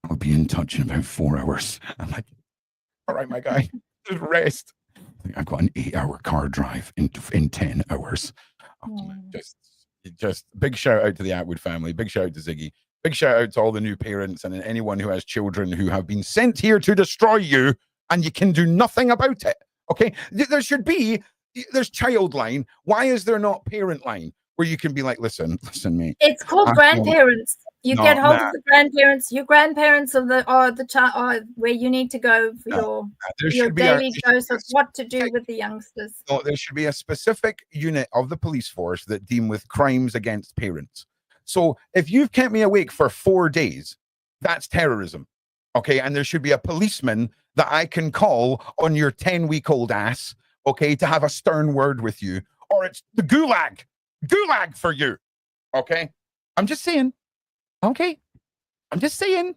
I'll be in touch in about 4 hours. I'm like, all right, my guy, just rest. I've got an 8-hour car drive in 10 hours. Just big shout out to the Atwood family. Big shout out to Ziggy. Big shout out to all the new parents and anyone who has children who have been sent here to destroy you, and you can do nothing about it. Okay, there's Childline. Why is there not Parent Line where you can be like, listen, mate. It's called grandparents. You get hold of the grandparents. Your grandparents are the child where you need to go for your daily dose of what to do with the youngsters. No, there should be a specific unit of the police force that deal with crimes against parents. So if you've kept me awake for 4 days, that's terrorism. Okay, and there should be a policeman that I can call on your 10-week-old ass, okay, to have a stern word with you, or it's the gulag for you. Okay, I'm just saying. Okay, I'm just saying.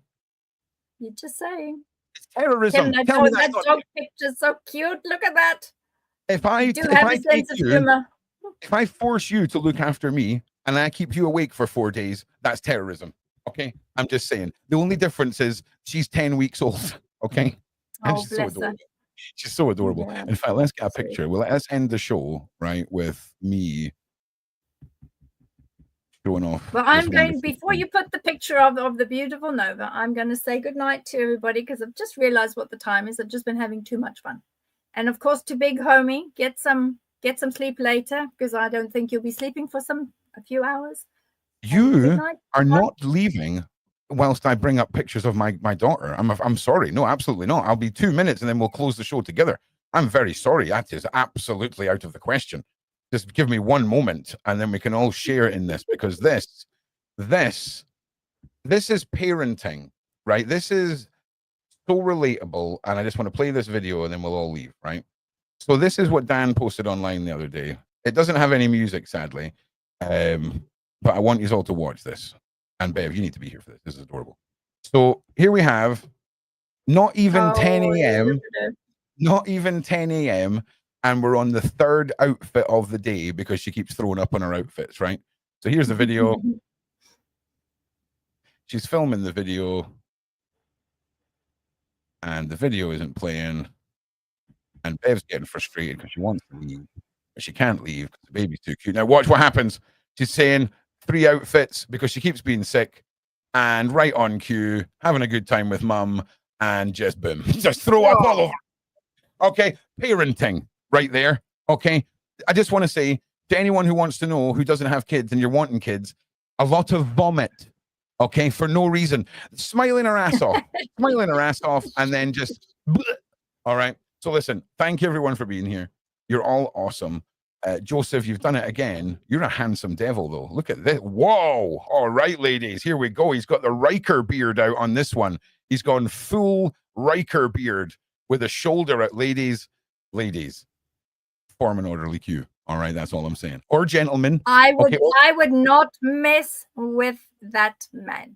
You're just saying. It's terrorism. Kevin, that dog picture's so cute. Look at that. If I force you to look after me and I keep you awake for 4 days, that's terrorism. Okay, I'm just saying. The only difference is she's 10 weeks old. Okay, and she's so adorable. She's so adorable. Yeah. In fact, let's get a picture. Well, let's end the show right with me showing off. Well, I'm going, before you put the picture of the beautiful Nova, I'm going to say goodnight to everybody, because I've just realized what the time is. I've just been having too much fun. And of course, to Big Homie, get some sleep later, because I don't think you'll be sleeping for a few hours. You are not leaving whilst I bring up pictures of my daughter. I'm sorry. No, absolutely not. I'll be 2 minutes and then we'll close the show together. I'm very sorry. That is absolutely out of the question. Just give me one moment, and then we can all share in this, because this is parenting, right? This is so relatable, and I just want to play this video, and then we'll all leave, right? So this is what Dan posted online the other day. It doesn't have any music, sadly, but I want you all to watch this. And Bev, you need to be here for this. This is adorable. So here we have not even 10 a.m. Not even 10 a.m. And we're on the third outfit of the day because she keeps throwing up on her outfits, right? So here's the video. She's filming the video. And the video isn't playing. And Bev's getting frustrated because she wants to leave, but she can't leave because the baby's too cute. Now watch what happens. She's saying 3 outfits because she keeps being sick, and right on cue, having a good time with mum, and just boom, just throw up all over. Okay, parenting right there. Okay, I just want to say to anyone who wants to know, who doesn't have kids and you're wanting kids, a lot of vomit. Okay, for no reason, smiling her ass off, and then just bleh. All right. So listen, thank you everyone for being here. You're all awesome. Joseph, you've done it again. You're a handsome devil, though. Look at this. Whoa. All right, ladies, here we go. He's got the Riker beard out on this one. He's gone full Riker beard with a shoulder at ladies. Ladies, form an orderly queue. All right, that's all I'm saying. Or gentlemen. I would not mess with that man.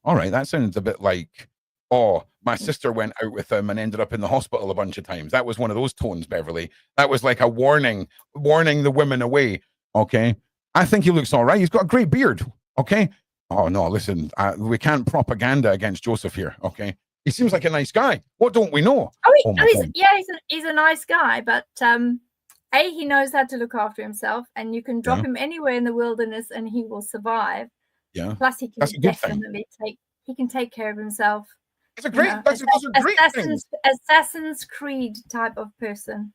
All right, that sounds a bit like, oh, my sister went out with him and ended up in the hospital a bunch of times. That was one of those tones, Beverly. That was like a warning the women away. Okay. I think he looks all right. He's got a great beard. Okay. Oh, no, listen, we can't propaganda against Joseph here. Okay. He seems like a nice guy. What don't we know? He's a nice guy, but he knows how to look after himself, and you can drop him anywhere in the wilderness and he will survive. Yeah. Plus, he can definitely take care of himself. It's a great, Assassin's Creed type of person.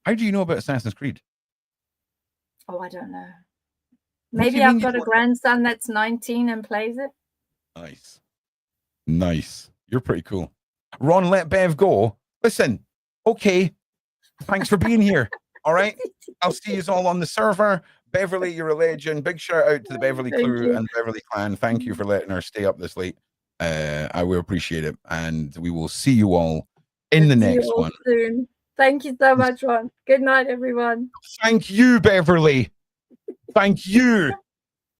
How do you know about Assassin's Creed? Oh, I don't know. Maybe I've got a grandson that's 19 and plays it. Nice. You're pretty cool. Ron, let Bev go. Listen, okay. Thanks for being here. All right. I'll see you all on the server. Beverly, you're a legend. Big shout out to the Beverly crew and Beverly clan. Thank you for letting her stay up this late. I will appreciate it, and we will see you all in the next one soon. Thank you so much, Ron. Good night, everyone. Thank you, Beverly. Thank you.